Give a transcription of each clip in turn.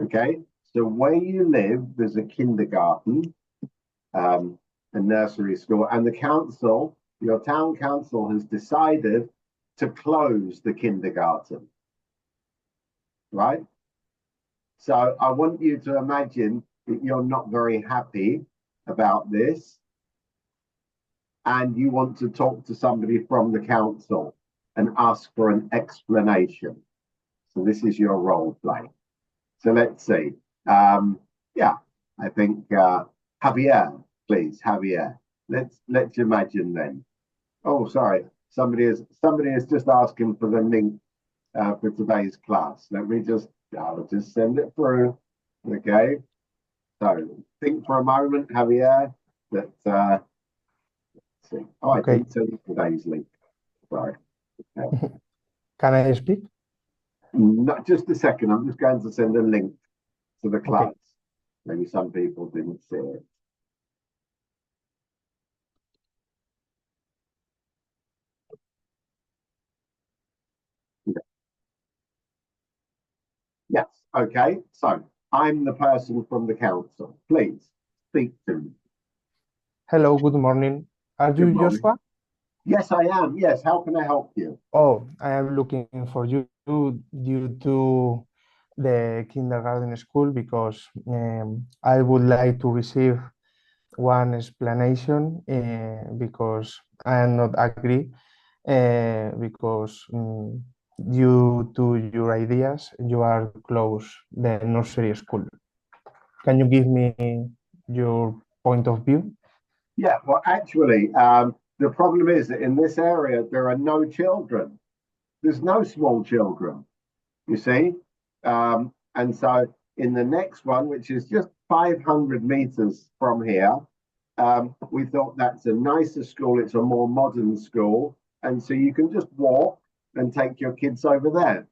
Okay, so where you live, there's a kindergarten, a nursery school, and the council, your town council, has decided to close the kindergarten, right? So I want you to imagine that you're not very happy about this, and you want to talk to somebody from the council and ask for an explanation. So this is your role play. So let's see. Yeah, I think Javier, please, Javier. Let's imagine then. Oh, sorry, somebody is just asking for the link for today's class. I'll just send it through. Okay. So think for a moment, Javier. That let's see. Oh, I Okay. didn't send you today's link. Sorry. Okay. Can I speak? Not just a second. I'm just going to send a link to the Okay. class. Maybe some people didn't see it. Yes. Okay. So I'm the person from the council. Please speak to me. Hello, good morning. Are Good you morning. Joshua? Yes, I am. Yes. How can I help you? Oh, I am looking for you due to the kindergarten school because I would like to receive one explanation because I am not agree because due to your ideas you are close the nursery school. Can you give me your point of view? Yeah. Well, actually, the problem is that in this area there are no children. There's no small children. You see, and so in the next one, which is just 500 meters from here, we thought that's a nicer school. It's a more modern school. And so you can just walk and take your kids over there.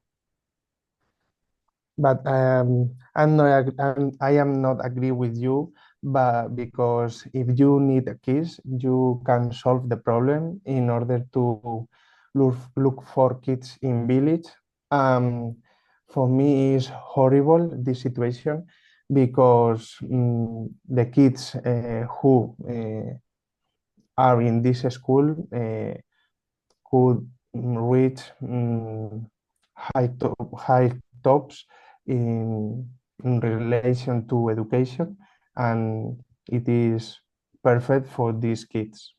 But I am not agree with you, but because if you need a kids, you can solve the problem in order to look for kids in village. Um, for me, is horrible this situation because the kids who are in this school could reach high tops in relation to education, and it is perfect for these kids.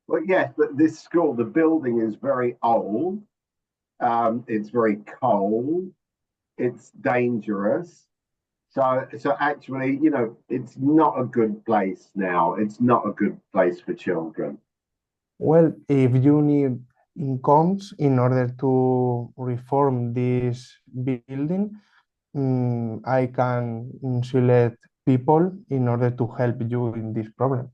Well, yes, but this school, the building is very old. It's very cold. It's dangerous. So actually, it's not a good place now. It's not a good place for children. Well, if you need incomes in order to reform this building, I can insulate people in order to help you in this problem.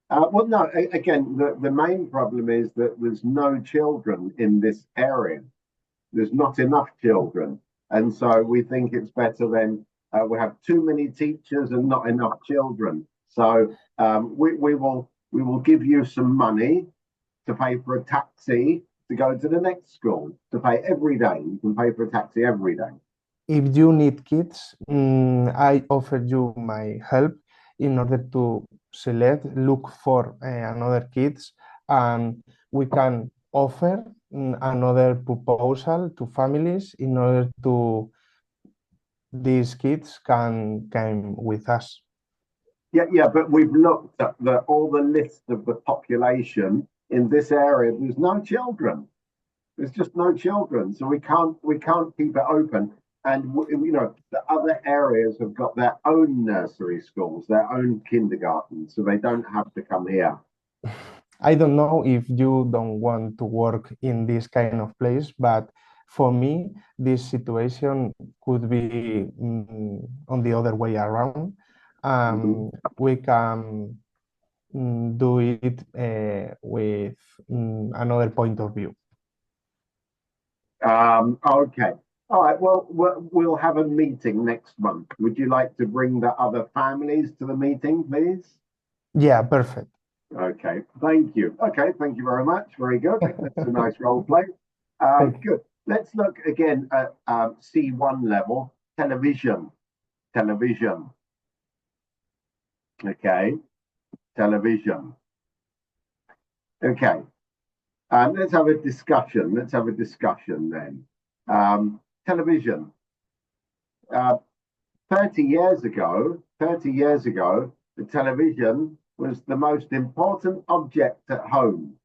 Well, no, again, the main problem is that there's no children in this area. There's not enough children. And so we think it's better then we have too many teachers and not enough children. So we will give you some money to pay for a taxi to go to the next school to pay every day. You can pay for a taxi every day. If you need kids, I offer you my help in order to look for another kids, and we can offer another proposal to families in order to these kids can come with us. Yeah, but we've looked at all the list of the population in this area. There's no children. There's just no children, so we can't keep it open. And the other areas have got their own nursery schools, their own kindergartens, so they don't have to come here. I don't know if you don't want to work in this kind of place, but for me, this situation could be on the other way around. Mhm. We can do it with another point of view. Okay. All right. Well, we'll have a meeting next month. Would you like to bring the other families to the meeting, please? Yeah, perfect. Okay. Thank you. Okay. Thank you very much. Very good. That's a nice role play. Thank you. Good. Let's look again at C1 level. television. Television. Okay. Television. Okay. Let's have a discussion. Let's have a discussion then. Television. 30 years ago, the television was the most important object at home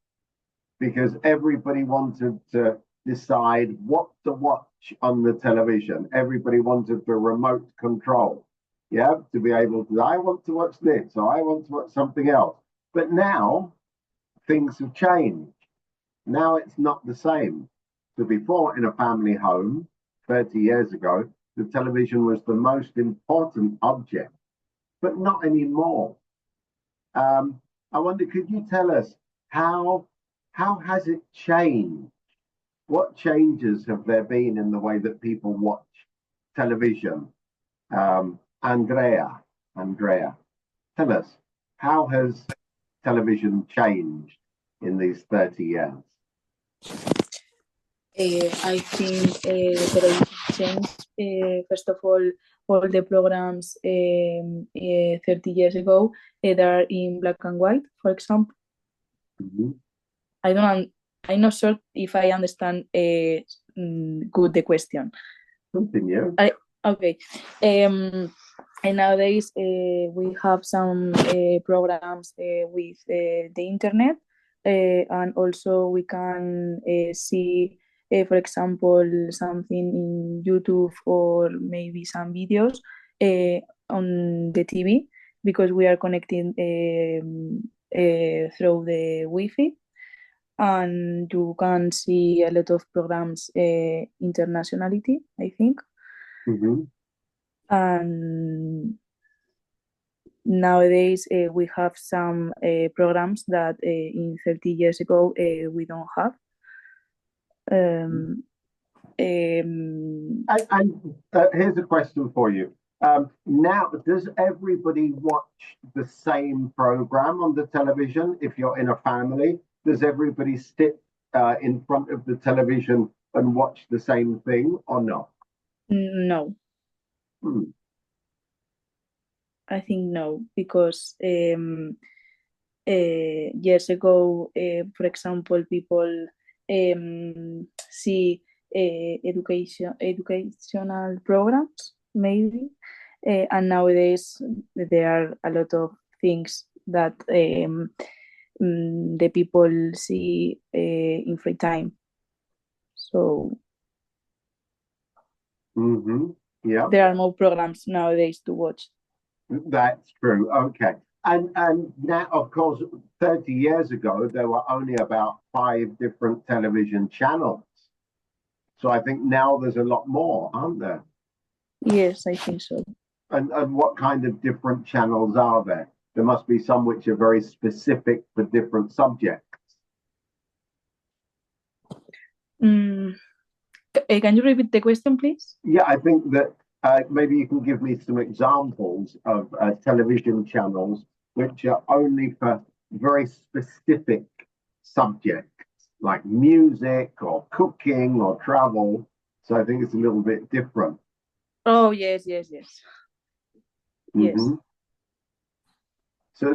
because everybody wanted to decide what to watch on the television. Everybody wanted the remote control. Yeah, to be able to, I want to watch this, or I want to watch something else. But now things have changed. Now it's not the same. So before in a family home, 30 years ago, the television was the most important object, but not anymore. I wonder, could you tell us how has it changed? What changes have there been in the way that people watch television? Andrea, tell us, how has television changed in these 30 years? I think the television changed. First of all the programs 30 years ago that are in black and white, for example. Mm-hmm. I'm not sure if I understand good the question. Continue. Okay. And nowadays we have some programs with the internet, and also we can see, for example, something in YouTube or maybe some videos on the TV because we are connecting through the Wi-Fi, and you can see a lot of programs internationality, I think. Mm-hmm. And nowadays we have some programs that in 30 years ago we don't have. Here's a question for you. Now, does everybody watch the same program on the television? If you're in a family, does everybody sit in front of the television and watch the same thing or not? No. I think no, because years ago, for example, people see educational programs, maybe, and nowadays there are a lot of things that the people see in free time. So yeah, there are more programs nowadays to watch. That's true. Okay. And now, of course, 30 years ago, there were only about 5 different television channels. So I think now there's a lot more, aren't there? Yes, I think so. And what kind of different channels are there? There must be some which are very specific for different subjects. Can you repeat the question, please? Yeah, I think that maybe you can give me some examples of television channels which are only for very specific subjects, like music or cooking or travel. So I think it's a little bit different. Oh, yes. Yes. So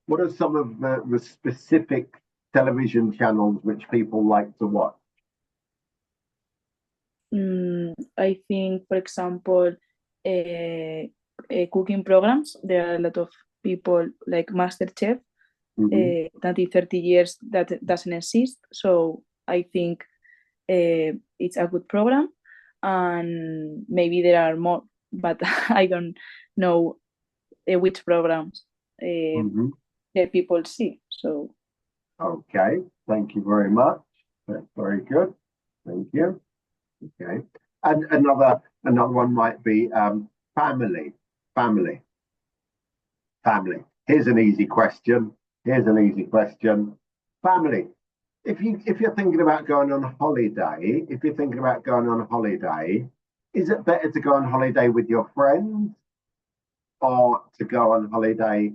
what are some of the specific television channels which people like to watch? I think, for example, cooking programs. There are a lot of people like MasterChef that in 30 years that doesn't exist. So I think it's a good program, and maybe there are more, but I don't know which programs the people see. So okay, thank you very much. That's very good. Thank you. Okay, and another one might be family. Here's an easy question. Family. If you're thinking about going on holiday, is it better to go on holiday with your friends or to go on holiday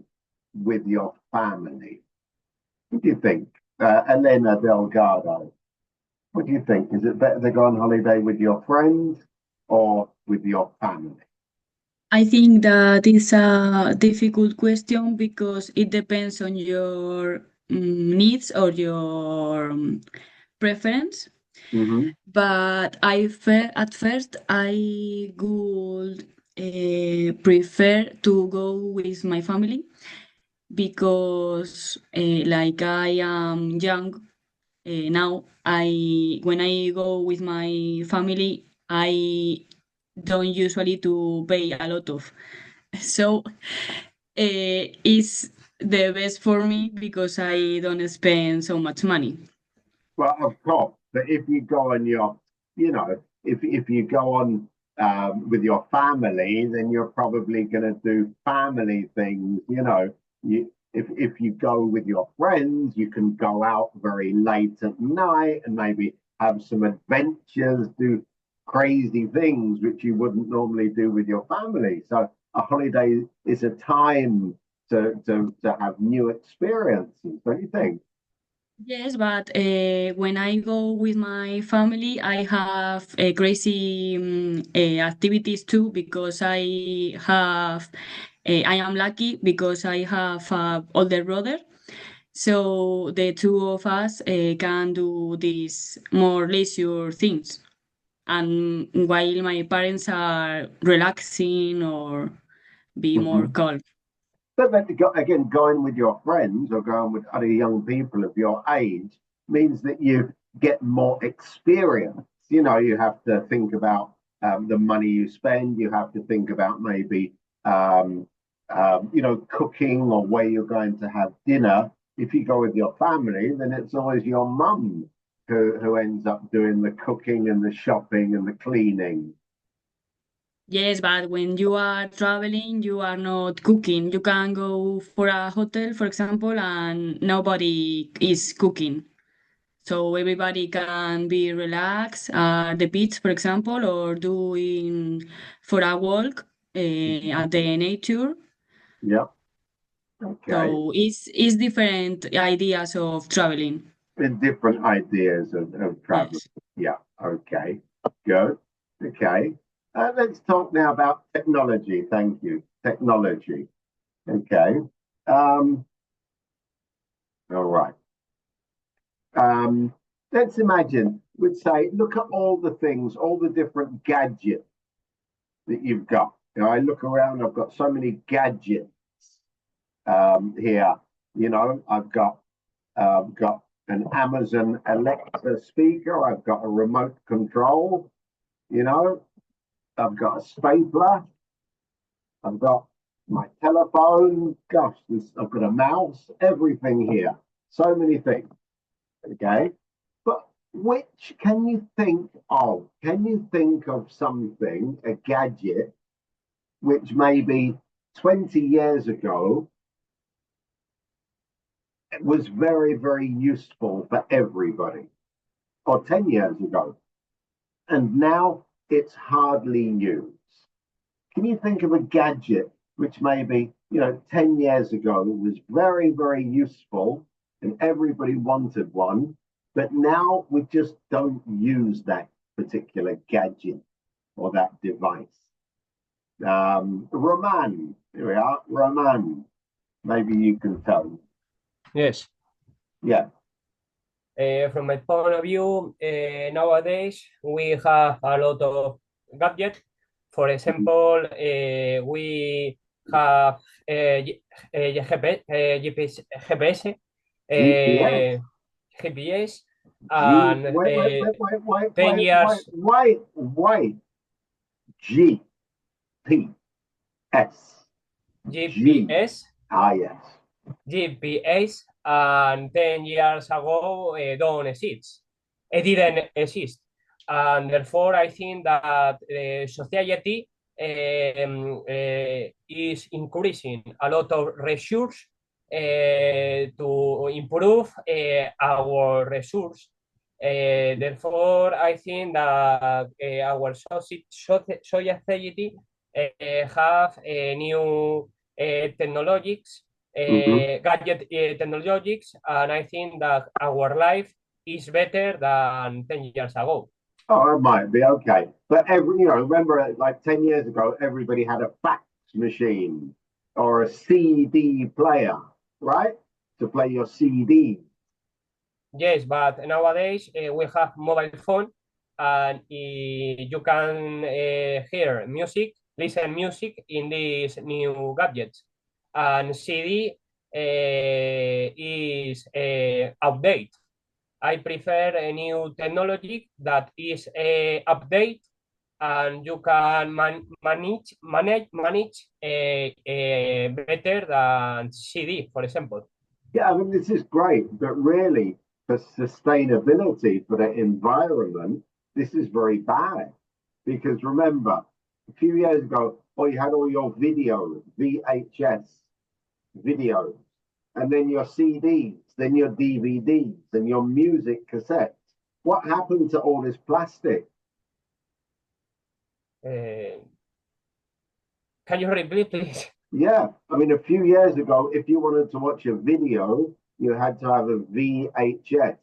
with your family? What do you think, Elena Delgado? What do you think? Is it better to go on holiday with your friends or with your family? I think that is a difficult question because it depends on your needs or your preference. Hmm. But at first I would prefer to go with my family because like I am young now, I when I go with my family, I don't usually to pay a lot of. So it's the best for me because I don't spend so much money. Well, of course, but if you go on your, if you go on with your family, then you're probably going to do family things. If you go with your friends, you can go out very late at night and maybe have some adventures, do crazy things which you wouldn't normally do with your family. So a holiday is a time to have new experiences, don't you think? Yes, but when I go with my family, I have crazy activities too because I am lucky because I have an older brother. So the two of us can do these more leisure things. And while my parents are relaxing or be more Mhm. calm. But then again, going with your friends or going with other young people of your age means that you get more experience. You have to think about the money you spend. You have to think about maybe, cooking or where you're going to have dinner. If you go with your family, then it's always your mum who ends up doing the cooking and the shopping and the cleaning. Yes, but when you are traveling, you are not cooking. You can go for a hotel, for example, and nobody is cooking. So everybody can be relaxed at the beach, for example, or doing for a walk at the nature. Yep. Okay. So it's different ideas of traveling. And different ideas of travel. Yes. Yeah, okay, good. Okay, let's talk now about technology. Thank you. Technology. Okay. Um, all right. Um, let's imagine we'd say, look at all the things, all the different gadgets that you've got. I look around, I've got so many gadgets here. I've got an Amazon Alexa speaker. I've got a remote control. You know, I've got a stapler. I've got my telephone. Gosh, I've got a mouse. Everything here. So many things. Okay, but which can you think of? Can you think of something, a gadget, which maybe 20 years ago was very, very useful for everybody, or 10 years ago, and now it's hardly used? Can you think of a gadget which maybe, 10 years ago was very, very useful and everybody wanted one, but now we just don't use that particular gadget or that device? Roman, here we are. Roman, maybe you can tell me. Yes. Yeah. From my point of view, nowadays we have a lot of gadgets. For example, we have GPS, GPS. GPS, G. and Wait, wait, wait, wait, wait, 10 wait, wait, years wait, wait. G. P. S. G. GPS, Ah, yes. GPS, and 10 years ago don't exist. It didn't exist. And therefore, I think that society is increasing a lot of resource to improve our resource. Therefore, I think that our society have new technologies, Mhm. gadget technologies, and I think that our life is better than 10 years ago. Oh, it might be okay. But remember like 10 years ago, everybody had a fax machine or a CD player, right? To play your CD. Yes, but nowadays we have mobile phone, and you can hear music, listen music in these new gadgets. And CD is outdated. I prefer a new technology that is update, and you can manage better than CD, for example. Yeah, I mean, this is great, but really, for sustainability, for the environment, this is very bad. Because remember, a few years ago, you had all your videos, VHS videos, and then your CDs, then your DVDs, and your music cassettes. What happened to all this plastic? Uh, can you repeat, please? Yeah, I mean, a few years ago, if you wanted to watch a video, you had to have a VHS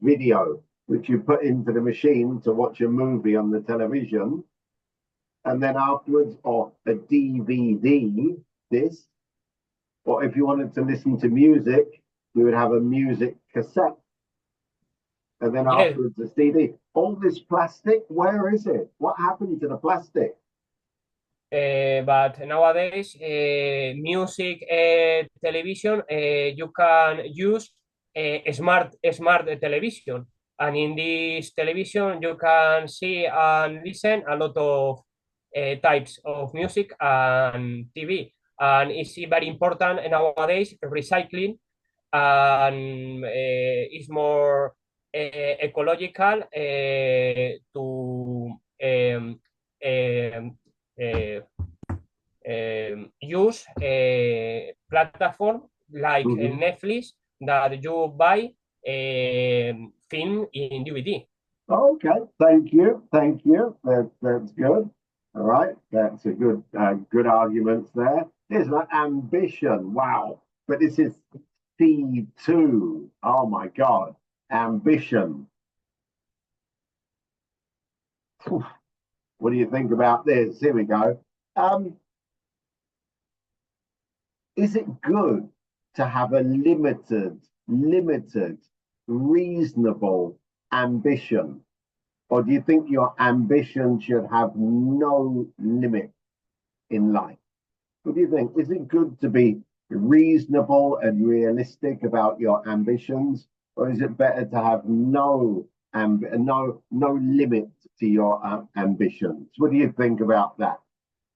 video, which you put into the machine to watch a movie on the television. And then afterwards, or a DVD disc, or if you wanted to listen to music, you would have a music cassette. And then Yes, afterwards, a CD. All this plastic, where is it? What happened to the plastic? but nowadays, music, television, you can use smart television, and in this television you can see and listen a lot of types of music and TV, and it's very important nowadays recycling, and is more ecological to uh, use a platform like Mhm. Netflix that you buy film in DVD. Okay, thank you, thank you. That's good. All right, that's a good arguments there. Here's an ambition. Wow, but this is C2. Oh my God, ambition. What do you think about this? Here we go. Um, is it good to have a limited, reasonable ambition? Or do you think your ambition should have no limit in life? What do you think? Is it good to be reasonable and realistic about your ambitions, or is it better to have no limit to your ambitions? What do you think about that,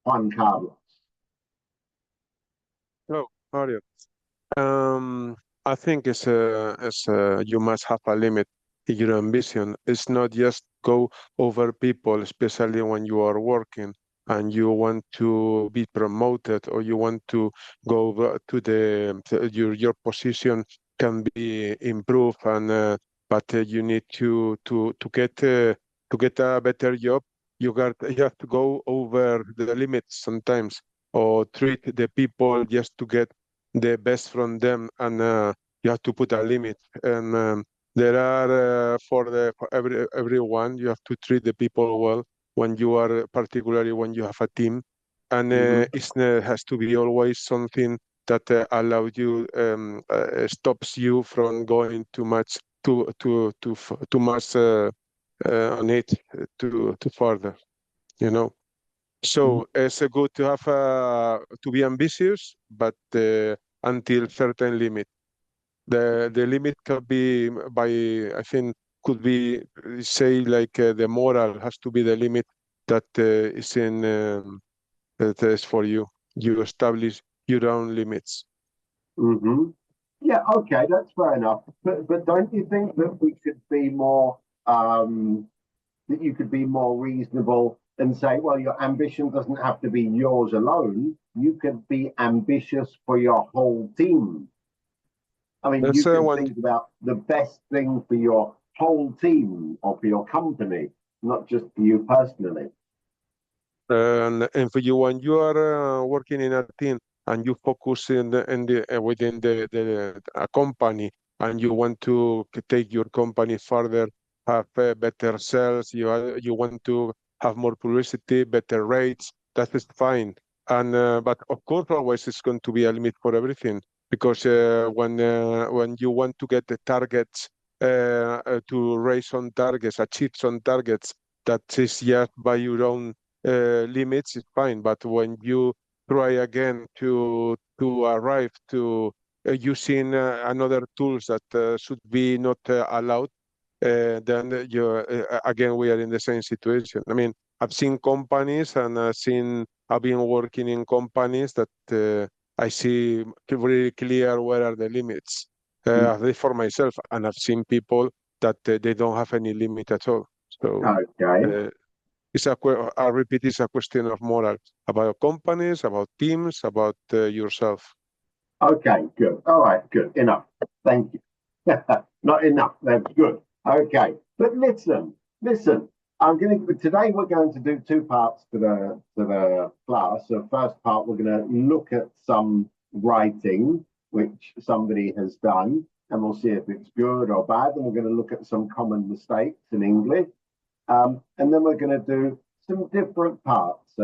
Juan Carlos? Hello, Mario. I think you must have a limit in your ambition. It's not just go over people, especially when you are working and you want to be promoted or you want to go to your position can be improved, and but you need to get a better job. You have to go over the limits sometimes, or treat the people just to get the best from them, and you have to put a limit. And there are for everyone, you have to treat the people well when you are, particularly when you have a team, and Mhm. it has to be always something that allows you, stops you from going too much on it, to further, you know. So it's good to have to be ambitious, but until certain limit. The limit could be by, I think, could be, say, like the moral has to be the limit that that is for you. You establish your own limits. Mm-hmm. Yeah, okay, that's fair enough. But don't you think that we could be more that you could be more reasonable and say, well, your ambition doesn't have to be yours alone. You could be ambitious for your whole team. I mean, you That's can one. think about the best thing for your whole team or for your company, not just for you personally. And for you, when you are working in a team and you focus within a company, and you want to take your company further, have better sales, you want to have more publicity, better rates, that is fine. And but of course, always it's going to be a limit for everything, because when you want to get the targets to raise on targets, achieve some targets, that is just by your own limits, it's fine. But when you try again to arrive to using another tools that should be not allowed, then again we are in the same situation. I mean, I've seen companies and I've been working in companies that I see very clear where are the limits. At least for myself, and I've seen people that they don't have any limit at all. So Okay. it's I repeat, it's a question of moral about companies, about teams, about yourself. Okay, good. All right, good. Enough. Thank you. Not enough. That's good. Okay. But listen. Today we're going to do two parts to the class. So first part, we're going to look at some writing which somebody has done, and we'll see if it's good or bad. And we're going to look at some common mistakes in English. And then we're going to do some different parts,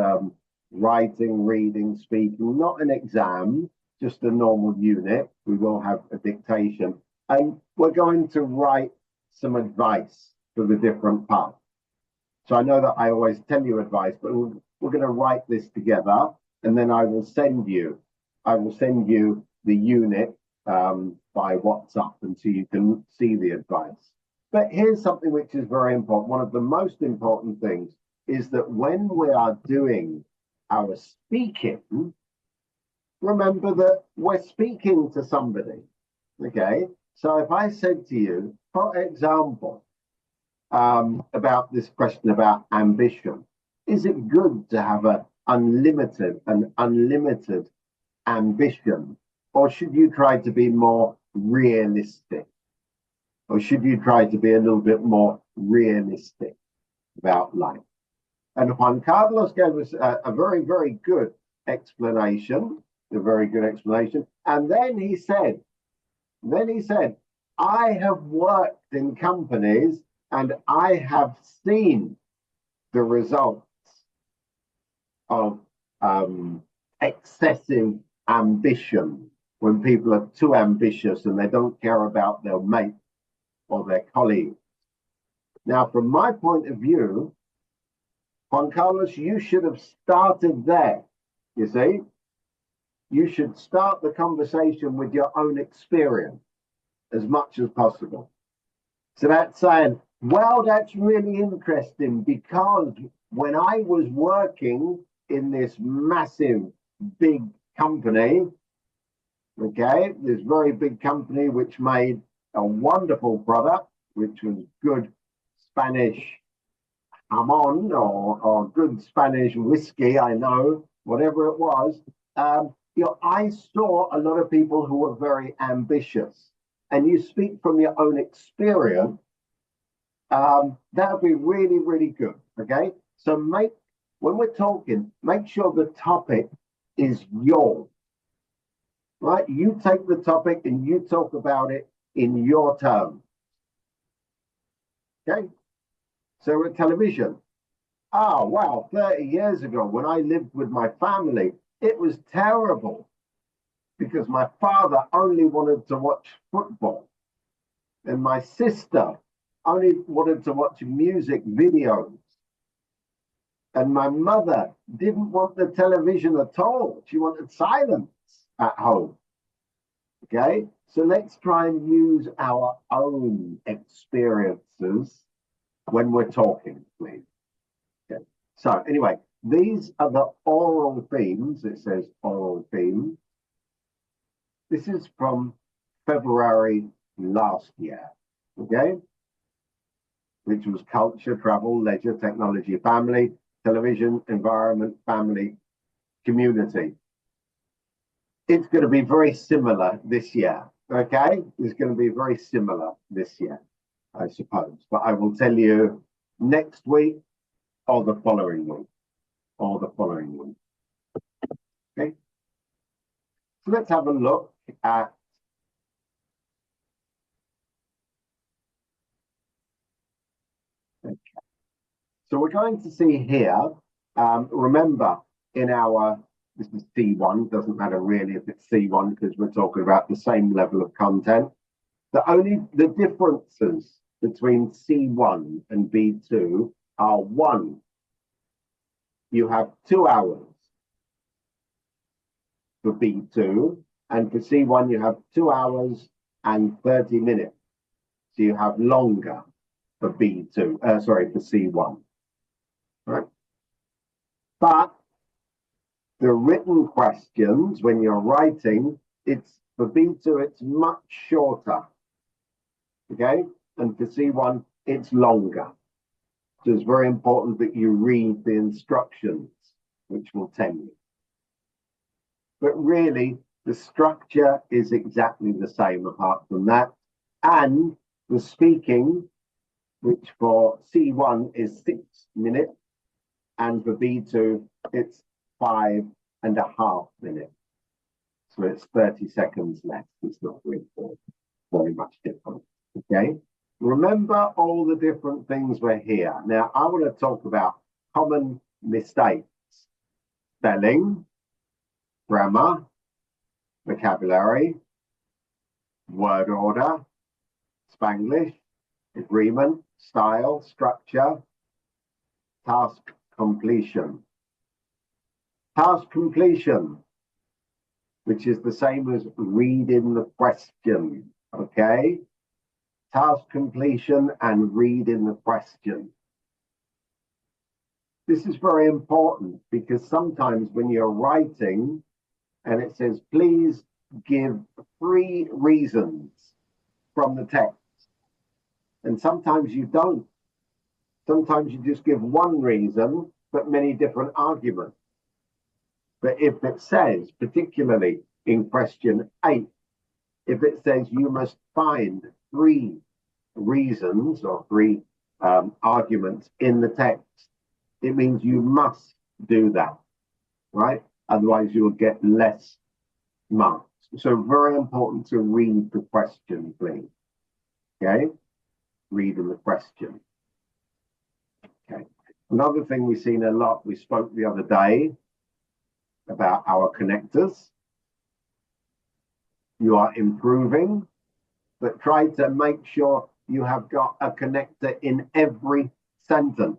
writing, reading, speaking, not an exam, just a normal unit. We will have a dictation. And we're going to write some advice for the different parts. So I know that I always tell you advice, but we're going to write this together, and then I will send you the unit by WhatsApp, and so you can see the advice. But here's something which is very important. One of the most important things is that when we are doing our speaking, remember that we're speaking to somebody, okay? So if I said to you, for example, about this question about ambition, is it good to have an unlimited ambition, or should you try to be more realistic? Or should you try to be a little bit more realistic about life? And Juan Carlos gave us a very, very good explanation, And then he said, I have worked in companies and I have seen the results of excessive ambition, when people are too ambitious and they don't care about their mate or their colleagues. Now, from my point of view, Juan Carlos, you should have started there, you see? You should start the conversation with your own experience as much as possible. So that's saying, well, that's really interesting, because when I was working in this massive, big company, okay, this very big company which made a wonderful product, which was good Spanish jamon or good Spanish whiskey, I know, whatever it was. I saw a lot of people who were very ambitious, and you speak from your own experience. That would be really, really good. Okay, so when we're talking, make sure the topic is yours. Right, you take the topic and you talk about it in your terms. Okay, so with television, wow, 30 years ago when I lived with my family, it was terrible because my father only wanted to watch football and my sister only wanted to watch music videos, and my mother didn't want the television at all. She wanted silence at home. Okay, so let's try and use our own experiences when we're talking, please. Okay. So anyway, these are the oral themes. It says oral themes. This is from February last year, okay? Which was culture, travel, leisure, technology, family, television, environment, family, community. It's going to be very similar this year, okay? It's going to be very similar this year, I suppose. But I will tell you next week or the following week. Okay? So let's have a look at So we're going to see here, remember in our, this is C1, doesn't matter really if it's C1 because we're talking about the same level of content. The differences between C1 and B2 are: one, you have 2 hours for B2, and for C1 you have 2 hours and 30 minutes. So you have longer for B2, for C1, right? But the written questions, when you're writing, it's for B2, it's much shorter, okay? And for C1, it's longer. So it's very important that you read the instructions, which will tell you. But really, the structure is exactly the same apart from that. And the speaking, which for C1 is 6 minutes, and for B2, it's 5.5 minutes. So it's 30 seconds less. It's not really very much different. Okay. Remember all the different things were here. Now, I want to talk about common mistakes: spelling, grammar, vocabulary, word order, Spanglish, agreement, style, structure, task completion. Task completion, which is the same as reading the question, okay? Task completion and reading the question. This is very important because sometimes when you're writing and it says, please give 3 reasons from the text, and sometimes you don't. Sometimes you just give 1 reason, but many different arguments. But if it says, particularly in question 8, if it says you must find 3 reasons or 3 arguments in the text, it means you must do that, right? Otherwise you will get less marks. So very important to read the question, please. Okay? Reading the question. Okay. Another thing we've seen a lot, we spoke the other day about our connectors. You are improving, but try to make sure you have got a connector in every sentence.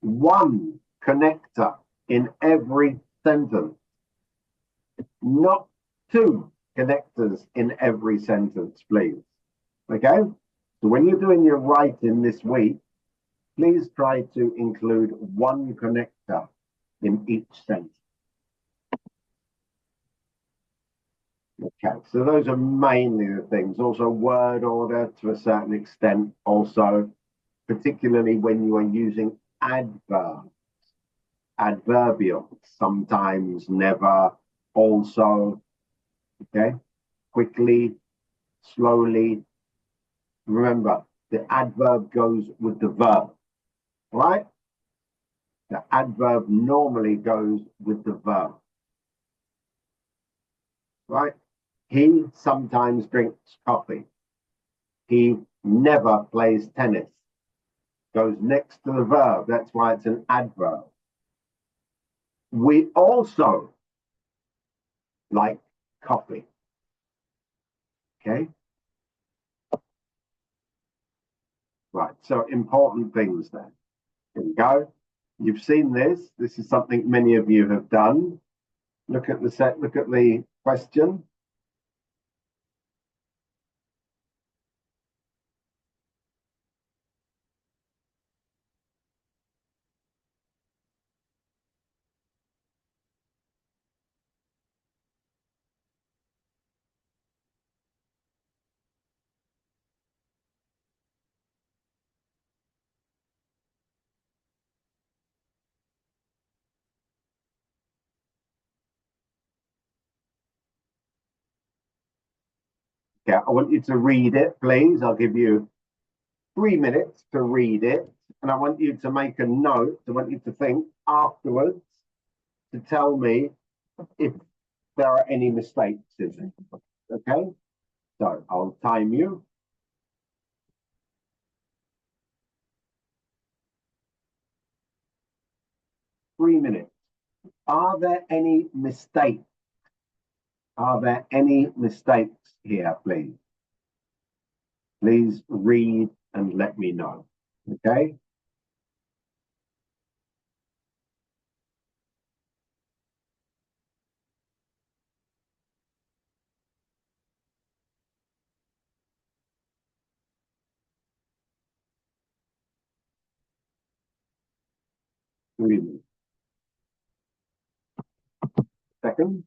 1 connector in every sentence. Not 2 connectors in every sentence, please. Okay? So when you're doing your writing this week, please try to include 1 connector in each sentence. Okay, so those are mainly the things. Also word order to a certain extent, also, particularly when you are using adverbs, adverbials, sometimes, never, also, okay? Quickly, slowly. Remember, the adverb goes with the verb, right? The adverb normally goes with the verb, right? He sometimes drinks coffee. He never plays tennis. Goes next to the verb. That's why it's an adverb. We also like coffee. Okay? Right, so important things then. Here we go. You've seen this. This is something many of you have done. Look at the set, look at the question. Yeah, I want you to read it, please. I'll give you 3 minutes to read it. And I want you to make a note. I want you to think afterwards to tell me if there are any mistakes in it. Okay? So I'll time you. 3 minutes. Are there any mistakes? Are there any mistakes here, please? Please read and let me know. Okay? Really. Second.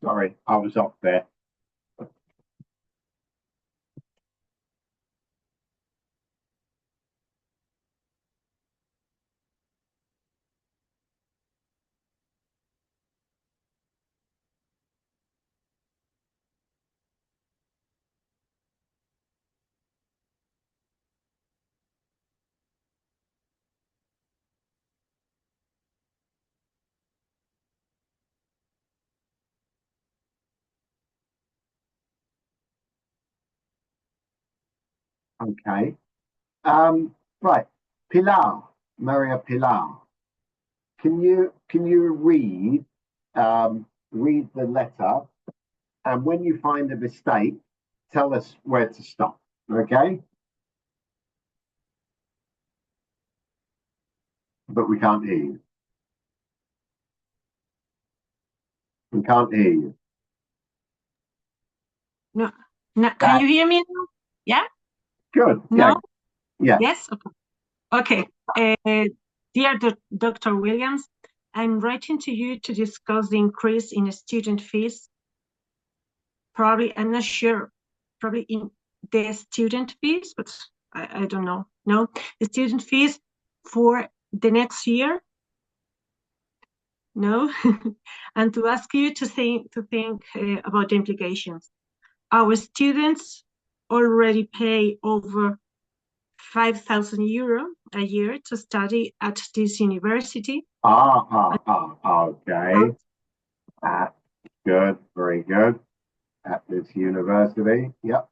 Sorry, I was off there. Okay. Right. Pilar, Maria Pilar. Can you read the letter, and when you find a mistake, tell us where to stop. Okay? But we can't hear you. We can't hear you. No, no, can you hear me now? Yeah? Good. No? Yeah. Yes? Okay. Dear Dr. Williams, I'm writing to you to discuss the increase in student fees. Probably, I'm not sure, probably in the student fees, but I don't know. No, the student fees for the next year. No, and to ask you to think about the implications. Our students already pay over 5,000 euro a year to study at this university. Okay. Good, very good. At this university, yep.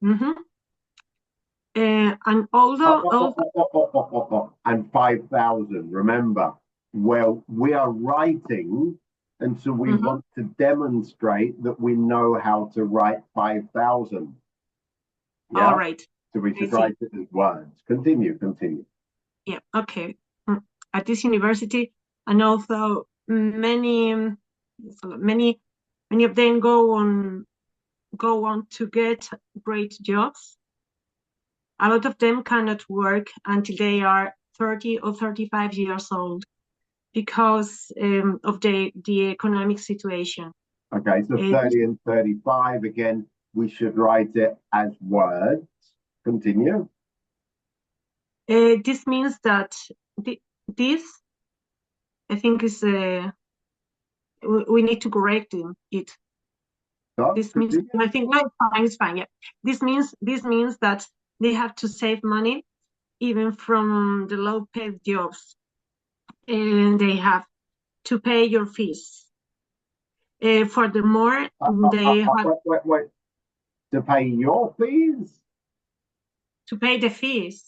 Mm-hmm. And although and 5,000. Remember, well, we are writing, and so we want to demonstrate that we know how to write 5,000. Yeah. All right. So we should write it as words. Continue. Yeah. Okay. At this university, and although many of them go on to get great jobs, a lot of them cannot work until they are 30 or 35 years old. because of the economic situation. Okay, so 30 and 35, again, we should write it as words. Continue. This means that this, I think, is we need to correct it. Stop, This means, continue. I think, no, it's fine. Yeah, this means that they have to save money even from the low-paid jobs, and they have to pay your fees. Furthermore, they have Wait. To pay your fees? to pay the fees.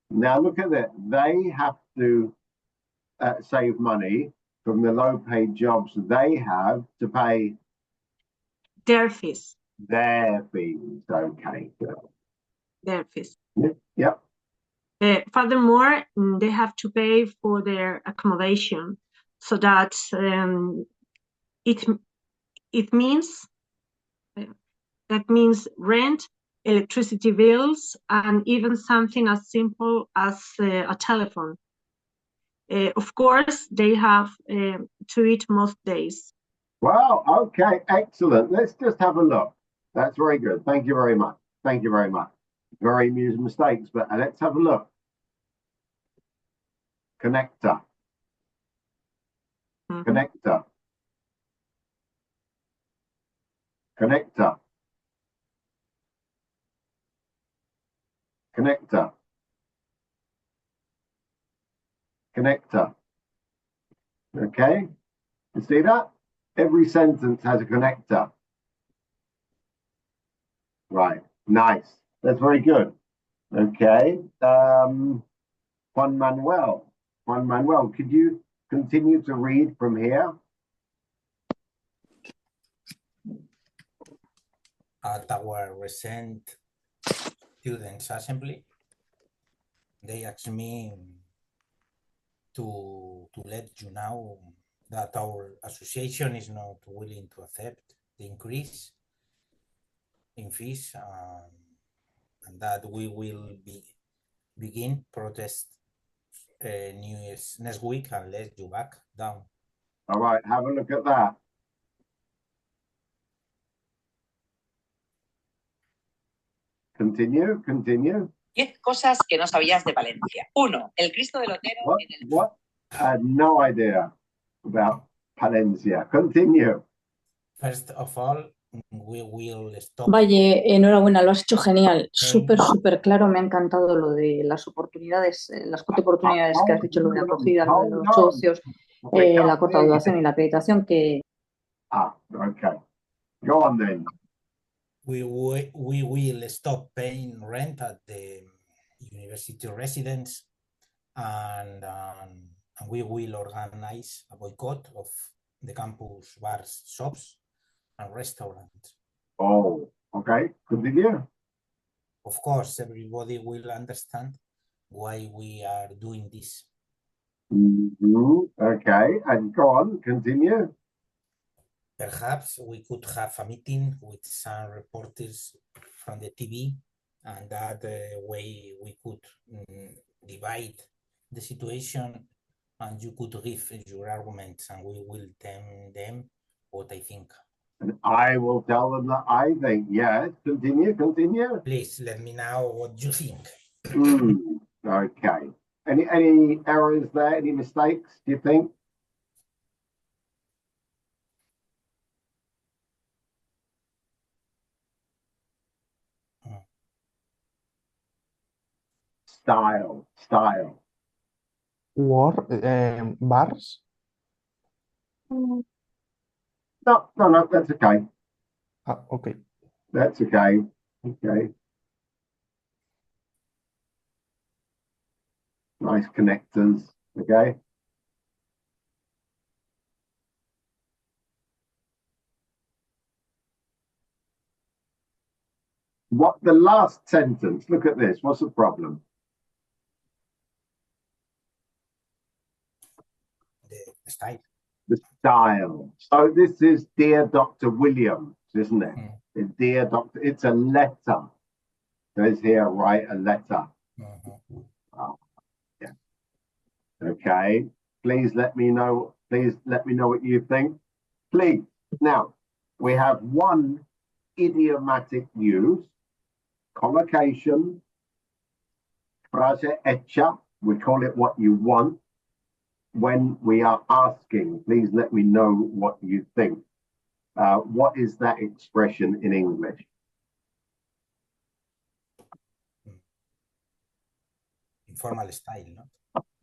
Now look at it. They have to save money from the low-paid jobs they have to pay Their fees. their fees. Okay. Their fees. Yep. Furthermore, they have to pay for their accommodation, so that it means rent, electricity bills, and even something as simple as a telephone. Of course, they have to eat most days. Well, okay, excellent. Let's just have a look. That's very good. Thank you very much. Thank you very much. Very amusing mistakes, but let's have a look. Connector. Mhm. Connector. Connector. Connector. Connector. Okay, you see that? Every sentence has a connector. Right, nice. That's very good. Okay, Juan Manuel. Juan Manuel, could you continue to read from here? At our recent students' assembly, they asked me to let you know that our association is not willing to accept the increase in fees, and that we will begin protest next week unless you back down. All right, have a look at that. Continue, continue. 10 cosas que no sabías de Palencia. 1. El Cristo del Otero What? en el... What? I had no idea about Palencia. Continue. First of all, we will stop. Valle, enhorabuena, lo has hecho genial. Súper claro, me ha encantado lo de las oportunidades, las 4 oportunidades que has dicho, lo de acogida, lo de los socios, la corta duración y la acreditación, que... Okay. Go on then. We will stop paying rent at the university residence, and we will organize a boycott of the campus bars, shops, and restaurants. Oh, okay. Continue. Of course, everybody will understand why we are doing this. Okay, and go on, continue. Perhaps we could have a meeting with some reporters from the TV, and that way we could divide the situation, and you could give your arguments, and we will tell them what I think. And I will tell them that I think. Yes, continue. Please let me know what you think. Okay. Any errors there? Any mistakes, do you think? Style. Bars? No, that's okay. Okay. That's okay. Okay. Nice connectors. Okay. What the last sentence? Look at this. What's the problem? The style. The style. So this is Dear Dr. Williams, isn't it? It's Dear Dr. It's a letter. Says here, write a letter. Oh, yeah. Okay. Please let me know. Please let me know what you think. Please. Now, we have one idiomatic use, collocation, frase hecha. We call it what you want. When we are asking, please let me know what you think. What is that expression in English? Informal style, no?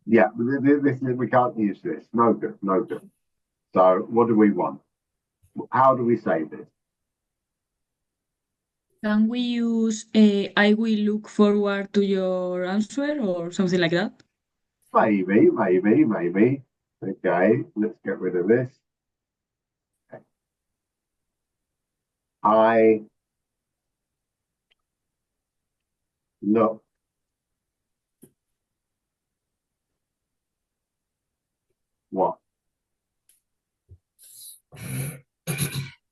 Yeah, this is, we can't use this. No good, no good. So what do we want? How do we say this? Can we use I will look forward to your answer or something like that? Maybe. Okay, let's get rid of this. Okay. I look what?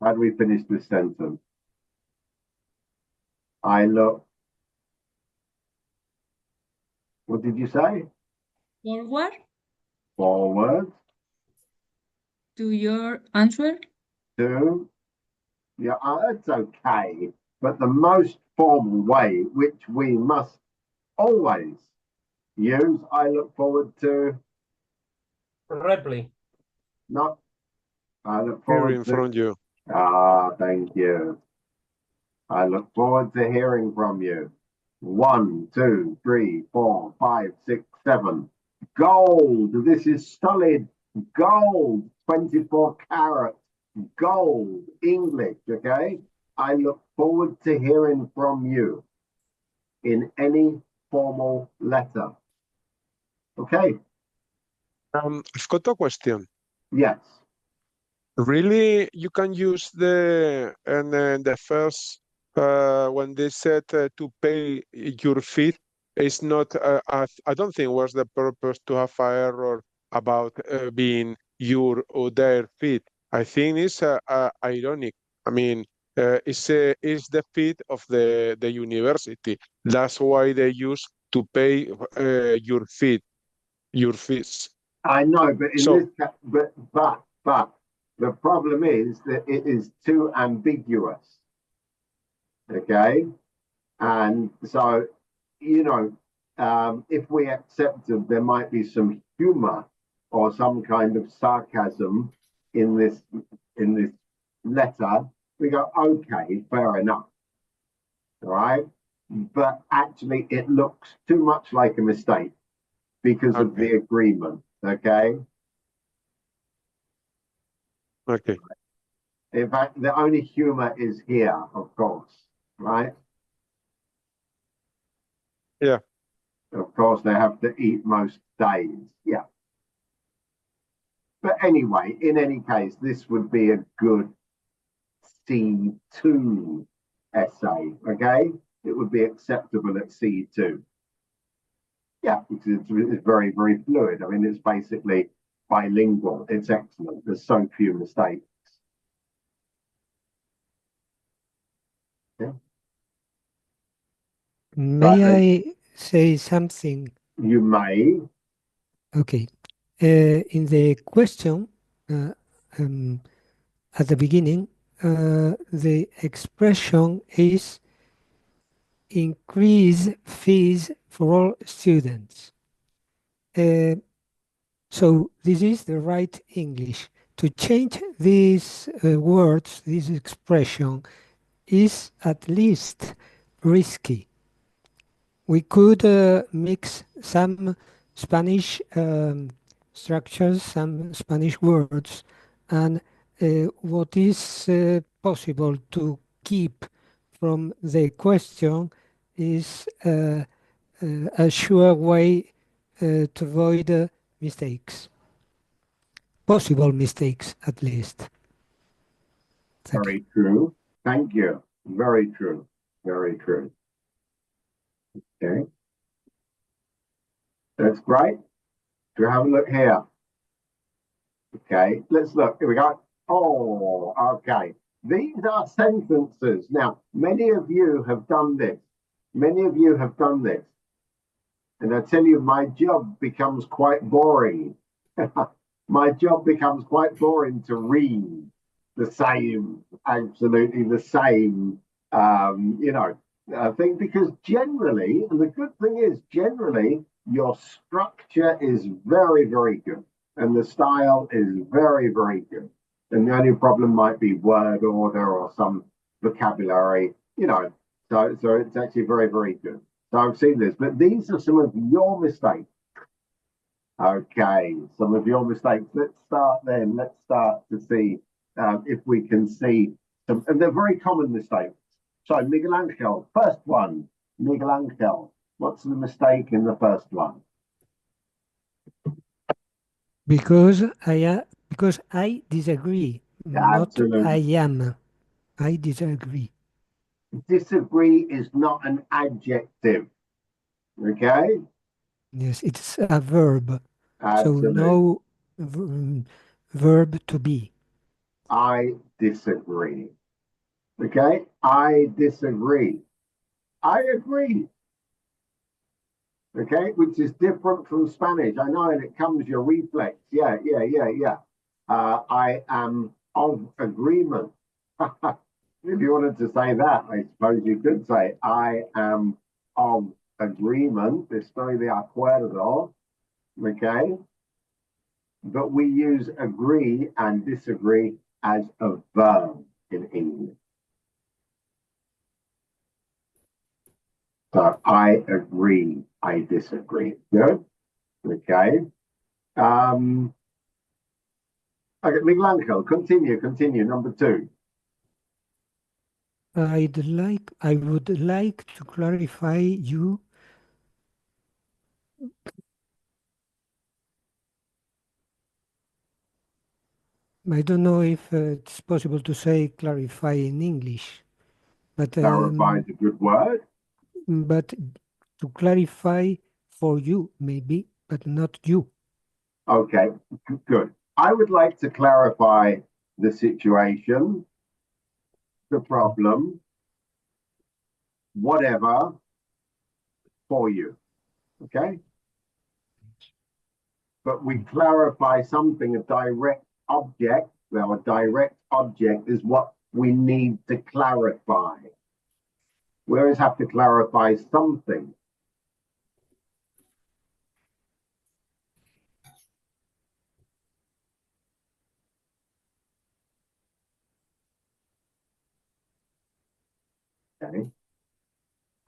How do we finish this sentence? I look. What did you say? Forward Forward to your answer? to. Yeah, it's okay. But the most formal way, which we must always use, I look forward to. Reply. No, I look Here forward in to. front of you. Thank you. I look forward to hearing from you. 1, 2, 3, 4, 5, 6, 7. Gold. This is solid gold. 24 karat gold. English. Okay. I look forward to hearing from you in any formal letter. Okay. I've got a question. Yes. Really, you can use the first when they said to pay your fee. It's not. I don't think was the purpose to have a error about being your or their fee. I think it's ironic. I mean, it's the fee of the university. That's why they use to pay your fee, your fees. I know, but in So this case, but the problem is that it is too ambiguous. Okay, and so if we accepted there might be some humor or some kind of sarcasm in this letter, we go, okay, fair enough, all right, but actually it looks too much like a mistake because of the okay, agreement. Okay. okay. In fact, the only humor is here, of course, right? Yeah. Of course, they have to eat most days. Yeah. But anyway, in any case, this would be a good C2 essay, okay? It would be acceptable at C2. Yeah, because it's very, very fluid. I mean, it's basically bilingual. It's excellent. There's so few mistakes. Yeah. May I say something? You may. Okay. In the question, at the beginning, the expression is increase fees for all students. So this is the right English. To change these words, this expression, is at least risky. We could mix some Spanish structures, some Spanish words, and what is possible to keep from the question is a sure way to avoid mistakes, possible mistakes at least. Thank you. Very true. Thank you. Very true. Very true. Okay. That's great. Do have a look here? Okay, let's look. Here we go. Oh, okay. These are sentences. Now, many of you have done this. Many of you have done this. And I tell you, my job becomes quite boring my job becomes quite boring to read the same, absolutely the same, thing, because generally, and the good thing is, generally, your structure is very, very good, and the style is very, very good. And the only problem might be word order or some vocabulary, so it's actually very, very good. So I've seen this, but these are some of your mistakes. Okay, some of your mistakes. Let's start then. Let's start to see if we can see some, and they're very common mistakes. So Miguel Angel, first one. Miguel Angel, what's the mistake in the first one? Because I disagree, not Absolutely. I am. I disagree. Disagree is not an adjective. Okay? Yes, it's a verb. Absolutely. So no verb to be. I disagree. Okay? I disagree. I agree. Okay, which is different from Spanish. I know, and it comes your reflex. Yeah. I am of agreement. If you wanted to say that, I suppose you could say, I am of agreement. Estoy de acuerdo. Okay, but we use agree and disagree as a verb in English. So I agree, I disagree. Good. Okay. Okay, Miguel Angel, continue. Number two. I would like to clarify you. I don't know if it's possible to say clarify in English, but Clarify is a good word. but to clarify for you maybe, but not you. Okay, good. I would like to clarify the situation, the problem, whatever, for you. Okay? But we clarify something, a direct object. Well, a direct object is what we need to clarify. We always have to clarify something. Okay.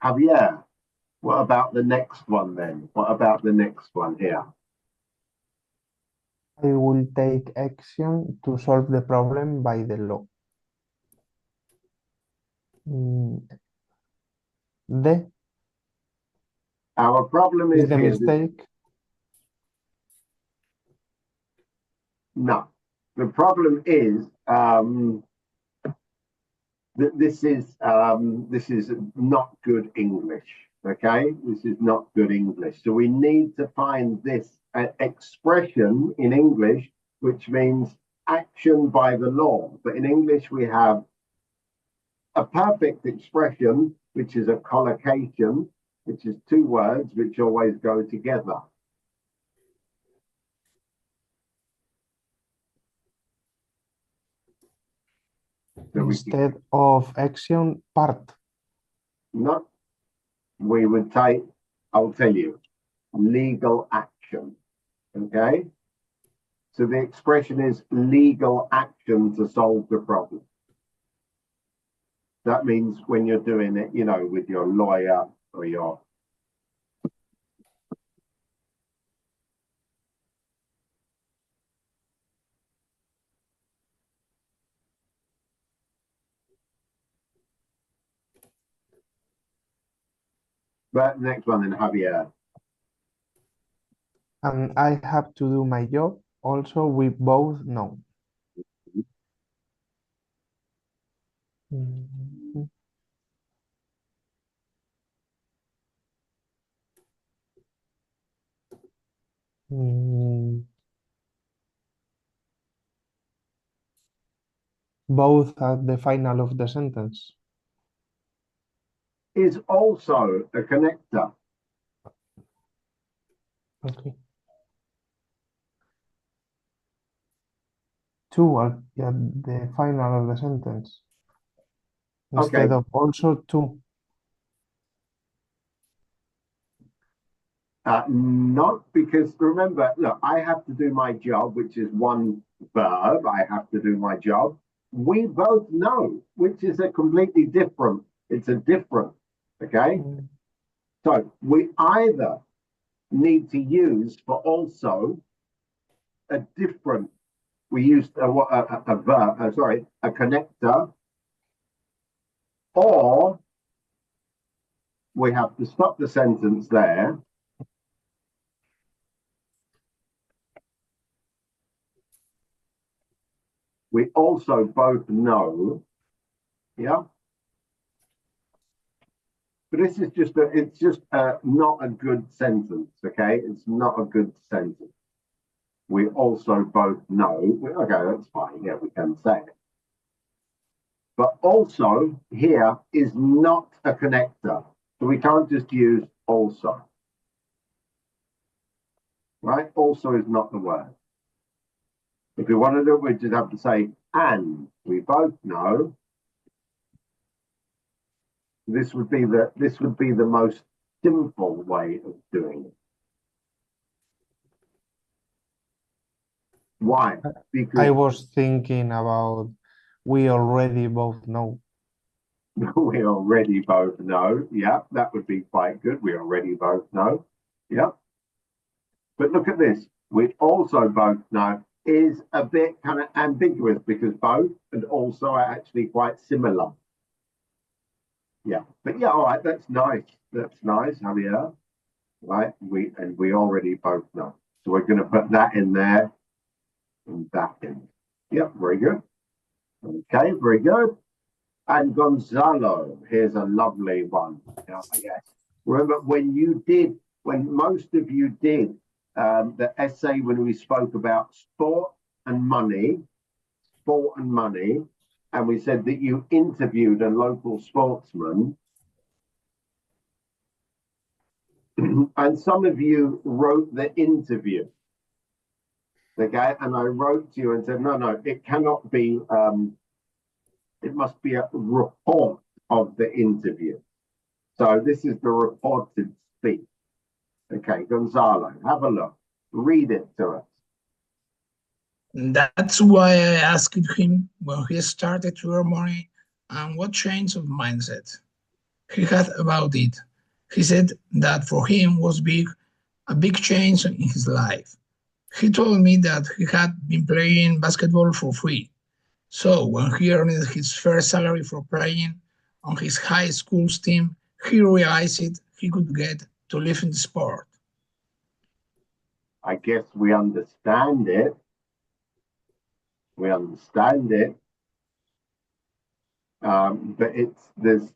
Javier, what about the next one then? What about the next one here? I will take action to solve the problem by the law. The Our problem is is the here. mistake. No, the problem is that this is not good English. Okay, this is not good English. So we need to find this expression in English, which means action by the law. But in English, we have a perfect expression, which is a collocation, which is two words which always go together. So Instead of action, part. not, we would take, I'll tell you, legal action. Okay? So the expression is legal action to solve the problem. That means when you're doing it, with your lawyer or your... But next one then, Javier. And I have to do my job. Also, we both know. Mhm. Mm, Both at the final of the sentence. Is also a connector. Okay. two at the final of the sentence instead Okay. of also two. Not because, remember, look, I have to do my job, which is one verb. I have to do my job. We both know, which is a completely different, it's a different, okay? So we either need to use for also a different, we used a verb, sorry, a connector, or we have to stop the sentence there. We also both know, yeah. But this is just it's just not a good sentence, okay? It's not a good sentence. We also both know, okay, that's fine, yeah, we can say it. But also here is not a connector. So we can't just use also. Right? Also is not the word. If we want to do it, we just have to say, and we both know. This would be the most simple way of doing it. Why? Because I was thinking about we already both know. we already both know. Yeah, that would be quite good. We already both know. Yeah. But look at this. We also both know is a bit kind of ambiguous because both and also are actually quite similar. Yeah. But yeah, all right, that's nice. That's nice, Javier. Right. We already both know. So we're going to put that in there and that in. Yep, very good. Okay, very good. And Gonzalo, here's a lovely one. Yeah, I guess. Remember when most of you did the essay when we spoke about sport and money, and we said that you interviewed a local sportsman, and some of you wrote the interview. Okay, and I wrote to you and said, no, it cannot be. It must be a report of the interview. So this is the reported speech. Okay, Gonzalo, have a look. Read it to us. That's why I asked him when he started to earn money and what change of mindset he had about it. He said that for him was a big change in his life. He told me that he had been playing basketball for free. So when he earned his first salary for playing on his high school's team, he realized he could get to live in the sport. I guess we understand it. We understand it. But there's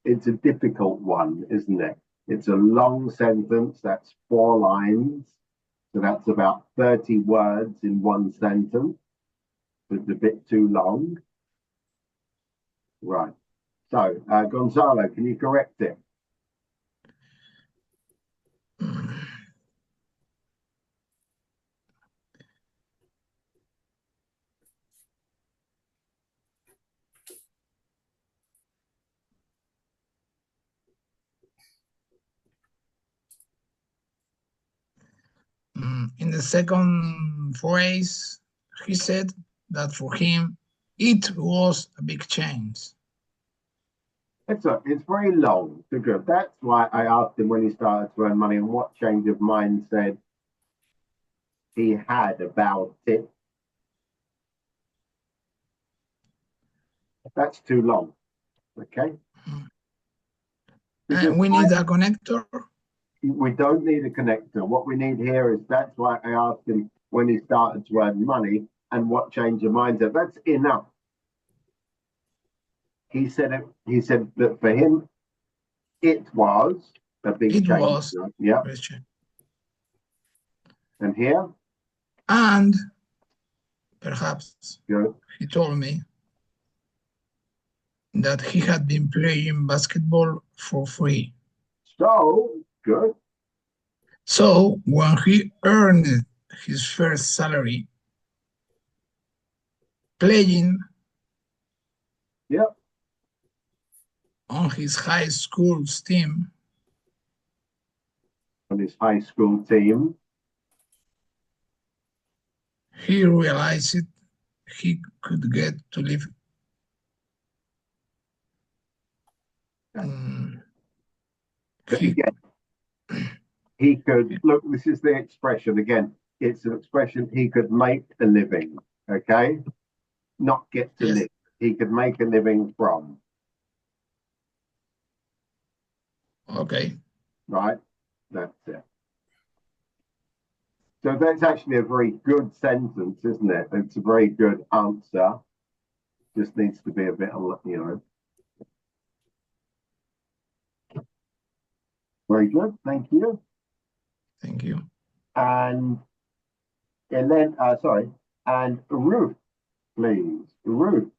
it's a difficult one, isn't it? It's a long sentence. That's 4 lines. So that's about 30 words in one sentence. It's a bit too long. Right. So, Gonzalo, can you correct it? In the second phrase, he said that for him, it was a big change. It's very long. So good. That's why I asked him when he started to earn money and what change of mindset he had about it. That's too long. Okay. We need a connector. We don't need a connector. What we need here is that's why I asked him when he started to earn money and what change of mindset. That's enough. He said that for him, it was a big change. It was. Yeah. And here? And perhaps good. He told me that he had been playing basketball for free. So, good. So when he earned his first salary playing Yep. on his high school's team. On his high school team. He realized he could get to live. But again, he could look. This is the expression again. It's an expression he could make a living. Okay, not get to Yes. live. He could make a living from. Okay. Right. That's it. So that's actually a very good sentence, isn't it? It's a very good answer. Just needs to be a bit, Very good. Thank you. Thank you. And then, and Ruth, please. Ruth.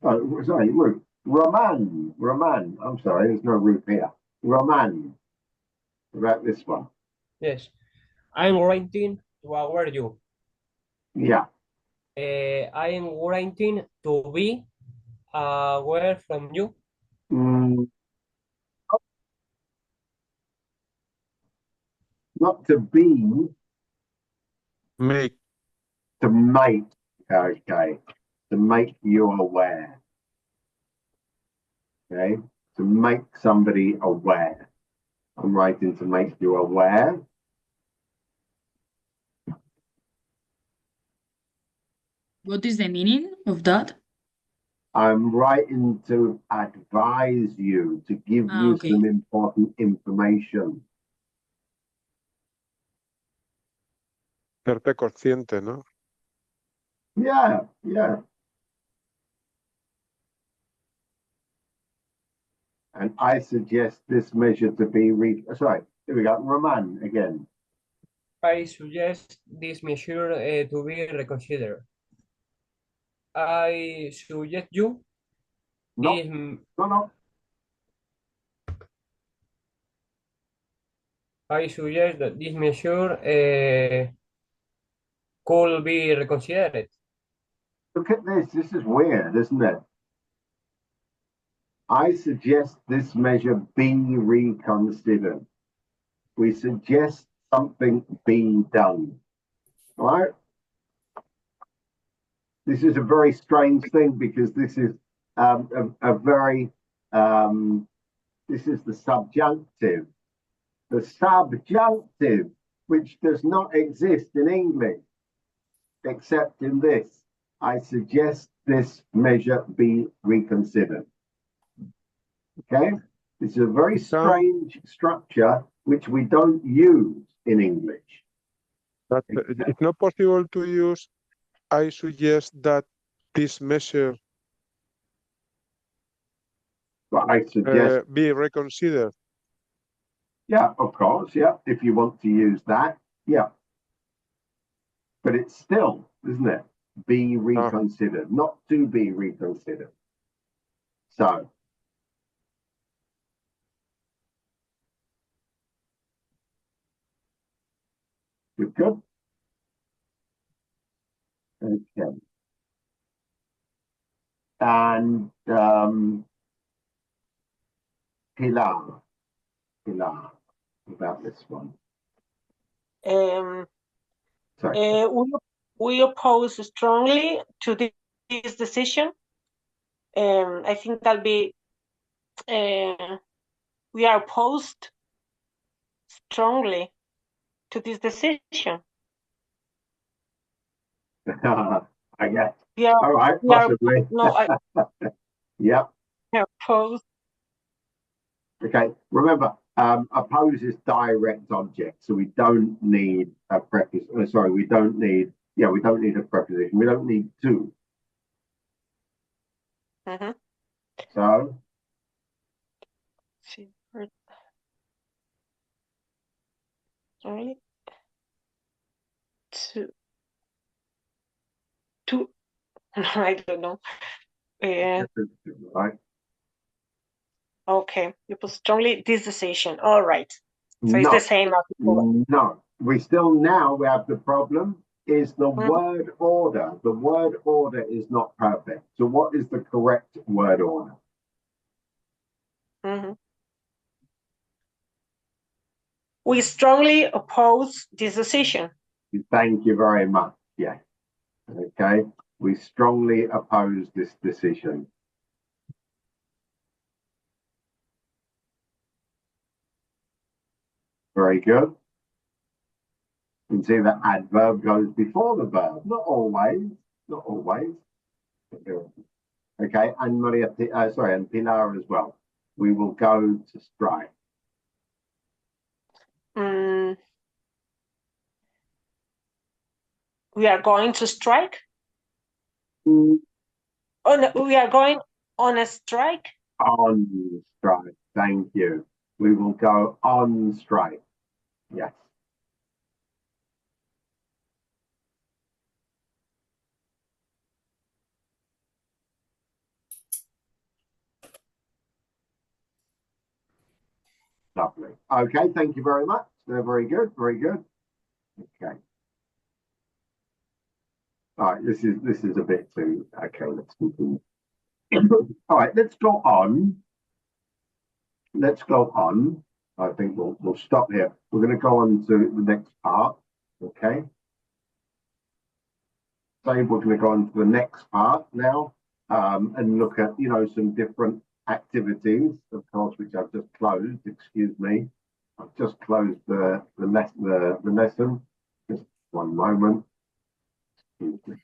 Oh, sorry, Ruth. Roman. I'm sorry, there's no Ruth here. Roman. About this one. Yes. I'm writing to aware you. Yeah. I'm writing to be aware from you. Not to be. Make. To make. Okay. To make you aware. Okay. To make somebody aware. I'm writing to make you aware. What is the meaning of that? I'm writing to advise you, to give you Okay. some important information. Hacerte consciente, ¿no? Yeah. And I suggest this measure to be here we go. Roman again. I suggest this measure to be reconsidered. I suggest you. No. I suggest that this measure could be reconsidered. Look at this. This is weird, isn't it? I suggest this measure be reconsidered. We suggest something be done. All right? This is a very strange thing because this is a very, this is the subjunctive. The subjunctive, which does not exist in English, except in this. I suggest this measure be reconsidered. Okay? This is a very strange structure which we don't use in English. But it's not possible to use, I suggest that this measure I suggest be reconsidered. Yeah, of course. Yeah, if you want to use that. Yeah. But it's still, isn't it? Be reconsidered, not to be reconsidered. So. Good. Okay. And Pilar, about this one. We oppose strongly to this decision. I think that'll be we are opposed strongly to this decision. I guess. Yeah. All right, possibly. Yep. Opposed. Okay. Remember, oppose is direct object, so we don't need a preposition. We don't need a preposition. We don't need to. So. Sorry. To I don't know. Right. Okay, you put strongly this decision. All right. So No. it's the same as before. No. We have the problem. is the word order. The word order is not perfect. So what is the correct word order? We strongly oppose this decision. Thank you very much. Yes. Okay. We strongly oppose this decision. Very good. You can see the adverb goes before the verb. Not always. Not always. Okay. And Maria, and Pilar as well. We will go to strike. We are going to strike? Oh, no, we are going on a strike? On strike. Thank you. We will go on strike. Yes. Lovely. Okay, thank you very much. They're very good, very good. Okay. All right, this is a bit too okay, let's continue. All right, let's go on. Let's go on. I think we'll stop here. We're going to go on to the next part. Okay. So we're going to go on to the next part now, and look at some different activities, of course, which I've just closed. Excuse me, I've just closed the lesson. Just one moment. Excuse me.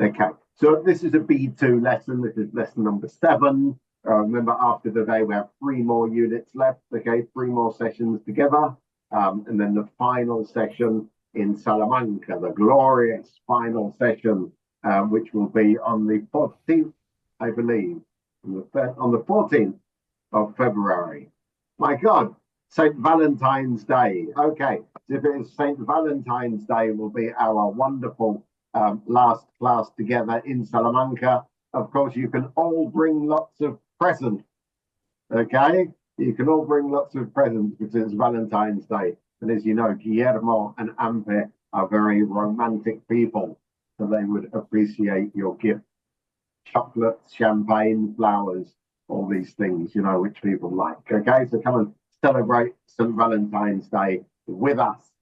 Okay, so this is a B2 lesson. This is lesson number 7. Remember, after the day, we have 3 more units left. Okay, 3 more sessions together. And then the final session in Salamanca, the glorious final session, which will be on the 14th, I believe, on the 14th of February. My God, St. Valentine's Day. Okay, so if it is St. Valentine's Day, will be our wonderful last class together in Salamanca. Of course, you can all bring lots of presents. Okay, you can all bring lots of presents because it's Valentine's Day. And as you know, Guillermo and Anpe are very romantic people, so they would appreciate your gift. Chocolates, champagne, flowers, all these things, which people like. Okay, so come and celebrate St. Valentine's Day with us.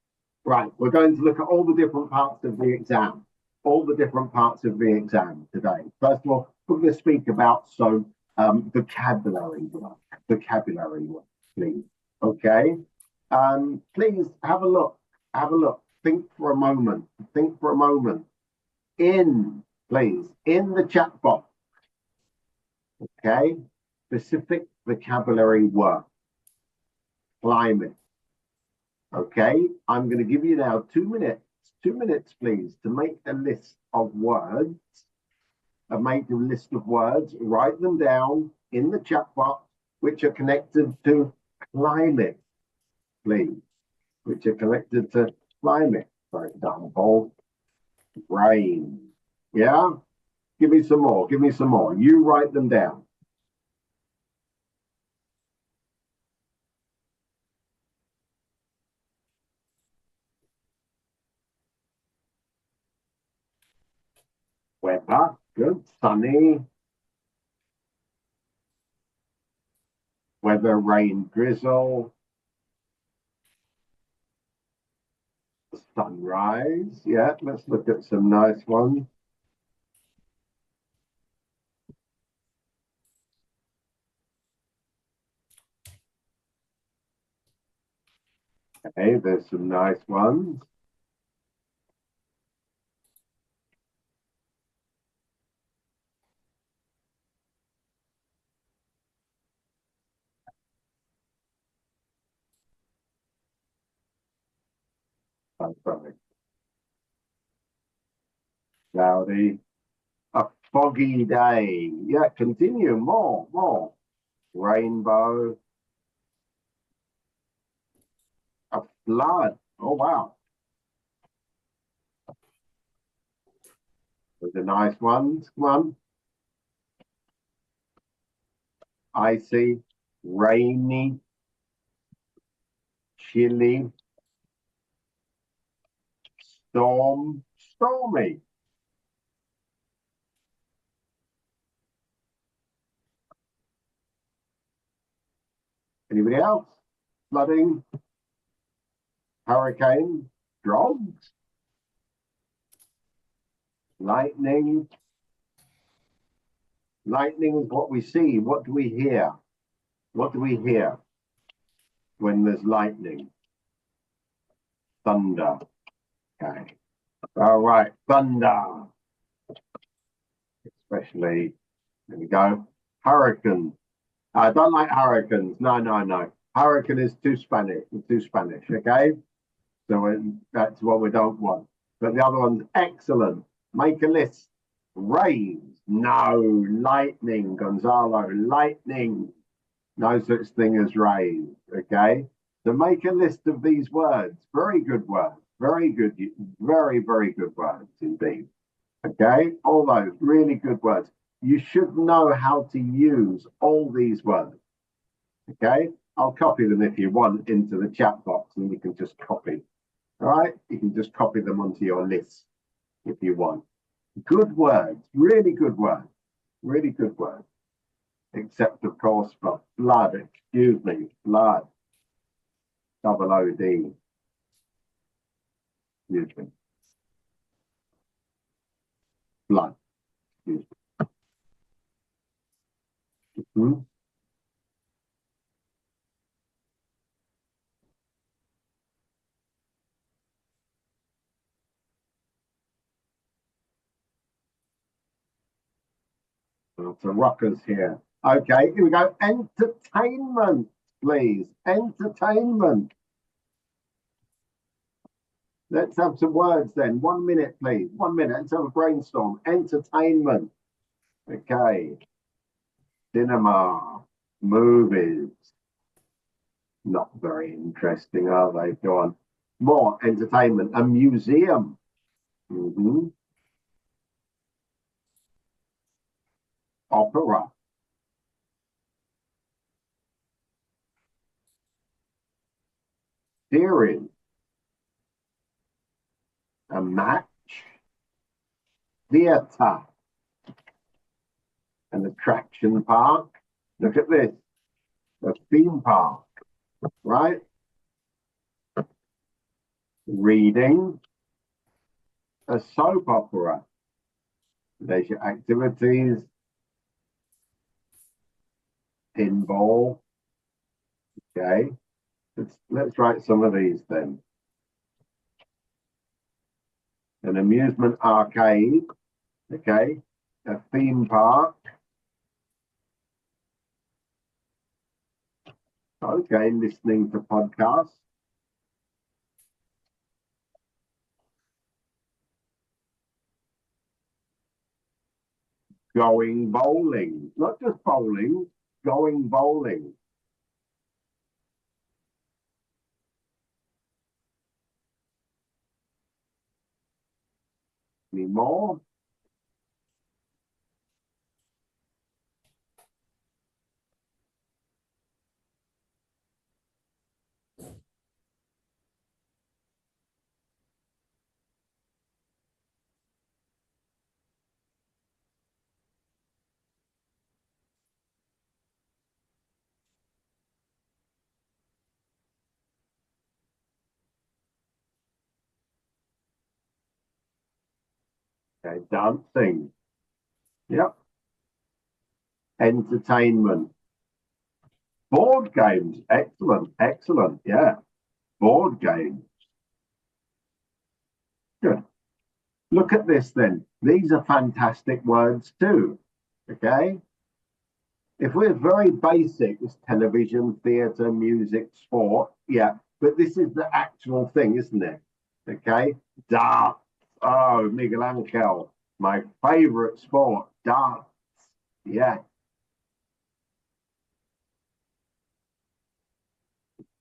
Right, we're going to look at all the different parts of the exam. All the different parts of the exam today. First of all, we're going to speak about some vocabulary work, please. Okay. Please have a look. Think for a moment. In the chat box. Okay. Specific vocabulary word. Climate. Okay. I'm going to give you now 2 minutes. 2 minutes, please, to make a list of words. Write them down in the chat box, which are connected to climate, please. Which are connected to climate. For example, rain. Yeah? Give me some more. You write them down. Weather, good, sunny. Weather, rain, drizzle. Sunrise, yeah, let's look at some nice ones. Okay, there's some nice ones. Perfect. Cloudy. A foggy day. Yeah, continue. More. Rainbow. A flood. Oh, wow. Those are nice ones. Come on. icy, rainy, chilly, stormy. Anybody else? Flooding, hurricane, droughts, lightning. Lightning is what we see. What do we hear? What do we hear when there's lightning? Thunder. Okay. All right, thunder. Especially, there we go. Hurricane. I don't like hurricanes. No. Hurricane is too Spanish. Okay? So that's what we don't want. But the other one's excellent. Make a list. Rains. No. Lightning, Gonzalo. Lightning. No such thing as rain. Okay? So make a list of these words. Very good words. Very good. Very, very good words indeed. Okay? All those really good words. You should know how to use all these words. Okay? I'll copy them if you want into the chat box and you can just copy. All right? You can just copy them onto your list if you want. Good words, really good words, really good words. Except, of course, for flood, excuse me, flood. Double O-D. Excuse me. Flood. Excuse me. Mm-hmm. Some rockers here. Okay, here we go. Entertainment, please. Entertainment. Let's have some words then. 1 minute, please. 1 minute. Let's have a brainstorm. Entertainment. Okay. Cinema. Movies. Not very interesting, are they? Go on. More entertainment. A museum. Mm-hmm. Opera. Series. A match. Theatre. An attraction park. Look at this. A theme park. Right? Reading. A soap opera. Leisure activities. Pinball. Okay. Let's write some of these then. An amusement arcade. Okay. A theme park. Okay. Listening to podcasts. Going bowling. Not just bowling. Going bowling. Any more? Okay, dancing. Yep. Entertainment. Board games. Excellent. Excellent. Yeah. Board games. Good. Look at this then. These are fantastic words too. Okay. If we're very basic, it's television, theatre, music, sport. Yeah. But this is the actual thing, isn't it? Okay. Darts. Oh, Miguel Angel. My favorite sport. Darts. Yeah.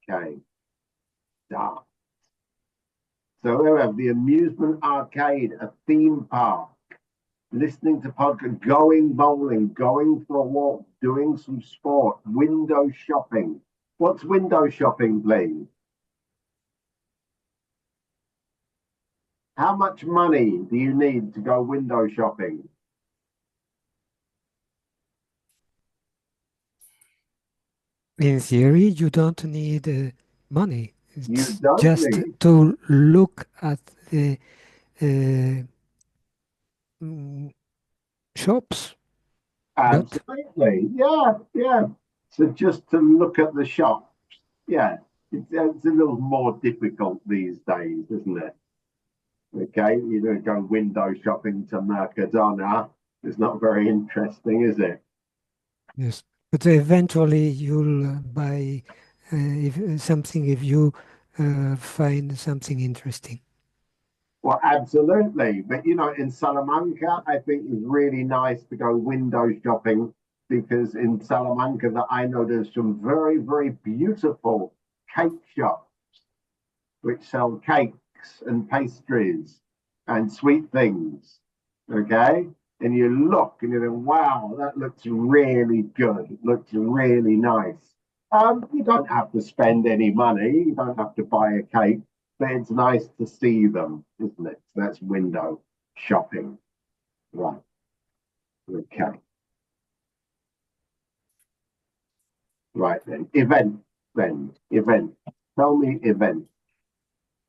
Okay. Darts. So we have the amusement arcade, a theme park. listening to podcasts, going bowling, going for a walk, doing some sport, window shopping. What's window shopping, please? How much money do you need to go window shopping? In theory, you don't need money. You It's don't just need. to look at the mm, shops. But Absolutely. Yeah, yeah. So just to look at the shops. Yeah. It's a little more difficult these days, isn't it? Okay, you don't go window shopping to Mercadona. It's not very interesting, is it? yes, but eventually you'll buy if something if you find something interesting. Well, absolutely. But in Salamanca, I think it's really nice to go window shopping because in Salamanca that I know there's some very, very beautiful cake shops which sell cakes and pastries and sweet things. Okay. And you look and you think, wow, that looks really good. It looks really nice. You don't have to spend any money. You don't have to buy a cake, but it's nice to see them, isn't it? So that's window shopping. Right. Okay. Right then. Event. Then. Event. Tell me event.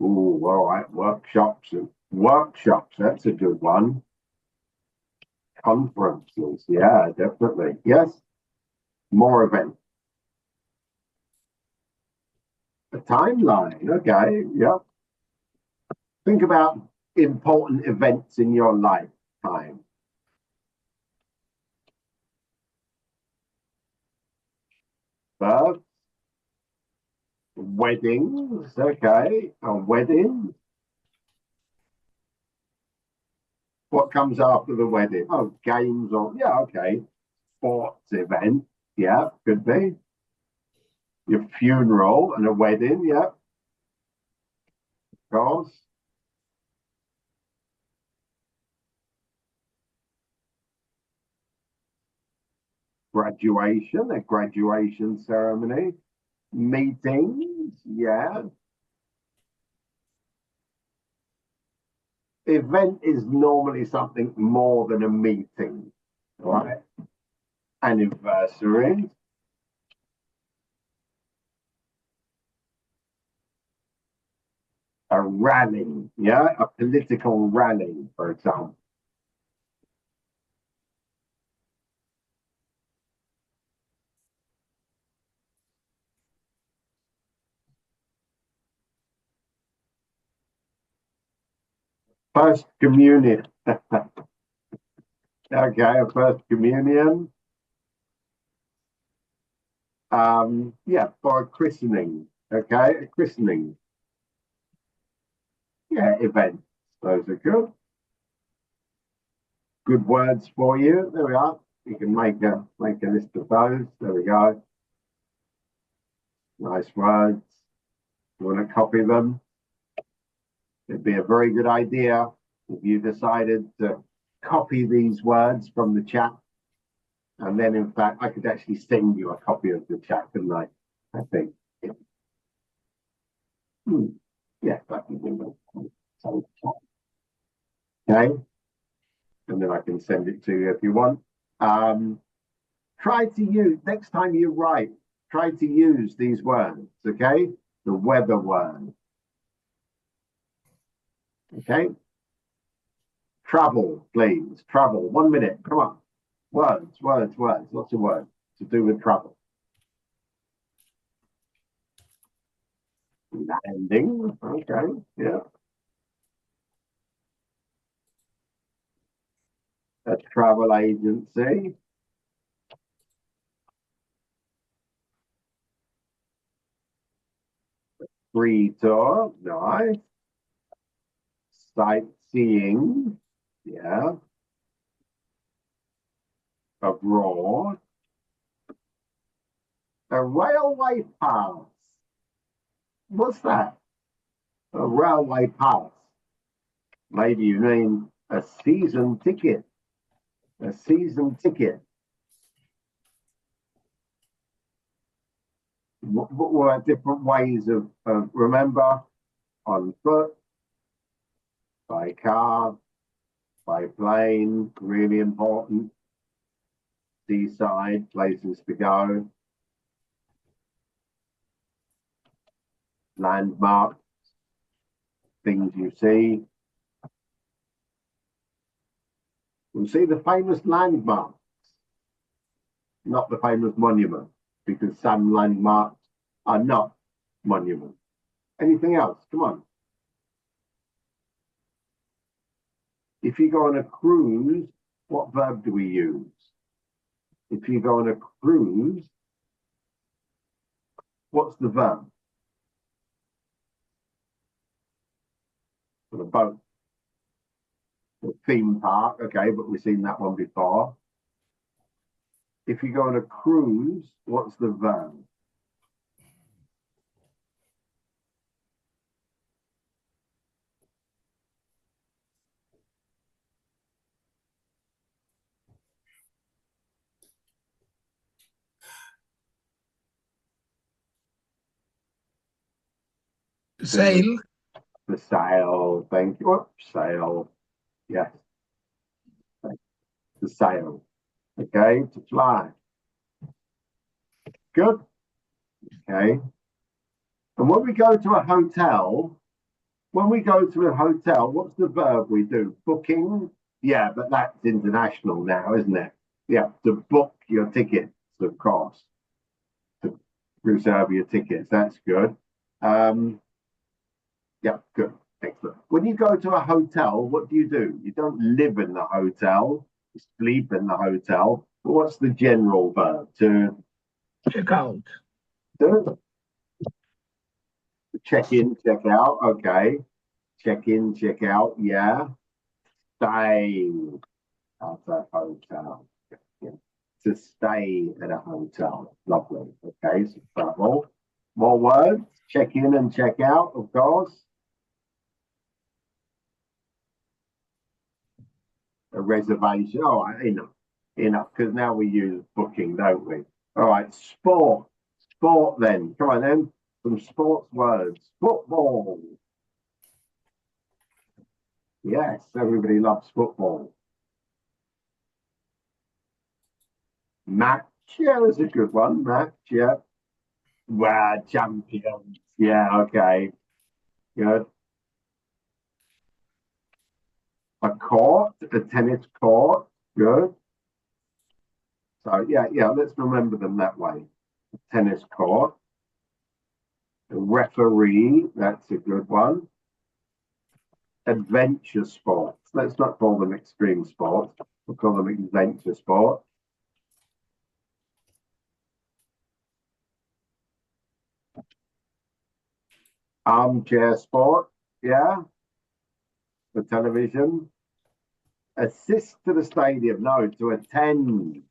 Oh, all right. Workshops. Workshops. That's a good one. Conferences. Yeah, definitely. Yes. More events. A timeline. Okay. Yep. Think about important events in your lifetime. Births, weddings. Okay. A wedding. What comes after the wedding? Oh, games or yeah, okay. Sports event. Yeah, could be. Your funeral and a wedding, yeah. Of course. Graduation, a graduation ceremony. Meetings, yeah. Event is normally something more than a meeting, right? Anniversary. A rally, yeah, a political rally, for example. First communion. Okay, a first communion. Yeah, for a christening. Okay, a christening. Yeah, events. Those are good. Good words for you. There we are. You can make a list of those. There we go. Nice words. You want to copy them? It'd be a very good idea if you decided to copy these words from the chat. And then, in fact, I could actually send you a copy of the chat, couldn't I? I think. Yeah, that can do that. Okay. And then I can send it to you if you want. Try to use, next time you write, try to use these words, okay? The weather word. Okay? Travel, please. Travel. 1 minute. Come on. Words, words, words. Lots of words to do with travel. Landing. Okay. Yeah. A travel agency. Free tour. Nice. Sightseeing. Yeah. Abroad. A railway pass. What's that? A railway pass. Maybe you mean a season ticket A season ticket. What were different ways of remember, on foot, by car, by plane, really important. Seaside, places to go. Landmarks, things you see. You'll see the famous landmarks, not the famous monument, because some landmarks are not monuments. Anything else? Come on. If you go on a cruise, what verb do we use? If you go on a cruise, what's the verb? For the boat. The theme park, okay, but we've seen that one before. If you go on a cruise, what's the verb? Sail. The sail, thank you. Oh, sail, yes. The sail, okay, to fly. Good, okay. And when we go to a hotel, what's the verb we do? Booking? Yeah, but that's international now, isn't it? Yeah, to book your tickets, of course. To reserve your tickets, that's good. Yeah, good, excellent. When you go to a hotel, what do? You don't live in the hotel, you sleep in the hotel. But what's the general verb? To Check out. do? Check in, check out, okay. Check in, check out, yeah. Stay at a hotel. Yeah. To stay at a hotel. Lovely. Okay, so travel. More words. Check in and check out, of course. A reservation. All right, enough, because now we use booking, don't we? All right, sport then. Come on then, some sports words. Football. Yes, everybody loves football. Match, yeah, that's a good one. Match, yeah. Wow, champions. Yeah, okay. Good. A court, a tennis court. Good. So yeah, let's remember them that way. A tennis court. A referee, that's a good one. Adventure sports. Let's not call them extreme sports. We'll call them adventure sports. Armchair sport, yeah. The television. Assist to the stadium, no, to attend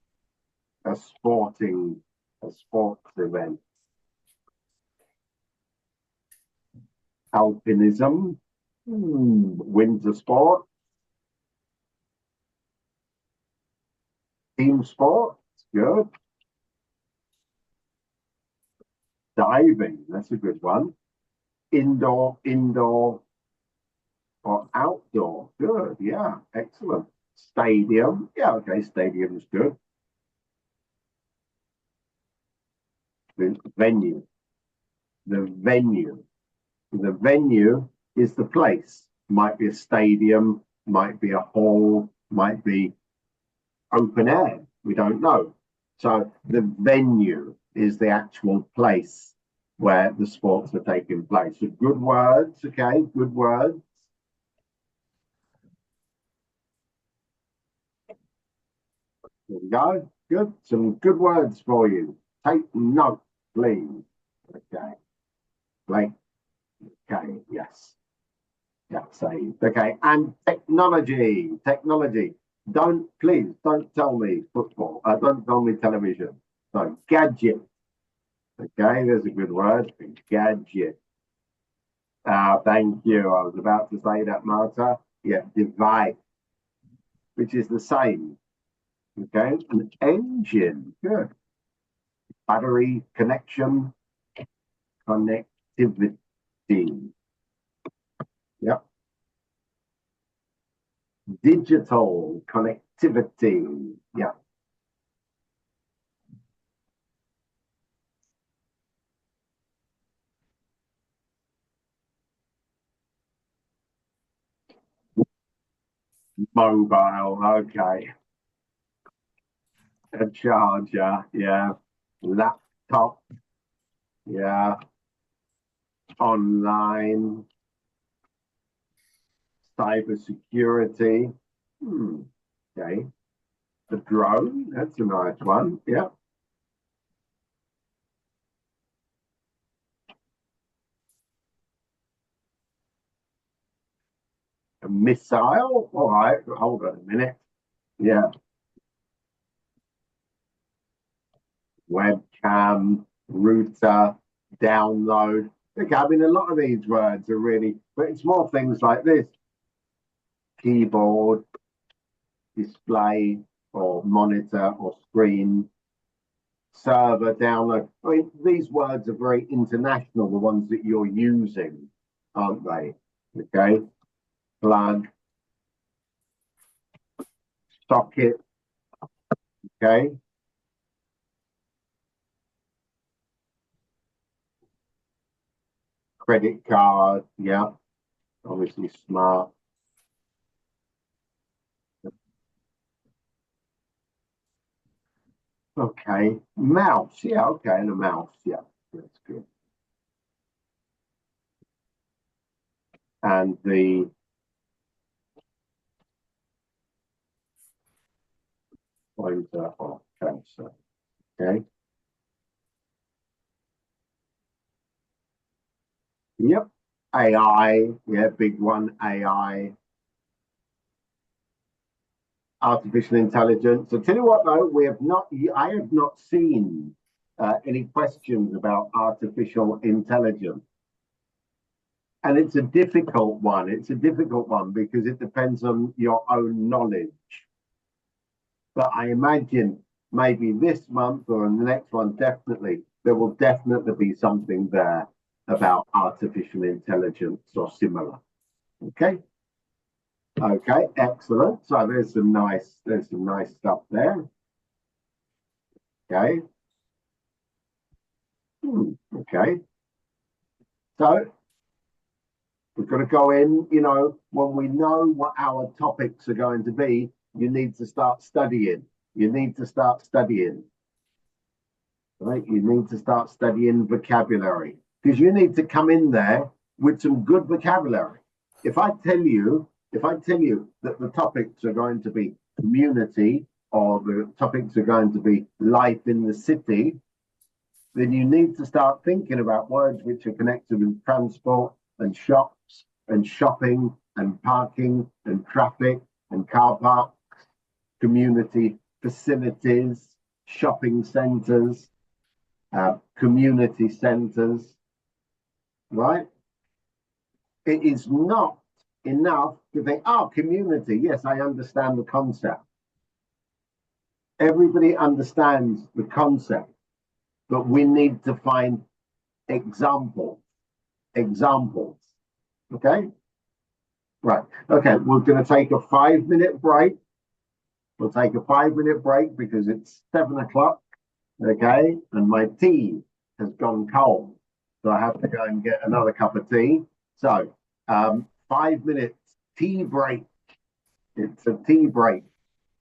a sports event. Alpinism, winter sport. Team sports, good. Diving, that's a good one. Indoor or outdoor, good, yeah, excellent. Stadium, yeah, okay, stadium is good. The venue. The venue is the place. Might be a stadium, might be a hall, might be open air. We don't know. So the venue is the actual place where the sports are taking place. So good words, okay, good words. There we go. Good. Some good words for you. Take note, please. Okay. Right. Okay. Yes. Yeah. Saved. Okay. And technology. Please don't tell me football. Don't tell me television. So gadget. Okay. There's a good word. Gadget. Thank you. I was about to say that, Marta. Yeah. Device, which is the same. Okay, an engine. Good. Battery, connection, connectivity. Yep. Digital connectivity. Yeah. Mobile. Okay. A charger. Yeah. Laptop. Yeah. Online. Cybersecurity. Okay. A drone. That's a nice one. Yeah. A missile. All right. Hold on a minute. Yeah. Webcam, router, download. Okay, I mean, a lot of these words are really, but it's more things like this: keyboard, display, or monitor, or screen, server, download. I mean, these words are very international, the ones that you're using, aren't they? Okay, plug, socket, okay. Credit card, yeah, obviously smart. Okay, mouse, yeah, okay, and a mouse, yeah, that's good. And the pointer of cancer, okay. Yep, AI, yeah, big one, AI. Artificial intelligence. So tell you what though, I have not seen any questions about artificial intelligence. And it's a difficult one. It's a difficult one because it depends on your own knowledge. But I imagine maybe this month or in the next one, definitely, there will definitely be something there about artificial intelligence or similar. Okay. Okay, excellent. So there's some nice stuff there. Okay. Okay. So we've got to go in, when we know what our topics are going to be, you need to start studying. You need to start studying. Right? You need to start studying vocabulary because you need to come in there with some good vocabulary. If I tell you that the topics are going to be community or the topics are going to be life in the city, then you need to start thinking about words which are connected with transport and shops and shopping and parking and traffic and car parks, community facilities, shopping centres, community centres, right? It is not enough to think, oh, community, yes, I understand the concept. Everybody understands the concept, but we need to find examples. Okay? Right. Okay, we're going to take a 5-minute break. We'll take a 5-minute break because it's 7 o'clock. Okay, and my tea has gone cold. So I have to go and get another cup of tea. So 5 minutes tea break. It's a tea break,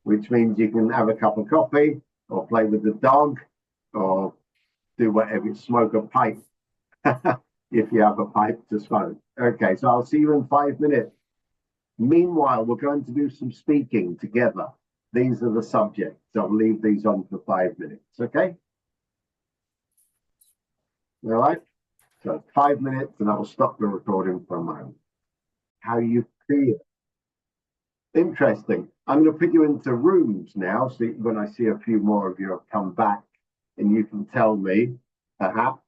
which means you can have a cup of coffee or play with the dog or do whatever, smoke a pipe if you have a pipe to smoke. Okay, so I'll see you in 5 minutes. Meanwhile, we're going to do some speaking together. These are the subjects. I'll leave these on for 5 minutes, okay? All right, so 5 minutes and I'll stop the recording for a moment. How you feel? Interesting. I'm going to put you into rooms now, so when I see a few more of you have come back and you can tell me, perhaps.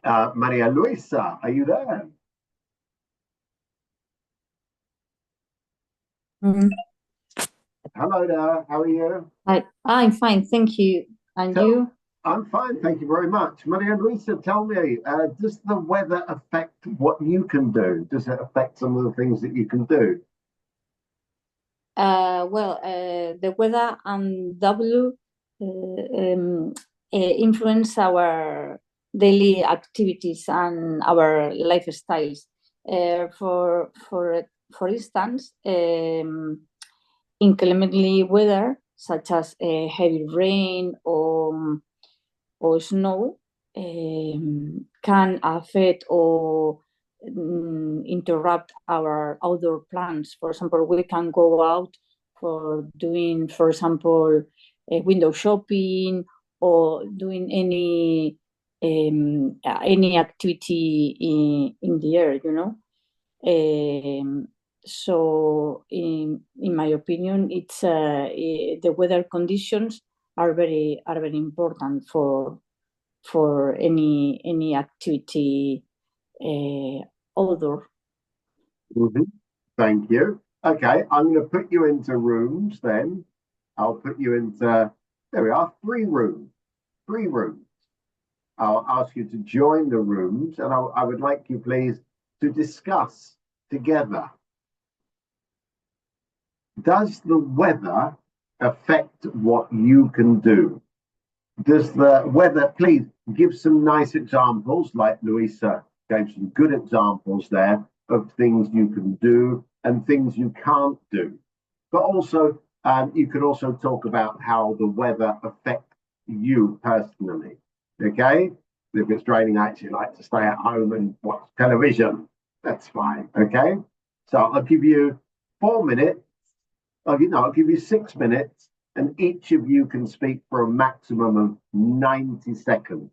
Maria Luisa, are you there? Hello there. How are you? I'm fine, thank you. And Tell- you? I'm fine, thank you very much. Maria Luisa, tell me, does the weather affect what you can do? Does it affect some of the things that you can do? The weather and W influence our daily activities and our lifestyles. For instance, inclemently weather, such as heavy rain or snow, can affect or interrupt our outdoor plans. For example, we can go out for doing, for example, window shopping or doing any activity in the air, you know. So in my opinion, it's the weather conditions are very important for any activity outdoor. Thank you. Okay, I'm going to put you into rooms then. I'll put you into, there we are, 3 rooms. 3 rooms. I'll ask you to join the rooms, and I would like you, please, to discuss together. Does the weather affect what you can do? Does the weather, please give some nice examples, like Luisa gave some good examples there of things you can do and things you can't do. But also, you could also talk about how the weather affects you personally. Okay? If it's raining, I actually like to stay at home and watch television. That's fine. Okay? So I'll give you 4 minutes. I'll give you 6 minutes, and each of you can speak for a maximum of 90 seconds.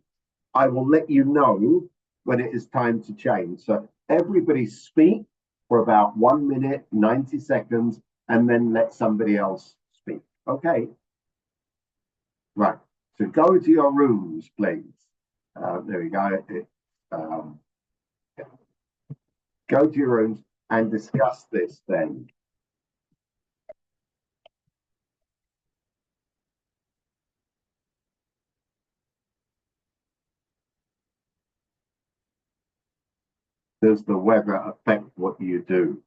I will let you know when it is time to change. So everybody speak for about 1 minute, 90 seconds, and then let somebody else speak. Okay? Right. So go to your rooms, please. There we go. Go to your rooms and discuss this then. Does the weather affect what you do?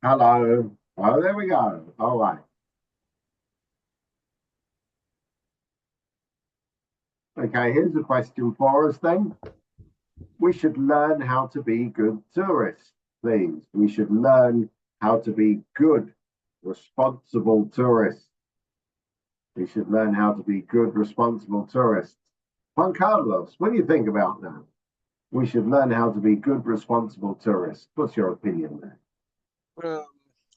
Hello. Oh, there we go. All right. Okay, here's a question for us then. We should learn how to be good tourists, please. We should learn how to be good, responsible tourists. We should learn how to be good, responsible tourists. Juan Carlos, what do you think about that? We should learn how to be good, responsible tourists. What's your opinion there? Well,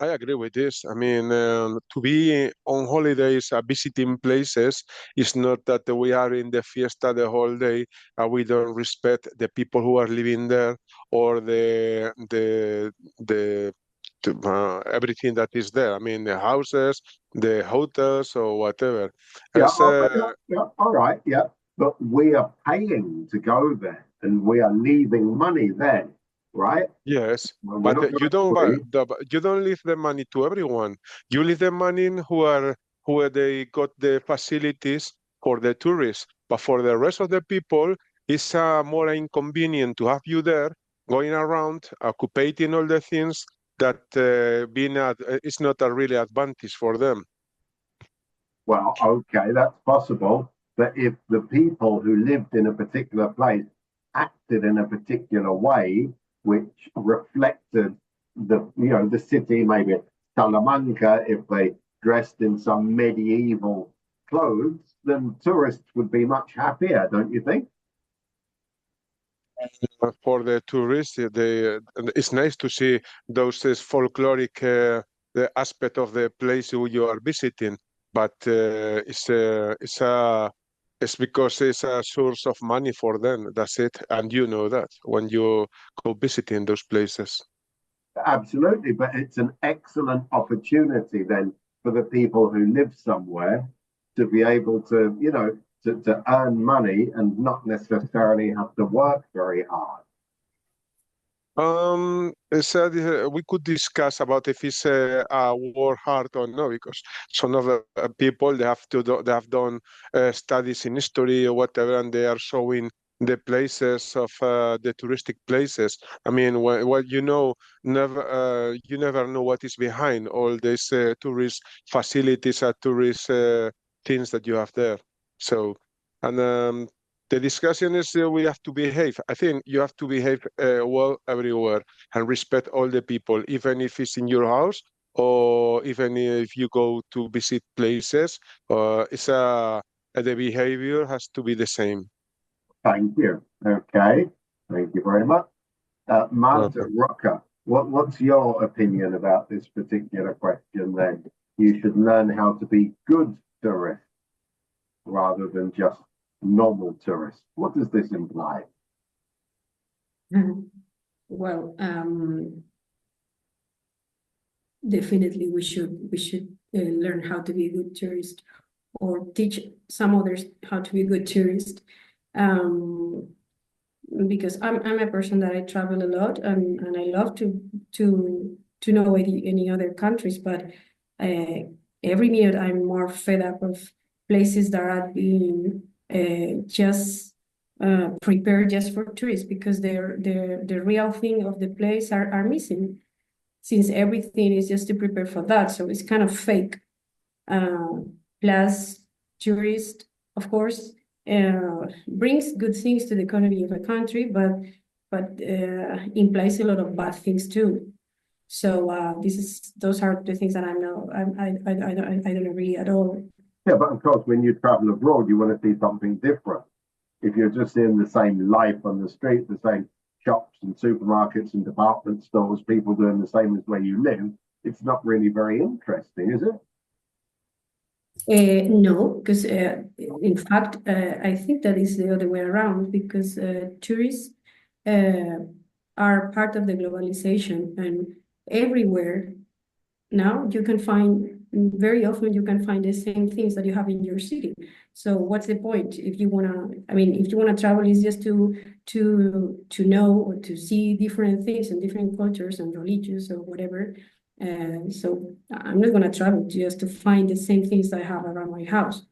I agree with this. I mean, to be on holidays, visiting places, is not that we are in the fiesta the whole day and we don't respect the people who are living there or everything that is there. I mean, the houses, the hotels, or whatever. Yeah, As, all right, yeah. But we are paying to go there and we are leaving money there, right? Yes, Well, we're but not you going you don't leave the money to everyone. You leave the money in who they got the facilities for the tourists. But for the rest of the people, it's more inconvenient to have you there going around, occupating all the things that it's not a really advantage for them. Well, okay, that's possible. But if the people who lived in a particular place acted in a particular way, which reflected the city, maybe Salamanca, if they dressed in some medieval clothes, then tourists would be much happier, don't you think? For the tourists, it's nice to see those folkloric the aspect of the place who you are visiting, but it's because it's a source of money for them. That's it, and you know that when you go visiting those places. Absolutely, but it's an excellent opportunity then for the people who live somewhere to be able to, to earn money and not necessarily have to work very hard. We could discuss about if it's a war hard or no, because some of the people they have done studies in history or whatever, and they are showing the places of the touristic places. I mean, you never know what is behind all these tourist facilities and tourist things that you have there. So, and the discussion is we have to behave. I think you have to behave well everywhere and respect all the people, even if it's in your house or even if you go to visit places. The behavior has to be the same. Thank you. Okay. Thank you very much. Marta Roca, what's your opinion about this particular question then? You should learn how to be good tourists rather than just normal tourists. What does this imply? Well, definitely we should learn how to be a good tourist or teach some others how to be a good tourist. Because I'm a person that I travel a lot and I love to know any other countries, but every minute I'm more fed up of places that are being just prepared just for tourists because the real thing of the place are missing, since everything is just to prepare for that. So it's kind of fake. Plus, tourists, of course, brings good things to the economy of a country, but implies a lot of bad things too. So those are the things that I don't agree at all. Yeah, but of course, when you travel abroad, you want to see something different. If you're just in the same life on the street, the same shops and supermarkets and department stores, people doing the same as where you live, it's not really very interesting, is it? No, because in fact, I think that is the other way around, because tourists are part of the globalization, and everywhere now you can find, very often you can find the same things that you have in your city. So what's the point if you if you wanna travel, is just to know or to see different things and different cultures and religions or whatever. So I'm not gonna travel just to find the same things that I have around my house.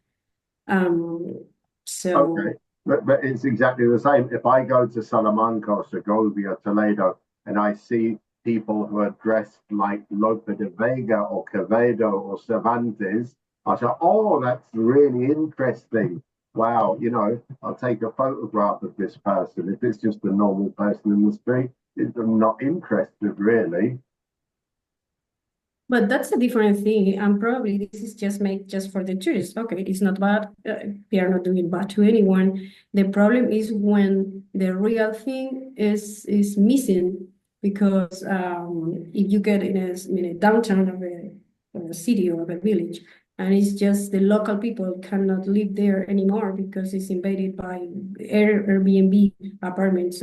Okay, but it's exactly the same. If I go to Salamanca or Segovia, Toledo, and I see people who are dressed like Lope de Vega or Quevedo or Cervantes, I thought, oh, that's really interesting. Wow, I'll take a photograph of this person. If it's just a normal person in the street, I'm not interested really. But that's a different thing, and probably this is just made just for the tourists. Okay, it's not bad. We are not doing bad to anyone. The problem is when the real thing is missing, because if you get in a downtown of a city or of a village, and it's just the local people cannot live there anymore because it's invaded by Airbnb apartments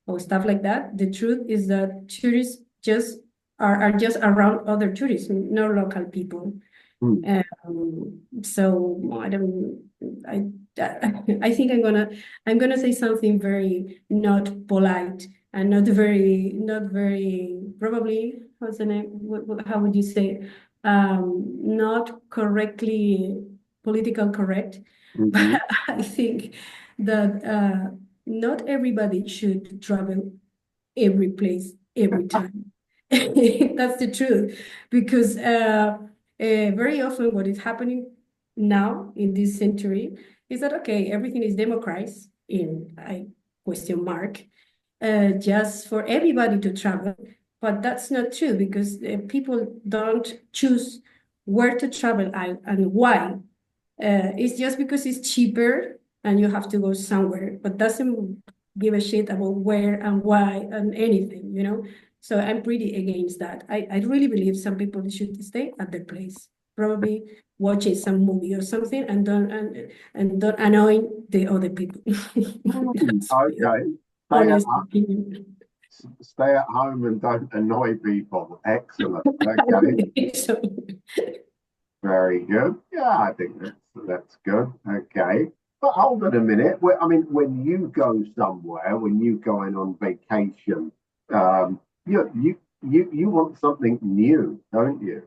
or stuff like that. The truth is that tourists just are just around other tourists, no local people. So I think I'm gonna say something very not polite and not very probably, what's the name? How would you say? Not correctly political correct. But I think that not everybody should travel every place every time. That's the truth, because very often what is happening now in this century is that, okay, everything is democratized in I question mark, just for everybody to travel, but that's not true, because people don't choose where to travel and why. It's just because it's cheaper and you have to go somewhere, but doesn't give a shit about where and why and anything. So I'm pretty against that. I really believe some people should stay at their place, probably watching some movie or something, and don't annoy the other people. Okay. Honest opinion. Stay at home and don't annoy people. Excellent. Okay. So, very good. Yeah, I think that's good. Okay. But hold on a minute. When you go somewhere, when you going on vacation, you want something new, don't you?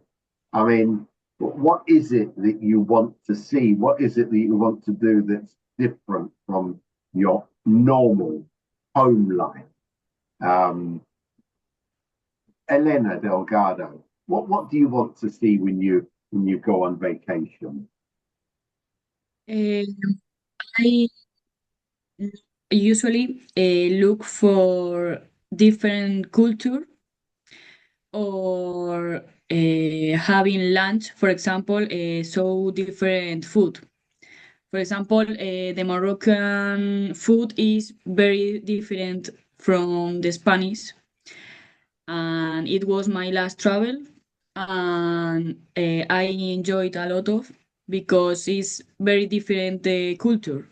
I mean, what is it that you want to see? What is it that you want to do that's different from your normal home life? Elena Delgado, what do you want to see when you go on vacation? I usually look for different culture or having lunch, for example, so different food. For example, the Moroccan food is very different from the Spanish, and it was my last travel, and I enjoyed a lot of because it's very different the culture.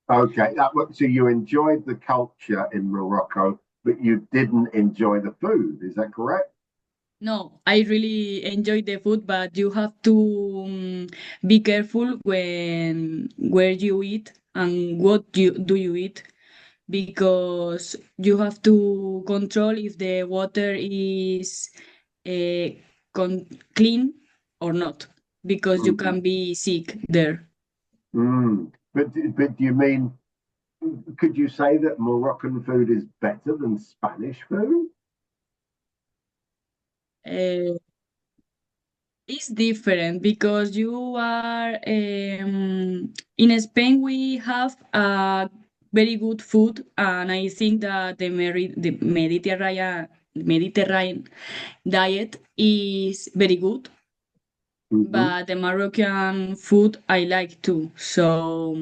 Okay, so you enjoyed the culture in Morocco, but you didn't enjoy the food. Is that correct? No, I really enjoyed the food, but you have to be careful when where you eat and what you eat, because you have to control if the water is uh, clean or not, because you can be sick there. But do you mean, could you say that Moroccan food is better than Spanish food? Uh, It's different because you are in Spain. We have a very good food, and I think that the Mediterranean diet is very good. But the Moroccan food I like too, so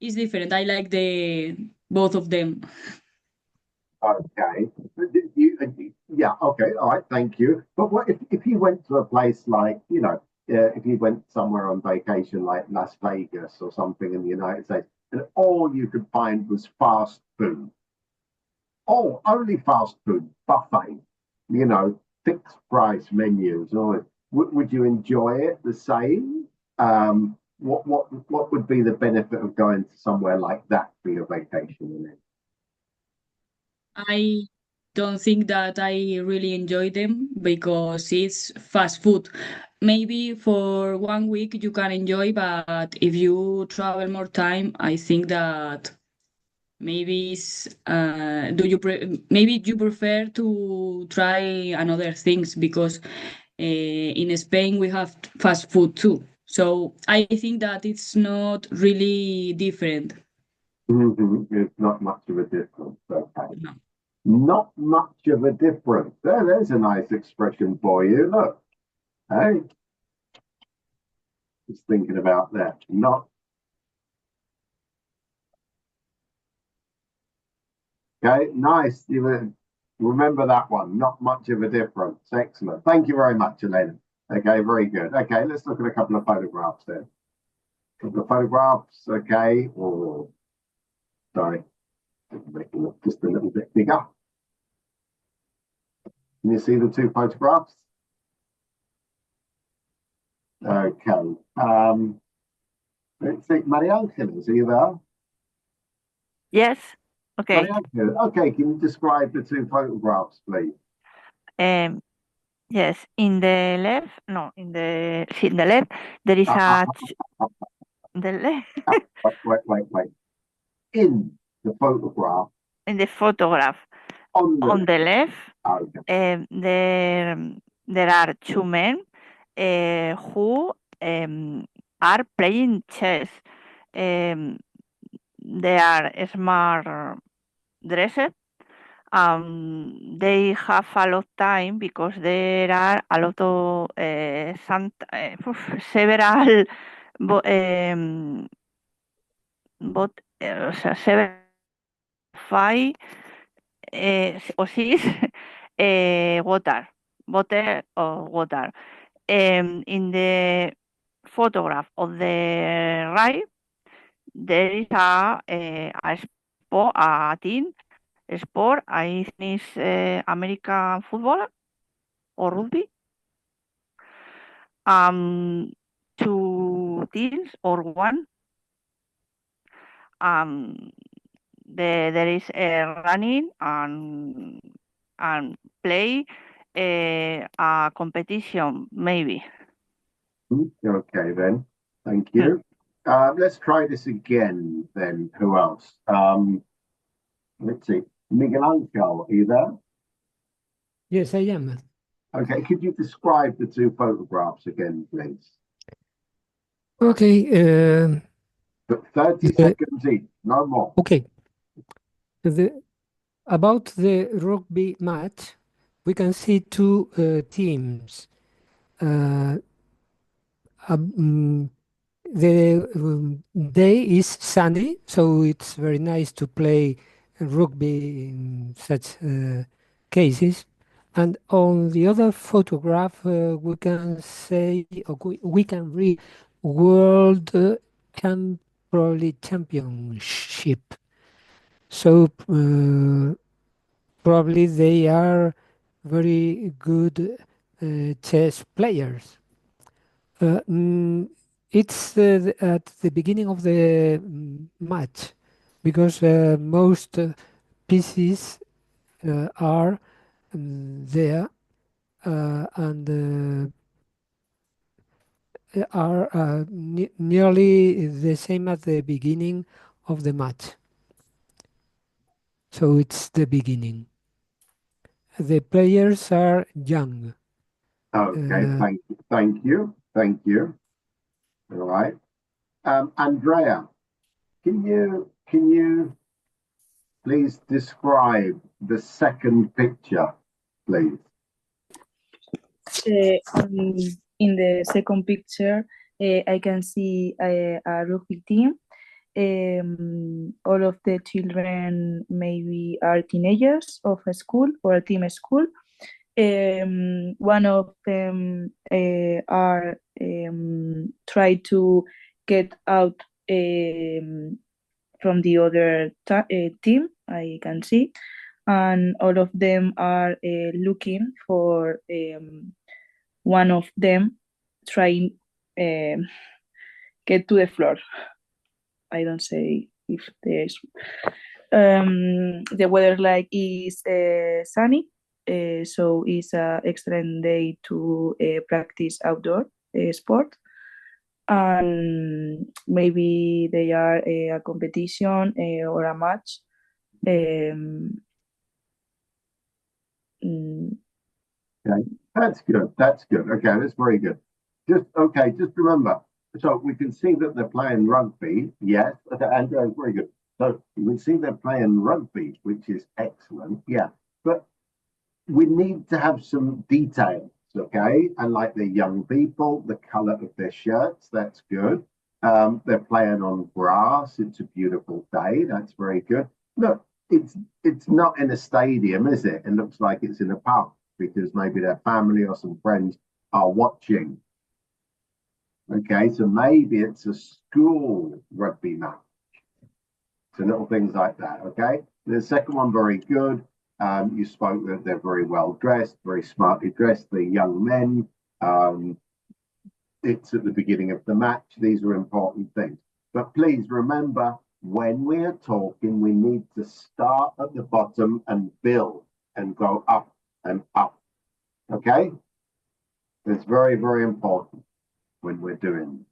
it's different. I like the both of them. Okay. Yeah, okay, all right, thank you. But what if you went to a place like, if you went somewhere on vacation like Las Vegas or something in the United States, and all you could find was fast food? Oh, only fast food, buffet, fixed price menus. Or would you enjoy it the same? What would be the benefit of going to somewhere like that for your vacation? I don't think that I really enjoy them because it's fast food. Maybe for 1 week you can enjoy, but if you travel more time, I think that Maybe maybe you prefer to try another things because in Spain we have fast food too. So I think that it's not really different. It's not much of a difference. Okay. No. Not much of a difference. There's a nice expression for you. Look. Hey. Just thinking about that. Not. Okay, nice. You remember that one. Not much of a difference. Excellent. Thank you very much, Elena. Okay, very good. Okay, let's look at a couple of photographs then. A couple of photographs. Okay. Oh, sorry. Make it look just a little bit bigger. Can you see the two photographs? Okay. Let's see. Maria Angeles, are you there? Yes. Okay. Maria Angeles, okay, can you describe the two photographs, please? Yes. In the left, no, in the left, there is the left. Wait. In the photograph. In the photograph. On the left, okay. there are two men who are playing chess. They are smart dressed. They have a lot of time because there are a lot of several o sea, several 5 or 6 water or water. In the photograph of the right, there is a team sport. I think it's American football or rugby. Two teams or one. There is a running and play a competition maybe. Okay then, thank you. Let's try this again then. Who else? Let's see. Miguel Angel, are you there? Yes, I am. Okay, could you describe the two photographs again, please? Okay. 30 seconds each, no more. Okay. About the rugby match, we can see two teams. The day is sunny, so it's very nice to play rugby in such cases. And on the other photograph, we can say, or we can read World probably Championship. So probably they are very good chess players. It's at the beginning of the match because most pieces are there and are nearly the same at the beginning of the match. So it's the beginning. The players are young. Okay, thank you. All right. Andrea, can you please describe the second picture, please? In the second picture, I can see a rugby team. All of the children maybe are teenagers of a school or a team school. One of them are try to get out from the other team, I can see, and all of them are looking for one of them trying get to the floor. I don't say if there's the weather like is sunny, so it's an excellent day to practice outdoor sport. And maybe they are a competition or a match Um, mm, Okay, that's good. That's good. Okay, that's very good. Just remember. So we can see that they're playing rugby. Yes, okay, Andrew, very good. So you can see they're playing rugby, which is excellent. Yeah, but we need to have some details, okay? And like the young people, the color of their shirts, that's good. They're playing on grass. It's a beautiful day. That's very good. Look, it's not in a stadium, is it? It looks like it's in a park because maybe their family or some friends are watching. Okay, so maybe it's a school rugby match. So little things like that. Okay. The second one, very good. You spoke that they're very well dressed, very smartly dressed. The young men. It's at the beginning of the match. These are important things. But please remember, when we are talking, we need to start at the bottom and build and go up and up. Okay? It's very, very important when we're doing.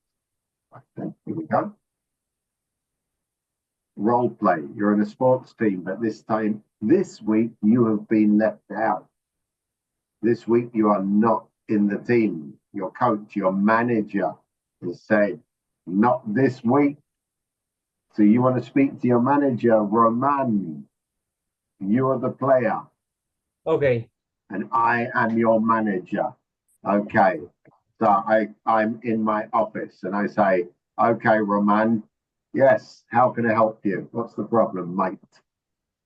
Here we go. Role play. You're in a sports team, but this week, you have been left out. This week, you are not in the team. Your coach, your manager has said, not this week. So you want to speak to your manager, Roman. You are the player. Okay. And I am your manager. Okay. So I'm in my office and I say, okay, Roman, yes, how can I help you? What's the problem, mate?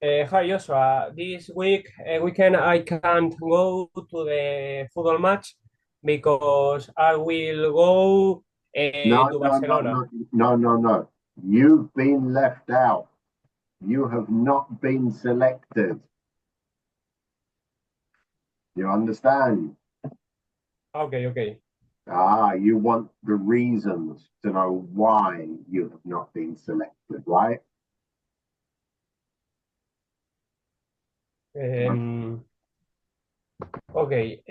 Hi Joshua. This weekend I can't go to the football match because I will go to Barcelona. No. You've been left out. You have not been selected. You understand? Okay. You want the reasons to know why you have not been selected, right? Okay.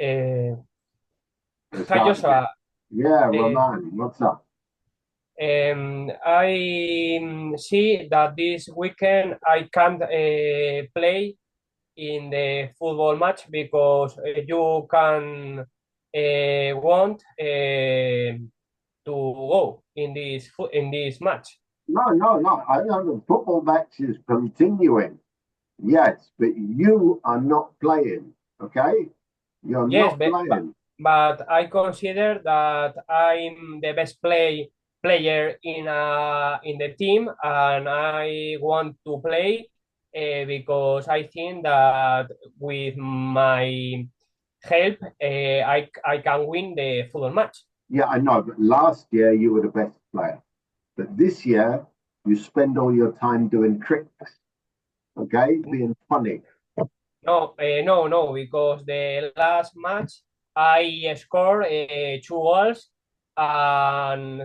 Let's Hi start Joshua. Yeah, Roman, what's up? I see that this weekend I can't play in the football match because you can want to go in this match. No. I know the football match is continuing. Yes, but you are not playing. Okay? You're Yes, not playing. but I consider that I'm the best player in the team, and I want to play because I think that with my help, I can win the football match. Yeah, I know, but last year you were the best player. But this year you spend all your time doing tricks. Okay? Being funny. No, because the last match I scored 2 goals and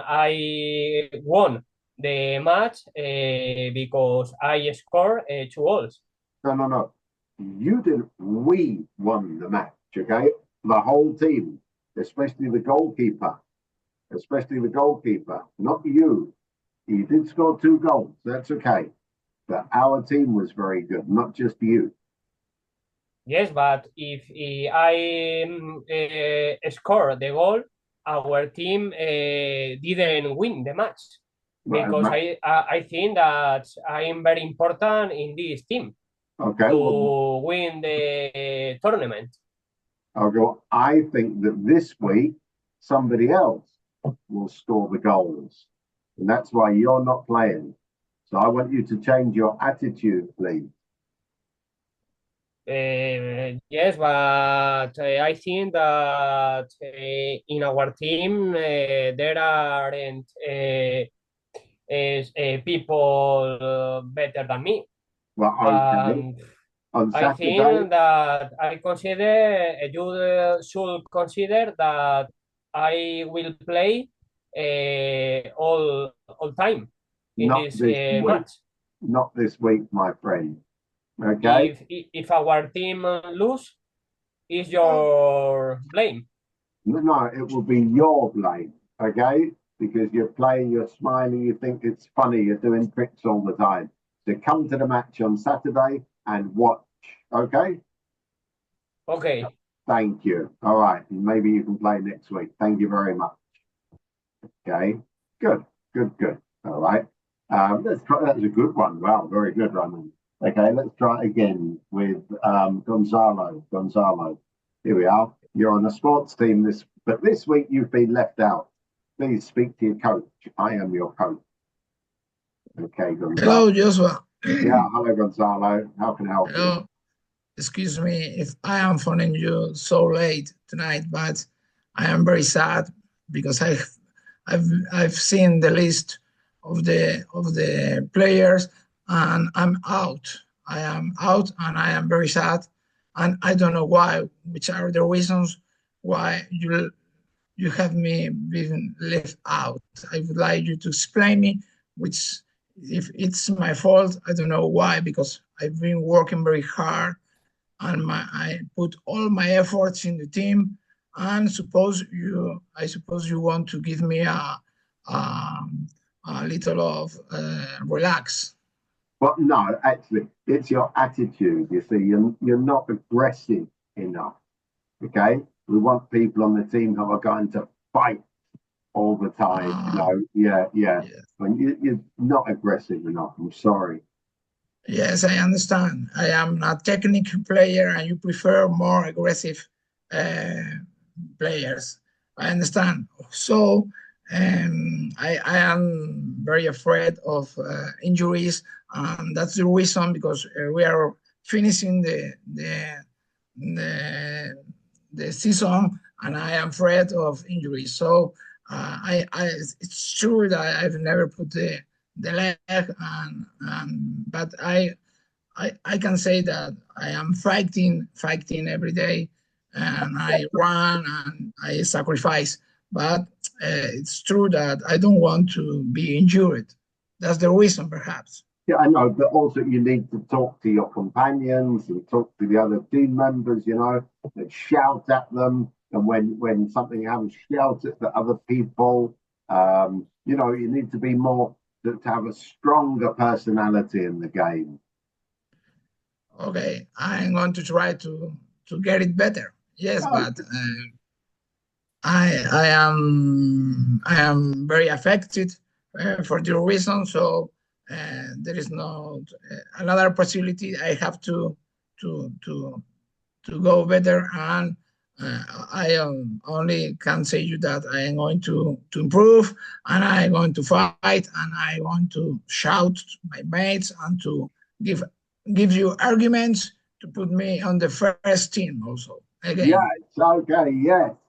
I won the match because I scored 2 goals. No. You didn't. We won the match, okay? The whole team, especially the goalkeeper. Not you. You did score 2 goals. That's okay. But our team was very good, not just you. Yes, but if I score the goal, our team didn't win the match because I think that I'm very important in this team to win the tournament. I think that this week somebody else will score the goals, and that's why you're not playing. So I want you to change your attitude, please. Yes, but I think that in our team there aren't people better than me. Well, okay. On I Saturday, think that you should consider that I will play all time in not this this week. match. Not this week, my friend. Okay. If our team lose, is your blame. No, it will be your blame. Okay, because you're playing, you're smiling, you think it's funny, you're doing tricks all the time. So come to the match on Saturday and watch. Okay? Okay. Thank you. All right. Maybe you can play next week. Thank you very much. Okay. Good. All right. Let's try. That's a good one. Wow. Very good, Roman. Okay. Let's try it again with Gonzalo. Gonzalo. Here we are. You're on the sports team but this week you've been left out. Please speak to your coach. I am your coach. Okay, Gonzalo. Hello, Joshua. Yeah, hello, Gonzalo. How can I help you? Hello. Excuse me if I am phoning you so late tonight, but I am very sad because I've seen the list of the players and I'm out. I am out and I am very sad, and I don't know why. Which are the reasons why you have me been left out? I would like you to explain me, which if it's my fault, I don't know why, because I've been working very hard and I put all my efforts in the team. And I suppose you want to give me a little of relax. But no, actually, it's your attitude. You see, you're not aggressive enough. Okay, we want people on the team who are going to fight all the time. Yeah. When you're not aggressive enough. I'm sorry. Yes, I understand. I am a technical player and you prefer more aggressive players. I understand. So I am very afraid of injuries, and that's the reason, because we are finishing the season, and I am afraid of injuries. So it's true that I've never put the leg, but I can say that I am fighting every day, and I run and I sacrifice. But it's true that I don't want to be injured. That's the reason, perhaps. Yeah, I know, but also you need to talk to your companions and talk to the other team members, and shout at them. And when something happens, shout at the other people. You need to be more, to have a stronger personality in the game. Okay, I'm going to try to get it better. Yes, but I am very affected for the reason. So there is no another possibility. I have to go better, and I only can say you that I am going to improve, and I am going to fight, and I want to shout to my mates and to give you arguments to put me on the first team also. Again. Yes, okay,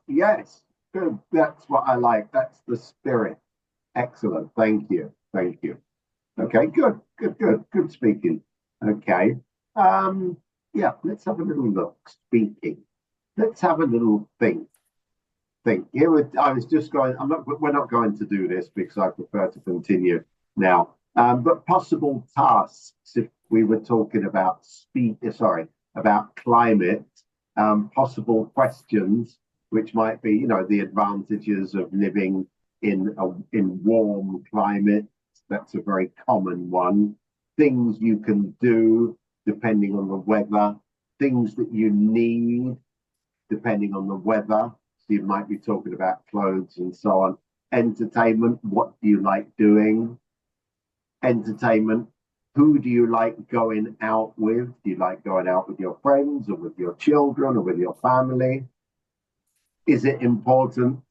yes. Good. That's what I like. That's the spirit. Excellent. Thank you. Okay, good speaking. Okay. Yeah, let's have a little look. Speaking. Let's have a little think. Here, I was just going. We're not going to do this because I prefer to continue now. But possible tasks. If we were talking about about climate, possible questions, which might be, the advantages of living in warm climate. That's a very common one. Things you can do depending on the weather. Things that you need depending on the weather. So you might be talking about clothes and so on. Entertainment, what do you like doing? Entertainment, who do you like going out with? Do you like going out with your friends or with your children or with your family? Is it important?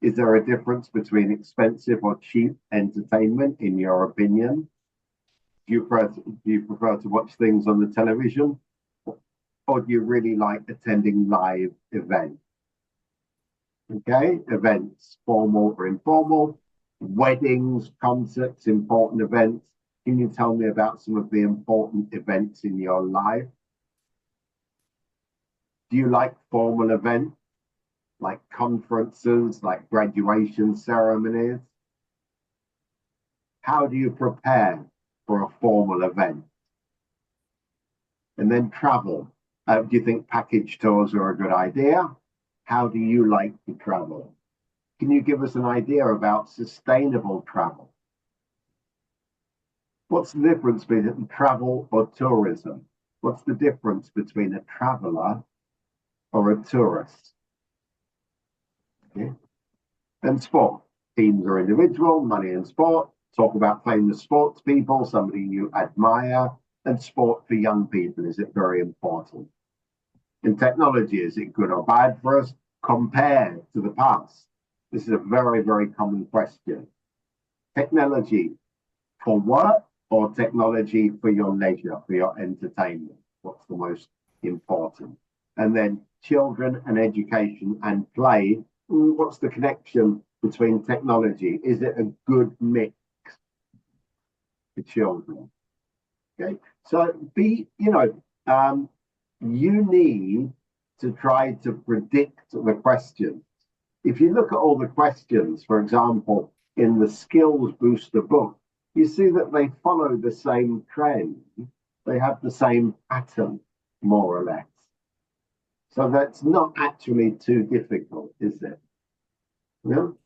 Is there a difference between expensive or cheap entertainment, in your opinion? Do you prefer to watch things on the television? Or do you really like attending live events? Okay, events, formal or informal, weddings, concerts, important events. Can you tell me about some of the important events in your life? Do you like formal events, like conferences, like graduation ceremonies? How do you prepare for a formal event? And then travel. Do you think package tours are a good idea? How do you like to travel? Can you give us an idea about sustainable travel? What's the difference between travel or tourism? What's the difference between a traveler or a tourist? Okay. And sport. Teams are individual, money and sport. Talk about famous sports people, somebody you admire. And sport for young people, is it very important? In technology, is it good or bad for us compared to the past? This is a very, very common question. Technology for work or technology for your leisure, for your entertainment? What's the most important? And then children and education and play. What's the connection between technology? Is it a good mix for children? Okay, so you need to try to predict the questions. If you look at all the questions, for example, in the Skills Booster book, you see that they follow the same trend. They have the same pattern, more or less. So that's not actually too difficult, is it? No?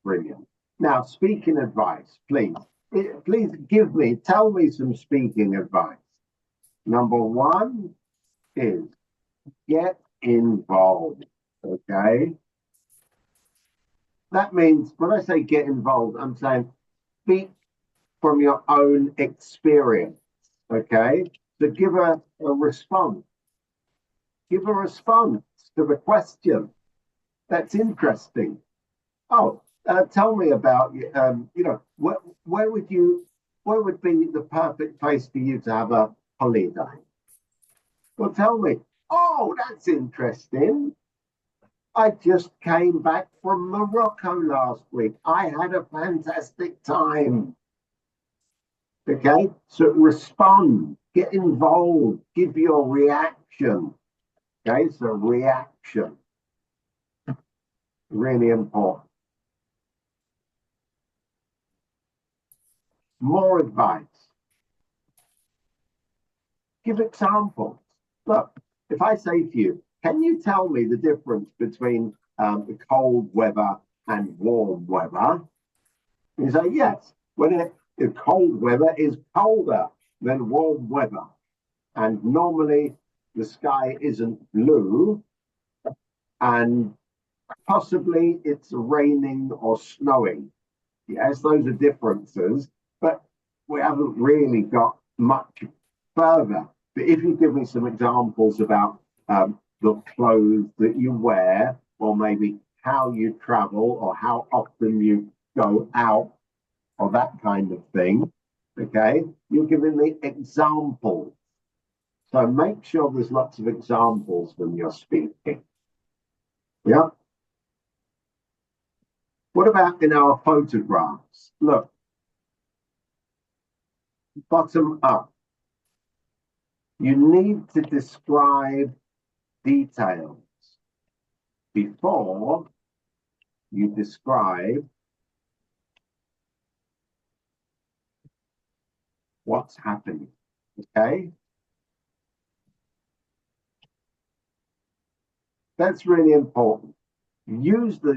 Brilliant. Now, speaking advice, please. Please tell me some speaking advice. Number one is get involved, okay? That means when I say get involved, I'm saying speak from your own experience, okay? So give a response. Give a response to the question. That's interesting. Oh, tell me about, where would be the perfect place for you to have a holiday? Well, tell me. Oh, that's interesting. I just came back from Morocco last week. I had a fantastic time. Okay, so respond, get involved, give your reaction. Okay, so reaction, really important. More advice. Give examples. Look, if I say to you, can you tell me the difference between the cold weather and warm weather? You say, yes, when the cold weather is colder than warm weather. And normally the sky isn't blue and possibly it's raining or snowing. Yes, those are differences, but we haven't really got much further. But if you give me some examples about the clothes that you wear, or maybe how you travel, or how often you go out, or that kind of thing, okay, you're giving me examples. So make sure there's lots of examples when you're speaking. Yeah. What about in our photographs? Look, bottom up. You need to describe details before you describe what's happening, okay? That's really important.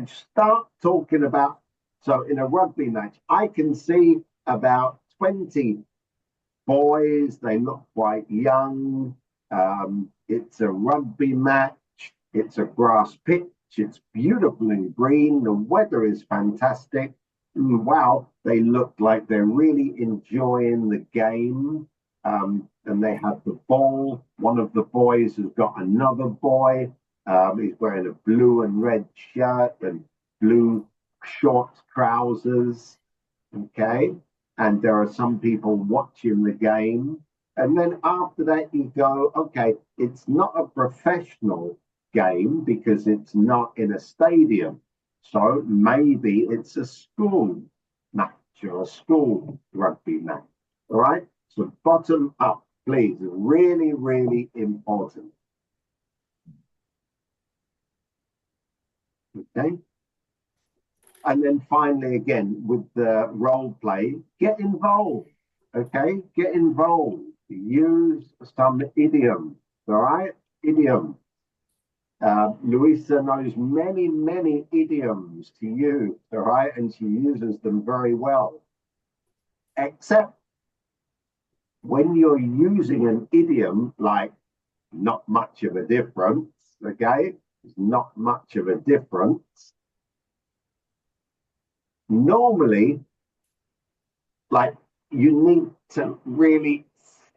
Start talking about, so in a rugby match, I can see about 20 boys, they look quite young. It's a rugby match. It's a grass pitch. It's beautiful and green. The weather is fantastic. Wow, they look like they're really enjoying the game. And they have the ball. One of the boys has got another boy. He's wearing a blue and red shirt and blue short trousers. Okay. And there are some people watching the game. And then after that, you go, okay, it's not a professional game because it's not in a stadium. So maybe it's a school match or a school rugby match. All right. So bottom up, please. Really, really important. Okay. And then finally, again, with the role play, get involved, okay? Get involved. Use some idioms, all right? Idiom. Luisa knows many, many idioms to use, all right? And she uses them very well. Except when you're using an idiom like not much of a difference, okay? It's not much of a difference. Normally, like, you need to really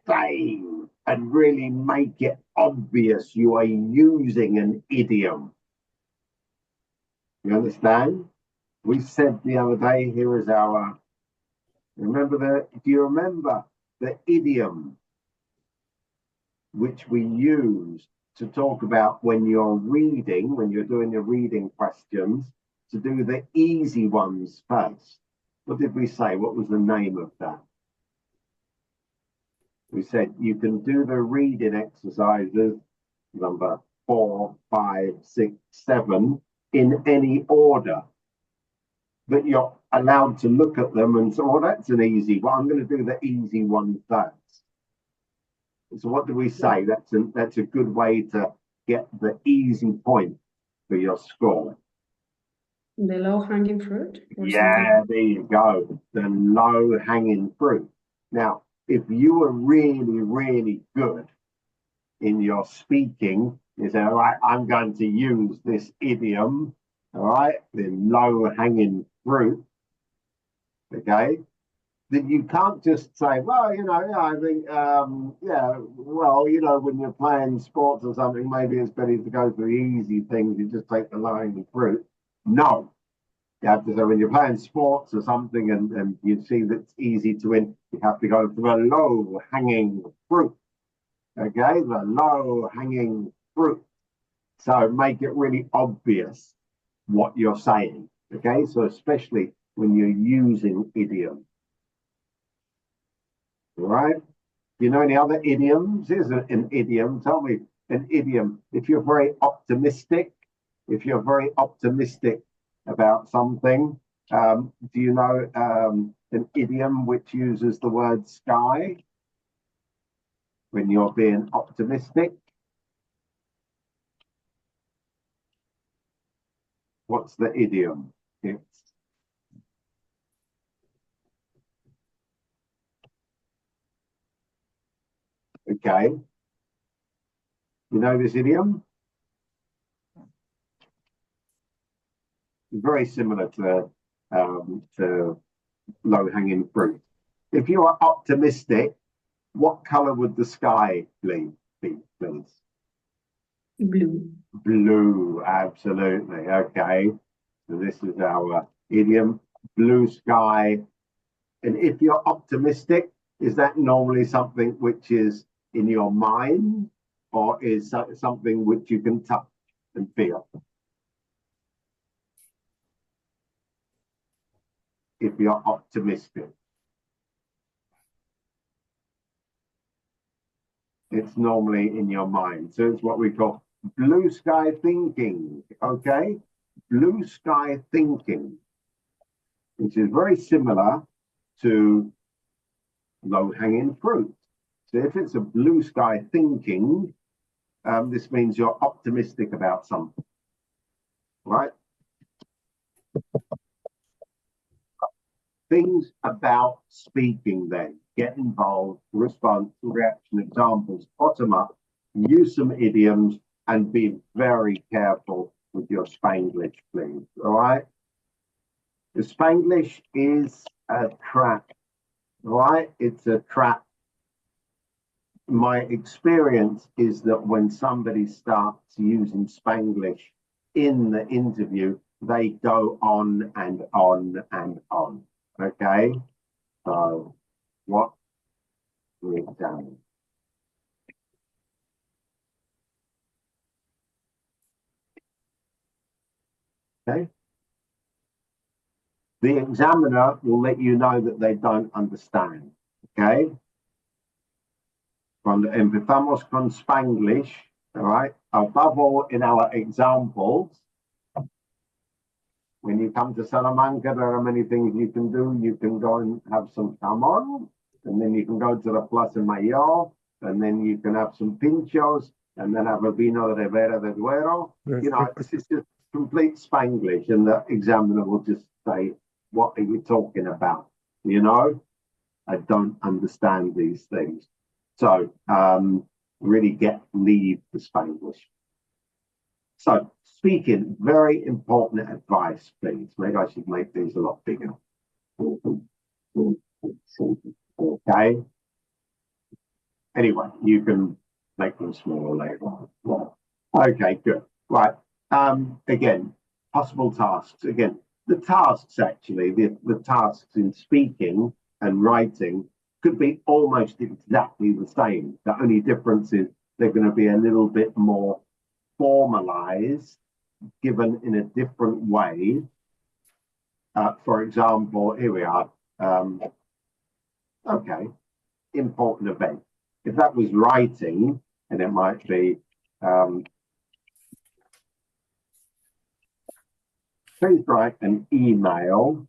say and really make it obvious you are using an idiom. You understand? We said the other day, here is our, do you remember the idiom which we use to talk about when you're reading, when you're doing your reading questions, to do the easy ones first? What did we say? What was the name of that? We said you can do the reading exercises, number 4, 5, 6, 7, in any order. But you're allowed to look at them and say, oh, that's an easy one. I'm going to do the easy one first. So what do we say? That's a good way to get the easy point for your score. The low-hanging fruit? Yeah, there you go. The low-hanging fruit. Now, if you were really, really good in your speaking, you say, all right, I'm going to use this idiom, all right, the low-hanging fruit, okay? Then you can't just say, well, you know, I think, well, you know, when you're playing sports or something, maybe it's better to go for the easy things. You just take the low-hanging fruit. No. You have to say, when you're playing sports or something and you see that it's easy to win, you have to go for the low-hanging fruit. Okay, the low-hanging fruit. So make it really obvious what you're saying. Okay, so especially when you're using idiom. All right? Do you know any other idioms? Here's an idiom. Tell me an idiom. If you're very optimistic about something, do you know an idiom which uses the word sky when you're being optimistic? What's the idiom? It's okay. You know this idiom? Very similar to low-hanging fruit. If you are optimistic, what color would the sky be, please? Blue. Blue, absolutely. Okay. So this is our idiom, blue sky. And if you're optimistic, is that normally something which is in your mind, or is something which you can touch and feel? If you're optimistic, it's normally in your mind. So it's what we call blue sky thinking, okay? Blue sky thinking, which is very similar to low-hanging fruit. So if it's a blue sky thinking, this means you're optimistic about something, right? Things about speaking then. Get involved, response, reaction, examples, bottom up, use some idioms, and be very careful with your Spanglish, please, all right? The Spanglish is a trap, all right? It's a trap. My experience is that when somebody starts using Spanglish in the interview, they go on and on and on. Okay, so what we've done. Okay. The examiner will let you know that they don't understand. Okay. Cuando empezamos con Spanglish, all right, above all in our examples, when you come to Salamanca, there are many things you can do. You can go and have some jamón, and then you can go to the Plaza Mayor, and then you can have some pinchos, and then have a vino de vera de duero. You know, this is just complete Spanglish, and the examiner will just say, what are you talking about? You know, I don't understand these things. So really leave the Spanglish. So speaking, very important advice, please. Maybe I should make these a lot bigger. Okay. Anyway, you can make them smaller later on. Okay, good. Right. Again, possible tasks. Again, the tasks actually, the tasks in speaking and writing could be almost exactly the same. The only difference is they're going to be a little bit more formalized, given in a different way. For example, here we are. Okay, important event. If that was writing, and it might be, please write an email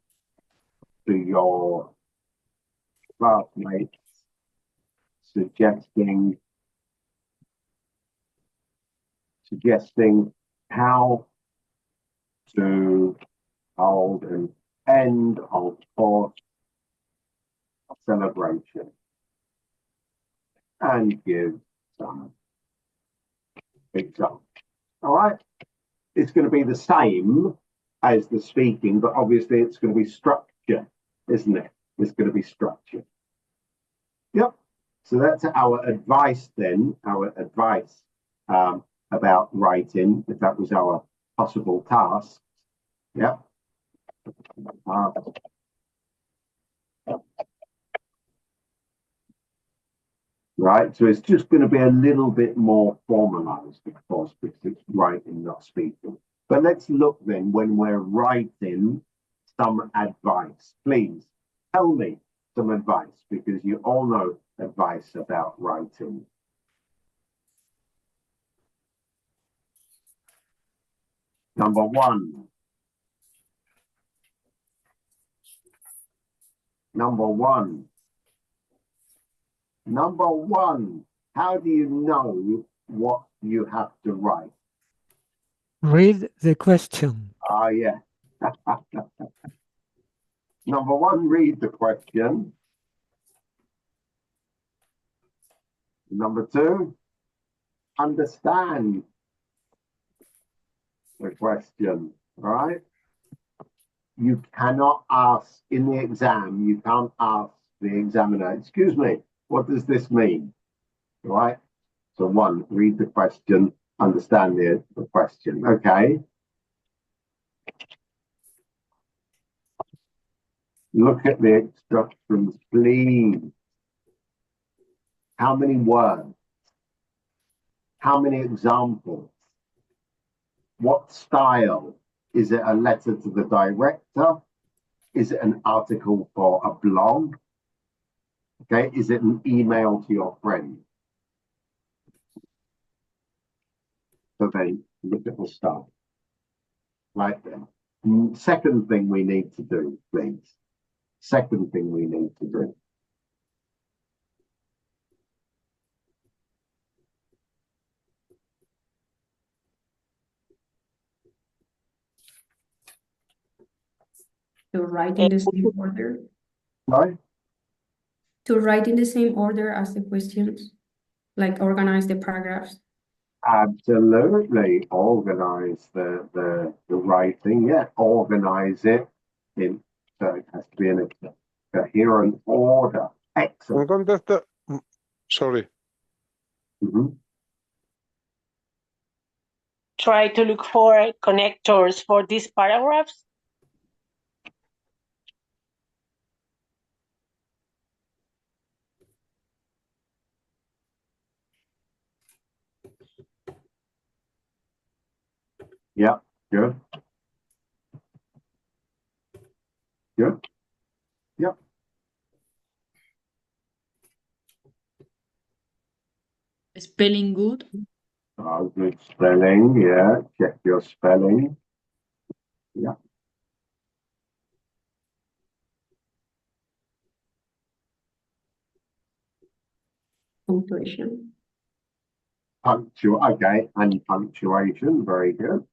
to your classmates suggesting how to hold an end of course celebration, and give some examples. All right, it's going to be the same as the speaking, but obviously it's going to be structured, isn't it? It's going to be structured. Yep. So that's our advice then, our advice about writing, if that was our possible task. Yep. Right, so it's just going to be a little bit more formalized, of course, because it's writing, not speaking. But let's look then, when we're writing, some advice. Please tell me some advice, because you all know advice about writing. Number one. Number one. Number one. How do you know what you have to write? Read the question. Ah, yeah. Number one, read the question. Number two, understand the question, right? You cannot ask in the exam, you can't ask the examiner, excuse me, what does this mean? Right? So one, read the question, understand the question. Okay. Look at the instructions, please. How many words? How many examples? What style? Is it a letter to the director? Is it an article for a blog? Okay, is it an email to your friend? So then look at the style. Right then. Second thing we need to do, please. Second thing we need to do. To write in the same order. Sorry? To write in the same order as the questions, like organize the paragraphs. Absolutely. Organize the writing. Yeah, organize it in, so it has to be in a coherent order. Excellent. Sorry. Try to look for connectors for these paragraphs. Yeah, good. Good. Yep. Spelling good. Oh, good spelling. Yeah, check your spelling. Yeah. Punctuation. Okay, and punctuation, very good.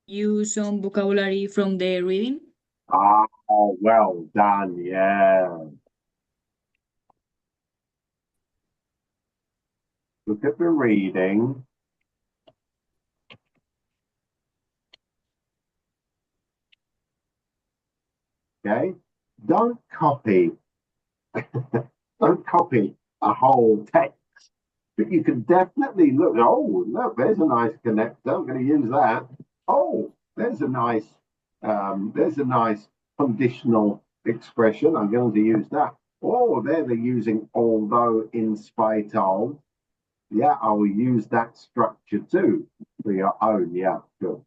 Use some vocabulary from the reading. Oh, well done, yeah. Look at the reading. Okay, don't copy. Don't copy a whole text, but you can definitely look. Oh, look, there's a nice connector. I'm going to use that. Oh, there's a nice conditional expression. I'm going to use that. Oh, there they're using although, in spite of. Yeah, I will use that structure too for your own. Yeah, good.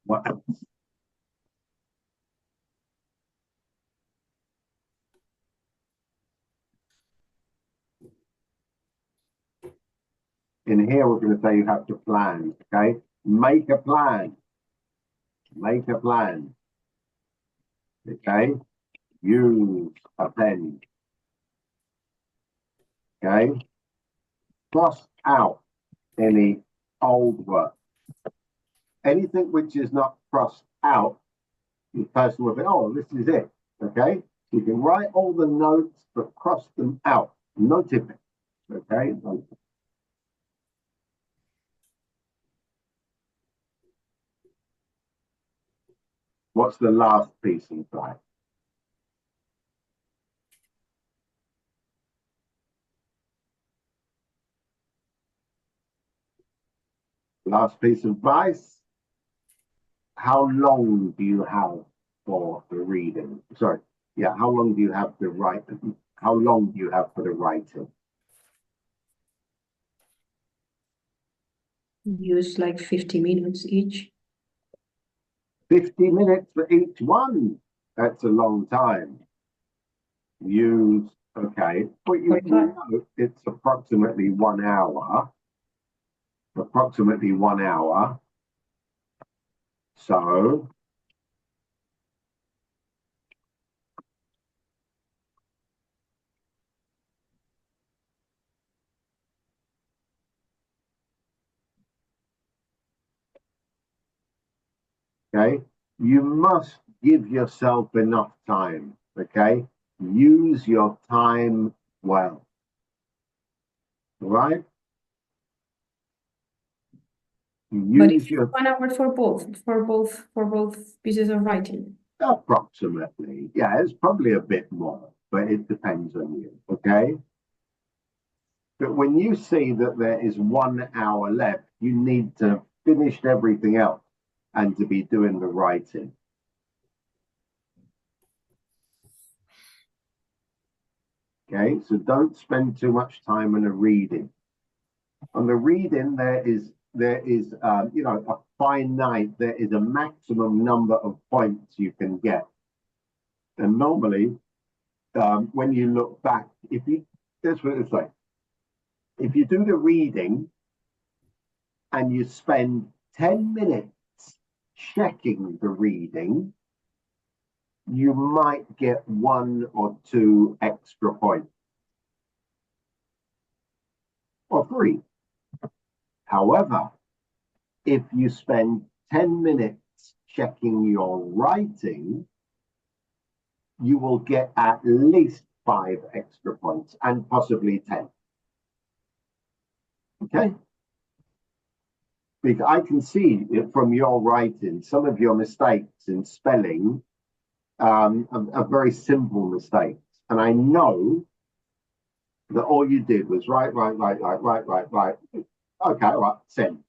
What else? In here, we're going to say you have to plan. Okay, make a plan. Make a plan. Okay, use a pen. Okay, cross out any old work. Anything which is not crossed out, the person will think, oh, this is it. Okay, you can write all the notes, but cross them out. Note it. Okay. What's the last piece in play? Last piece of advice. How long do you have for the reading? Sorry. Yeah. How long do you have to write? How long do you have for the writing? Use like 50 minutes each. 50 minutes for each one. That's a long time. Use, okay, but you know it's approximately 1 hour. Approximately 1 hour. So, okay, you must give yourself enough time. Okay, use your time well. Right? But Use it's your 1 hour for both pieces of writing. approximately. Yeah, it's probably a bit more, but it depends on you. Okay. But when you see that there is 1 hour left, you need to finish everything else and to be doing the writing. Okay, so don't spend too much time on the reading. On the reading, there is a finite, there is a maximum number of points you can get. And normally, when you look back, that's what it's like. If you do the reading and you spend 10 minutes checking the reading, you might get 1 or 2 extra points. Or 3. However, if you spend 10 minutes checking your writing, you will get at least 5 extra points and possibly 10. Okay? Because I can see from your writing, some of your mistakes in spelling are very simple mistakes. And I know that all you did was right. Okay, right, send.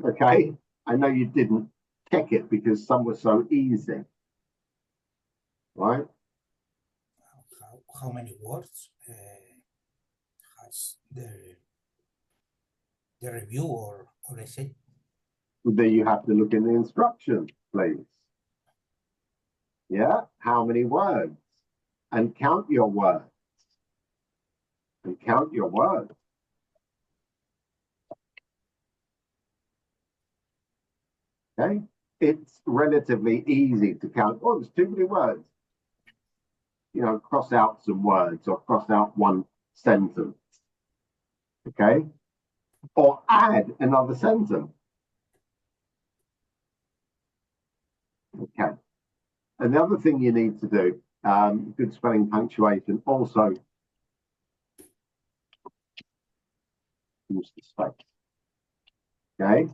Okay? I know you didn't check it because some were so easy. Right? How many words has the review or essay? Then you have to look in the instructions, please. Yeah, how many words? And count your words. And count your words. Okay, it's relatively easy to count. Oh, there's too many words. You know, cross out some words or cross out one sentence. Okay, or add another sentence. Okay, and the other thing you need to do, good spelling punctuation, also use the space. Okay.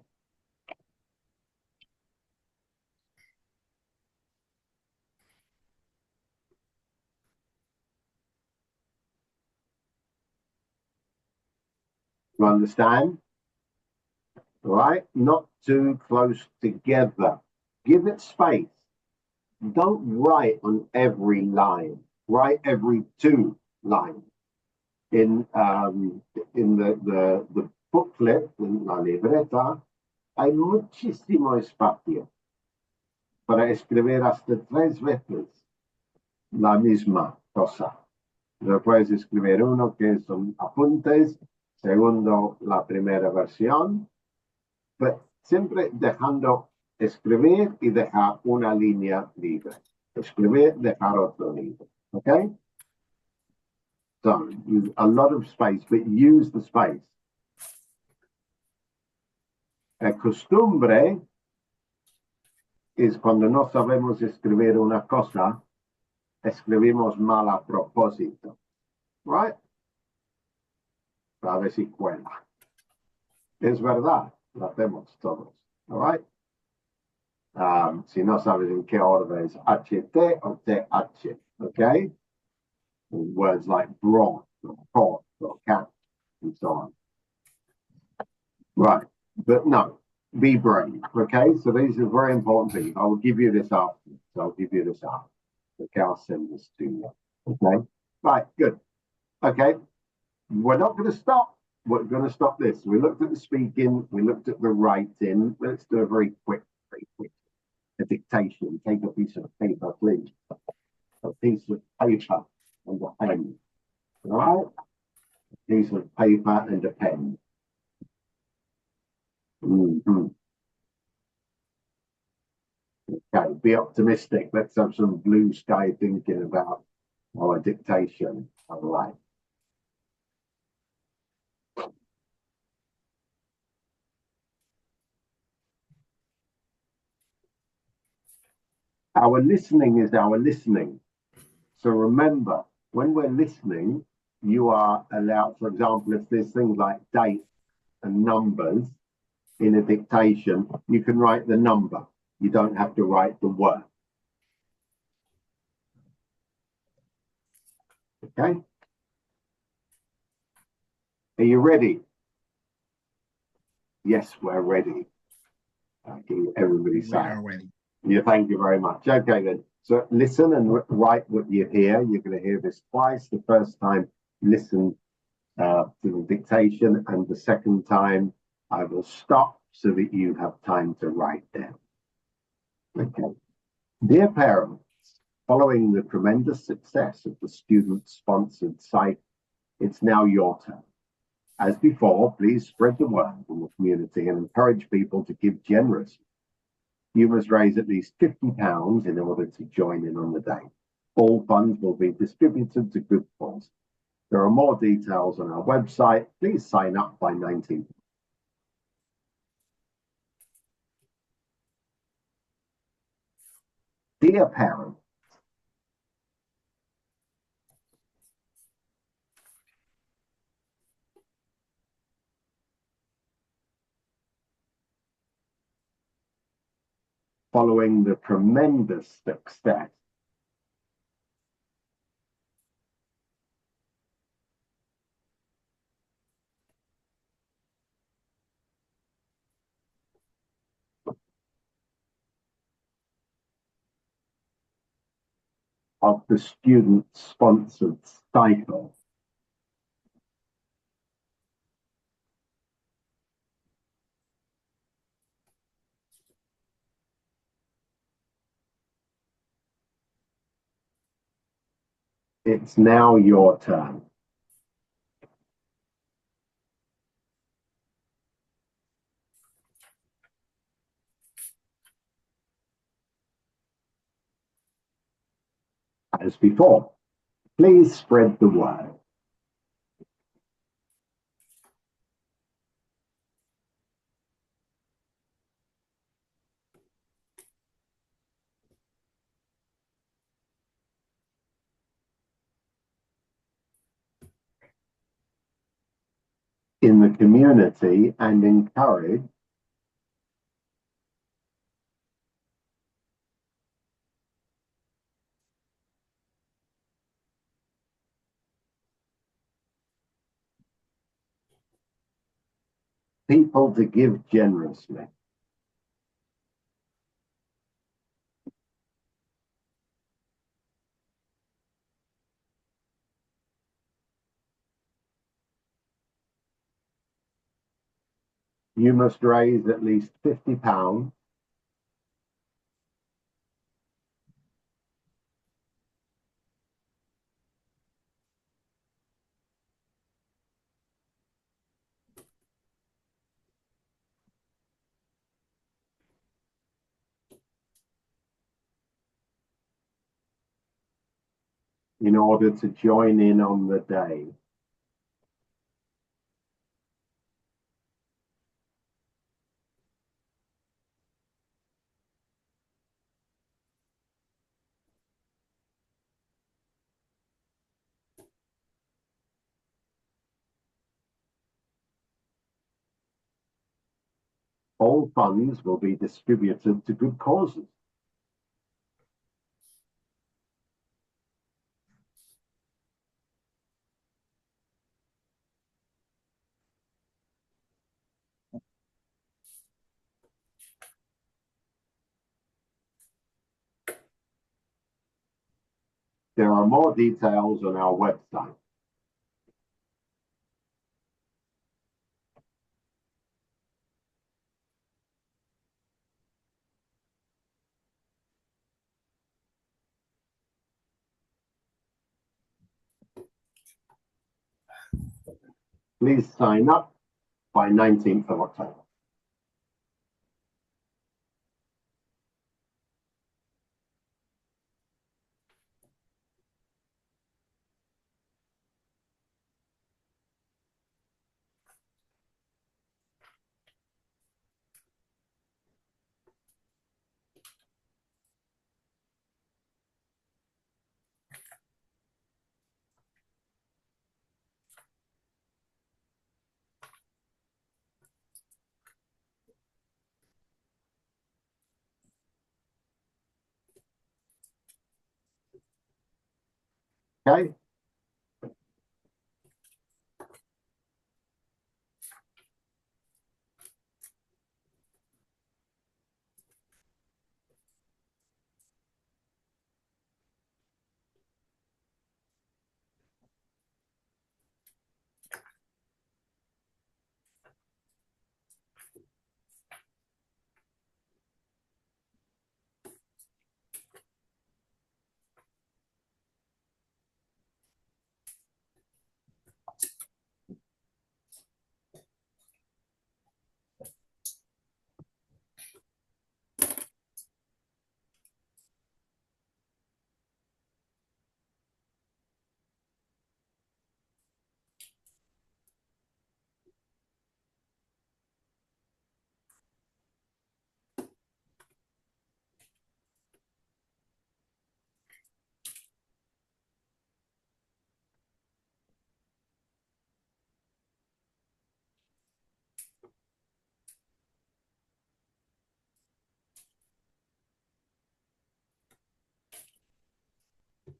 You understand? All right, not too close together. Give it space. Don't write on every line. Write every two lines. In the booklet, in la libreta, hay muchísimo espacio para escribir hasta 3 veces la misma cosa. Lo puedes escribir uno que son apuntes, segundo la primera versión, pero siempre dejando escribir y dejar una línea libre. Escribir, dejar otro libre. Okay? So, a lot of space, but use the space. El costumbre es cuando no sabemos escribir una cosa, escribimos mal a propósito. Right? A ver si cuela. Es verdad, lo hacemos todos. All right? Si no sabes en qué orden es HT o TH, okay? Words like brought or caught or cat and so on. Right, but no, be brave, okay? So these are very important things. I will give you this after. So I'll give you this after. Okay, I'll send this to you. Okay, right, good. Okay, we're not going to stop. We're going to stop this. We looked at the speaking, we looked at the writing. Let's do a very quick a dictation. Take a piece of paper, please. A piece of paper and a pen. All right? A piece of paper and a pen. Okay, be optimistic. Let's have some blue sky thinking about our dictation. All right. Our listening is our listening. So remember, when we're listening, you are allowed, for example, if there's things like dates and numbers in a dictation, you can write the number. You don't have to write the word. Okay? Are you ready? Yes, we're ready. Everybody say. We are ready. Yeah, thank you very much. Okay, then. So listen and write what you hear. You're going to hear this twice. The first time, listen to the dictation, and the second time, I will stop so that you have time to write down. Okay. Dear parents, following the tremendous success of the student-sponsored site, it's now your turn. As before, please spread the word in the community and encourage people to give generously. You must raise at least £50 in order to join in on the day. All funds will be distributed to good cause. There are more details on our website. Please sign up by 19th. Dear parents, following the tremendous success of the student-sponsored cycle, it's now your turn. as before. Please spread the word. In the community and encourage people to give generously. You must raise at least £50 in order to join in on the day. All funds will be distributed to good causes. There are more details on our website. Please sign up by 19th of October. Okay.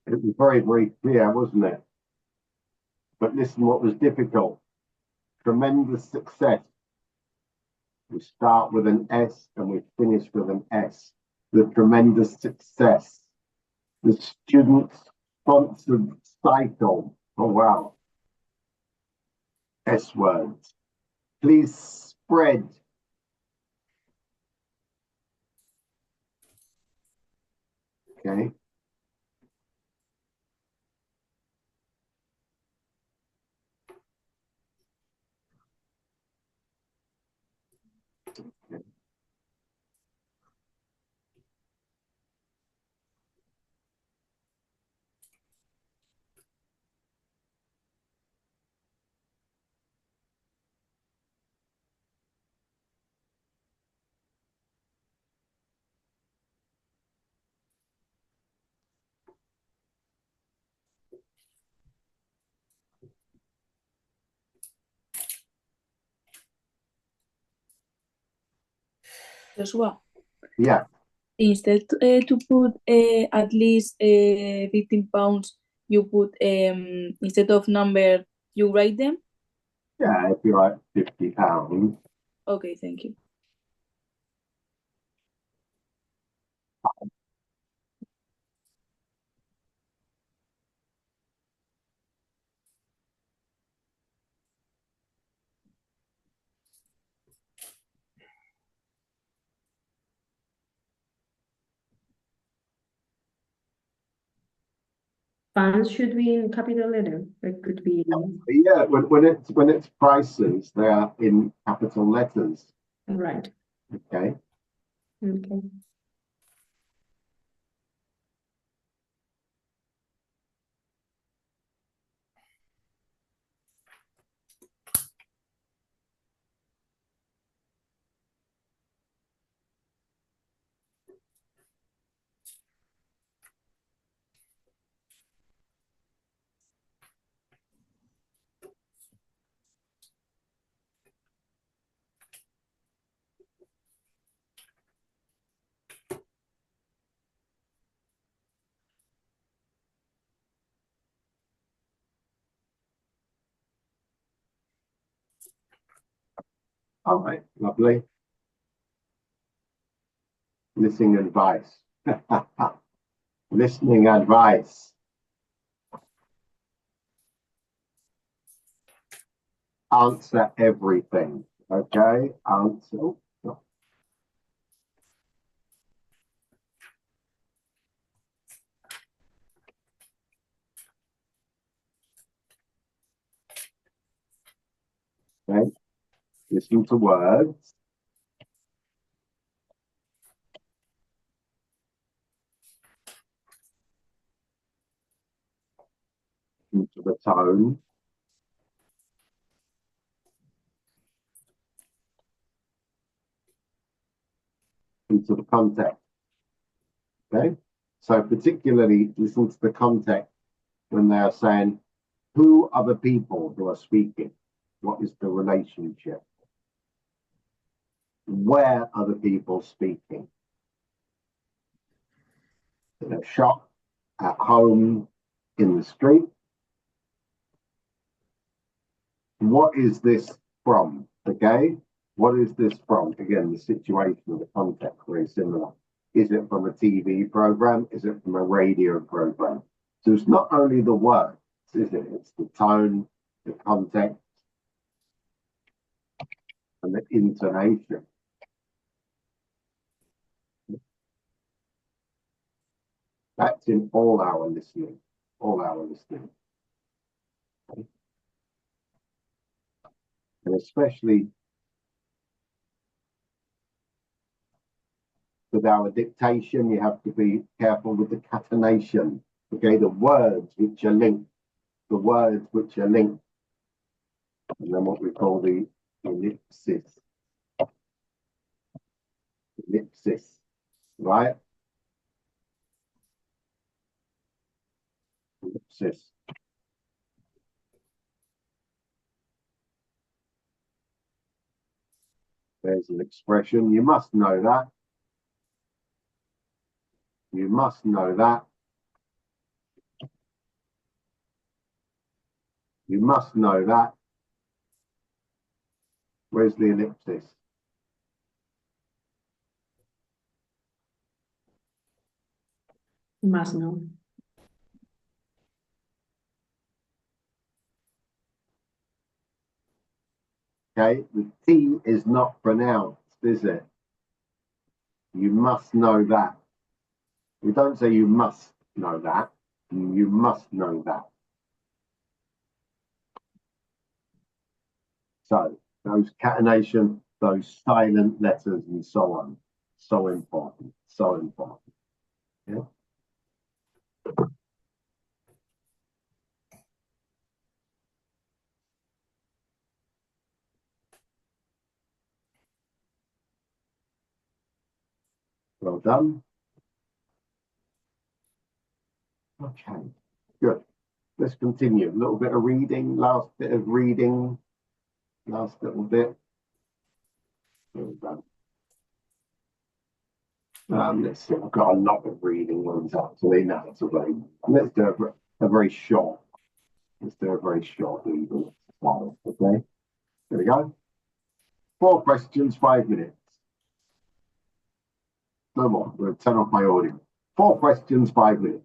It was very, very clear, wasn't it? But listen, what was difficult? Tremendous success. We start with an S and we finish with an S. The tremendous success. The student-sponsored cycle. Oh, wow. S words. Please spread. Okay. Joshua, Yeah. instead to put at least 15 pounds, you put instead of number, you write them? Yeah, if you like £50. Okay, thank you. Pounds should be in capital letter. It could be Yeah, when it's prices, they are in capital letters. right. Okay. Okay. All right, lovely. Listening advice. Listening advice. Answer everything. Okay? Answer. Okay? Listen to words. Listen to the tone. Listen to the context. Okay? So particularly listen to the context when they are saying, who are the people who are speaking? What is the relationship? Where are the people speaking? In a shop, at home, in the street. What is this from? Okay? What is this from? Again, the situation and the context very similar. Is it from a TV program? Is it from a radio program? So it's not only the words, is it? It's the tone, the context, and the intonation. That's in all our listening. All our listening. And especially with our dictation, you have to be careful with the catenation. Okay, the words which are linked. The words which are linked. And then what we call the ellipsis. Ellipsis, right? Ellipsis. There's an expression. You must know that. You must know that. You must know that. Where's the ellipsis? Must know. Okay, the T is not pronounced, is it? You must know that. We don't say you must know that. You must know that. So those catenation, those silent letters and so on. So important. So important. Yeah. Well done. Okay, good. Let's continue. A little bit of reading, last bit of reading, last little bit. Well done. Let's see, I've got a lot of reading ones actually now to read. Let's do a very short. Let's do a very short reading exercise. Okay, here we go. 4 questions, 5 minutes. Come on, we'll turn off my audio. 4 questions, 5 minutes.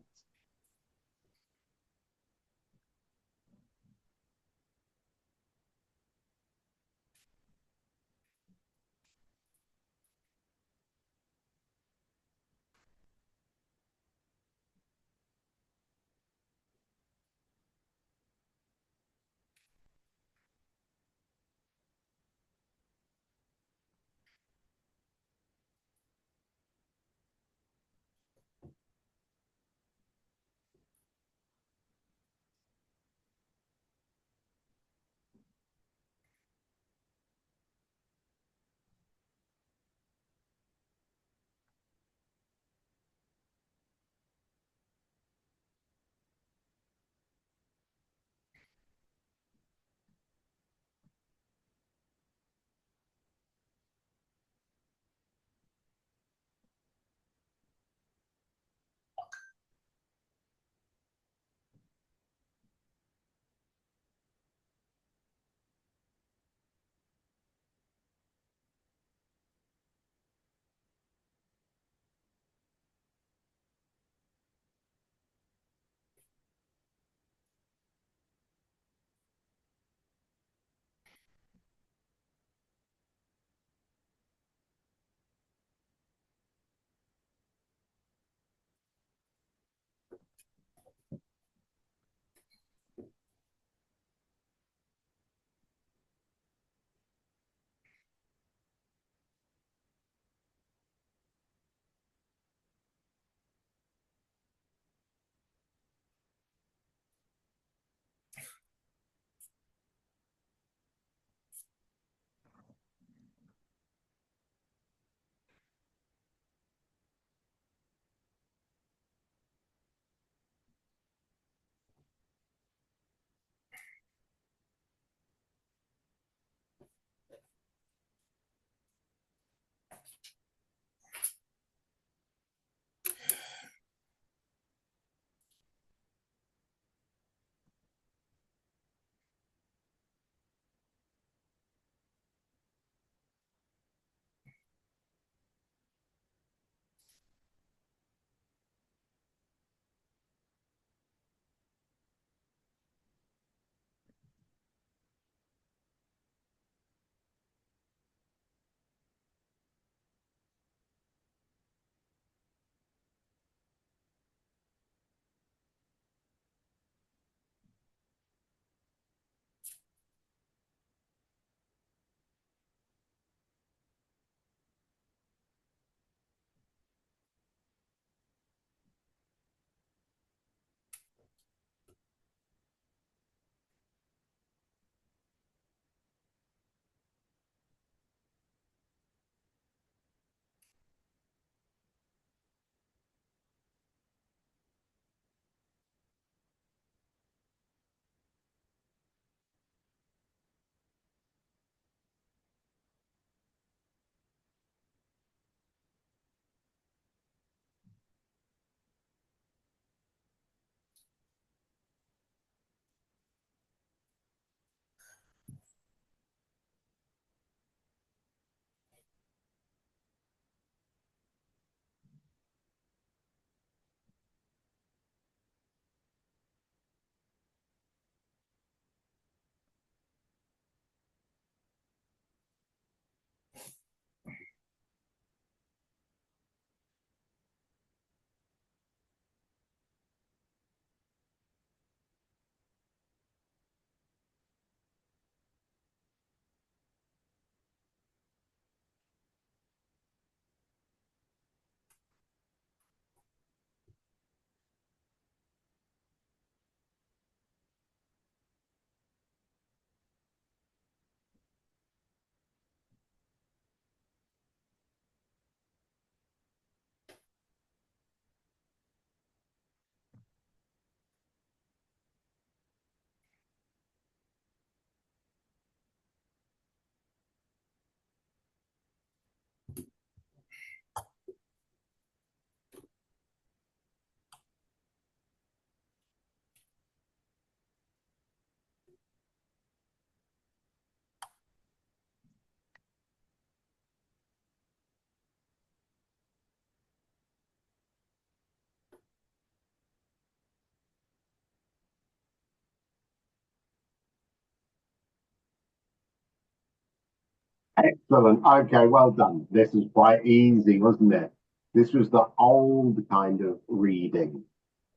Excellent. Okay, well done. This was quite easy, wasn't it? This was the old kind of reading.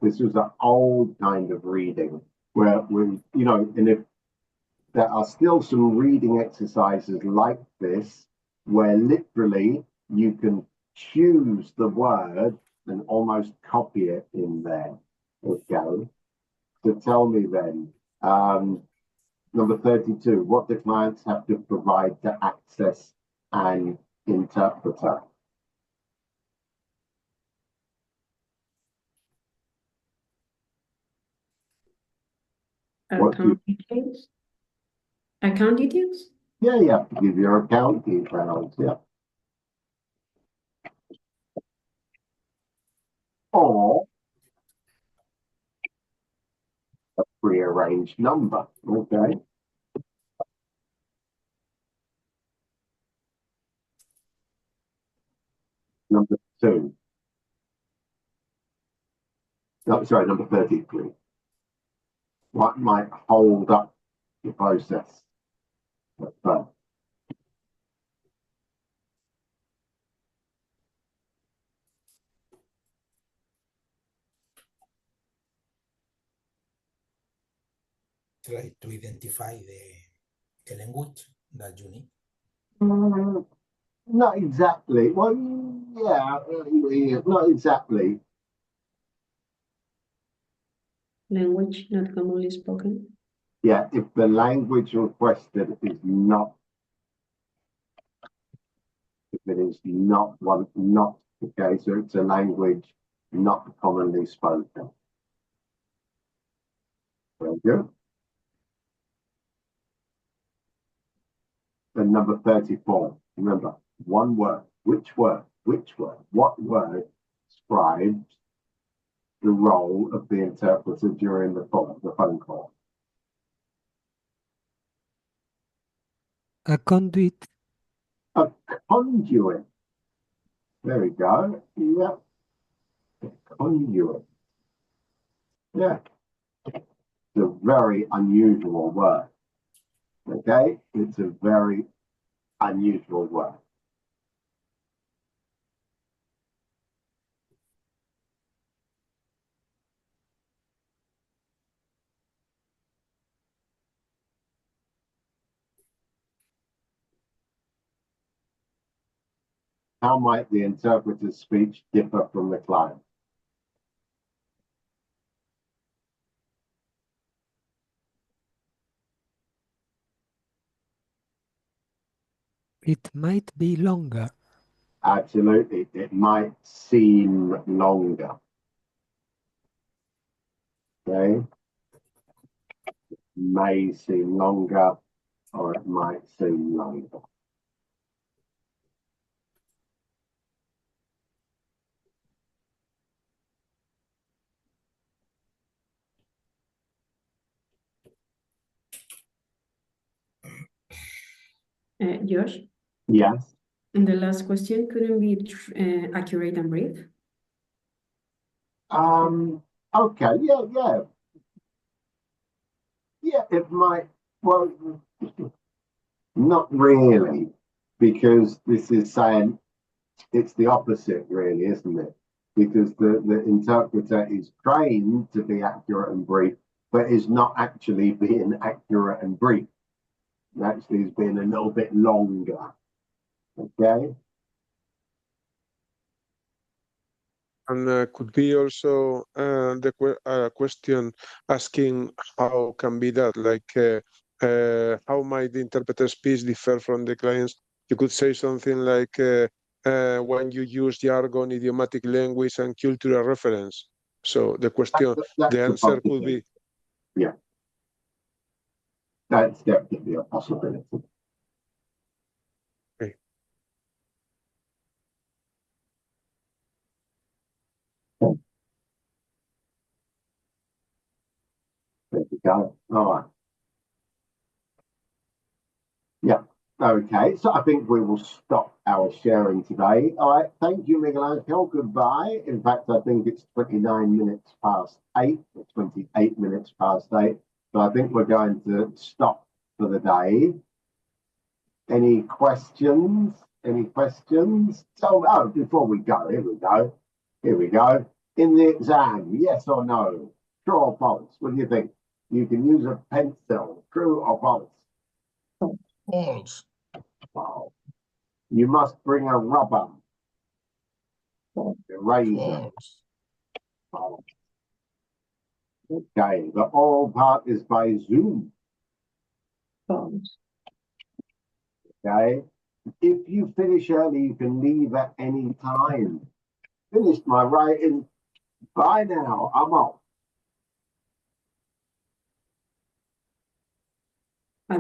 This was the old kind of reading where we, and if there are still some reading exercises like this, where literally you can choose the word and almost copy it in there. Okay. So tell me then, number 32, what do clients have to provide to access an interpreter? Account details? Account details? Yeah, you have to give your account details, yeah. Or a prearranged number, okay? Number 2. No, sorry, number 33. What might hold up the process? Try to identify the language that you need. Not exactly. Well, yeah, not exactly. Language not commonly spoken. Yeah, if the language requested is not, if it is not okay, so it's a language not commonly spoken. Very good. And number 34, remember, one word, which word, what word describes the role of the interpreter during the phone call? A conduit. A conduit. There we go. Yeah. A conduit. Yeah. It's a very unusual word. Okay? It's a very unusual word. How might the interpreter's speech differ from the client? It might be longer. Absolutely. It might seem longer. Okay? It may seem longer, or it might seem longer. Josh? Yes. And the last question couldn't be accurate and brief. Okay, yeah, it might, well, not really, because this is saying it's the opposite, really, isn't it? Because the interpreter is trained to be accurate and brief, but is not actually being accurate and brief. Actually, is being a little bit longer. Okay. And could be also the question asking how can be that, like how might the interpreter speech differ from the clients? You could say something like when you use jargon, idiomatic language, and cultural reference. So the question, the answer could be, yeah, that's definitely a possibility. Okay. There we go. All right. Yeah. Okay. So I think we will stop our sharing today. All right. Thank you, Miguel Angel. Goodbye. In fact, I think it's 29 minutes past 8, or 28 minutes past 8. So I think we're going to stop for the day. Any questions? Any questions? So, before we go, here we go. In the exam, yes or no? True or false? What do you think? You can use a pencil. True or false? False. Wow. You must bring a rubber. Eraser. False. Okay, the oral part is by Zoom. False. Okay, if you finish early, you can leave at any time. Finished my writing. Bye now. I'm off.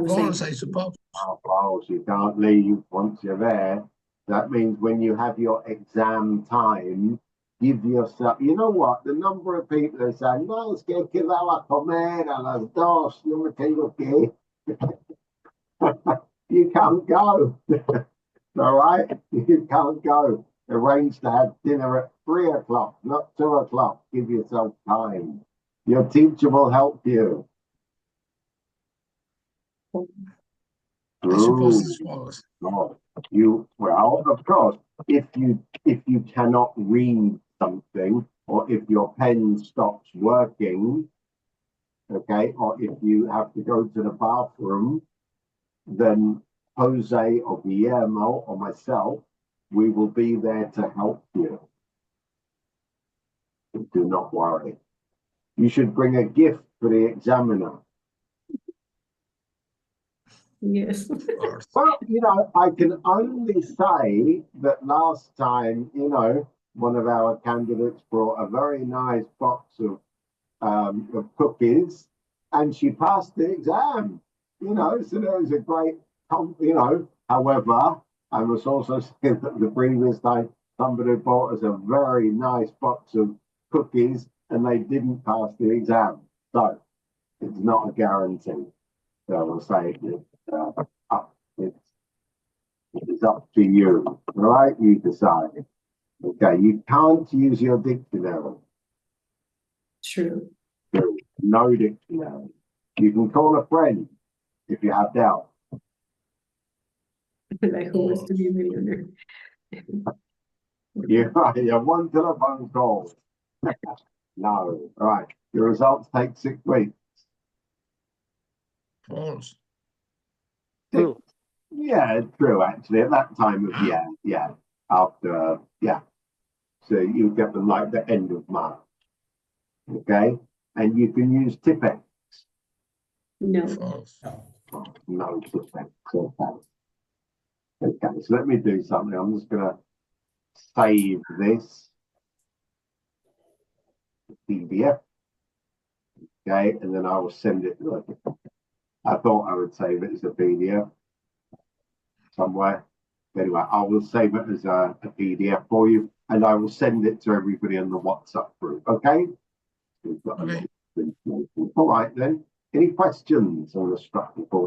False, I suppose. Oh, false. You can't leave once you're there. That means when you have your exam time, give yourself. You know what? The number of people who say, no, es que he quedado a comer a las 2, no me tengo que. You can't go. All right? You can't go. Arrange to have dinner at 3 o'clock, not 2 o'clock. Give yourself time. Your teacher will help you. I suppose it's false. Oh, well, of course, if you cannot read something, or if your pen stops working, okay, or if you have to go to the bathroom, then Jose or Guillermo or myself, we will be there to help you. Do not worry. You should bring a gift for the examiner. Yes. Well, you know, I can only say that last time, you know, one of our candidates brought a very nice box of cookies, and she passed the exam. You know, so there was a great, you know. However, I must also say that the previous time somebody bought us a very nice box of cookies, and they didn't pass the exam. So it's not a guarantee. So I will say it's up to you, all right? You decide. Okay, you can't use your dictionary. True. No dictionary. You can call a friend if you have doubt. Like who wants to be a millionaire? You have one telephone call. No, all right. Your results take 6 weeks. False. True. Yeah, true, actually. At that time of year, yeah. After, yeah. So you get them like the end of March. Okay? And you can use Tipex. No. False. No Tipex. Okay, so let me do something. I'm just going to save this PDF. Okay, and then I will send it. Look, I thought I would save it as a PDF somewhere. Anyway, I will save it as a PDF for you, and I will send it to everybody in the WhatsApp group. Okay? We've got a lot of information. All right then. Any questions on the structure?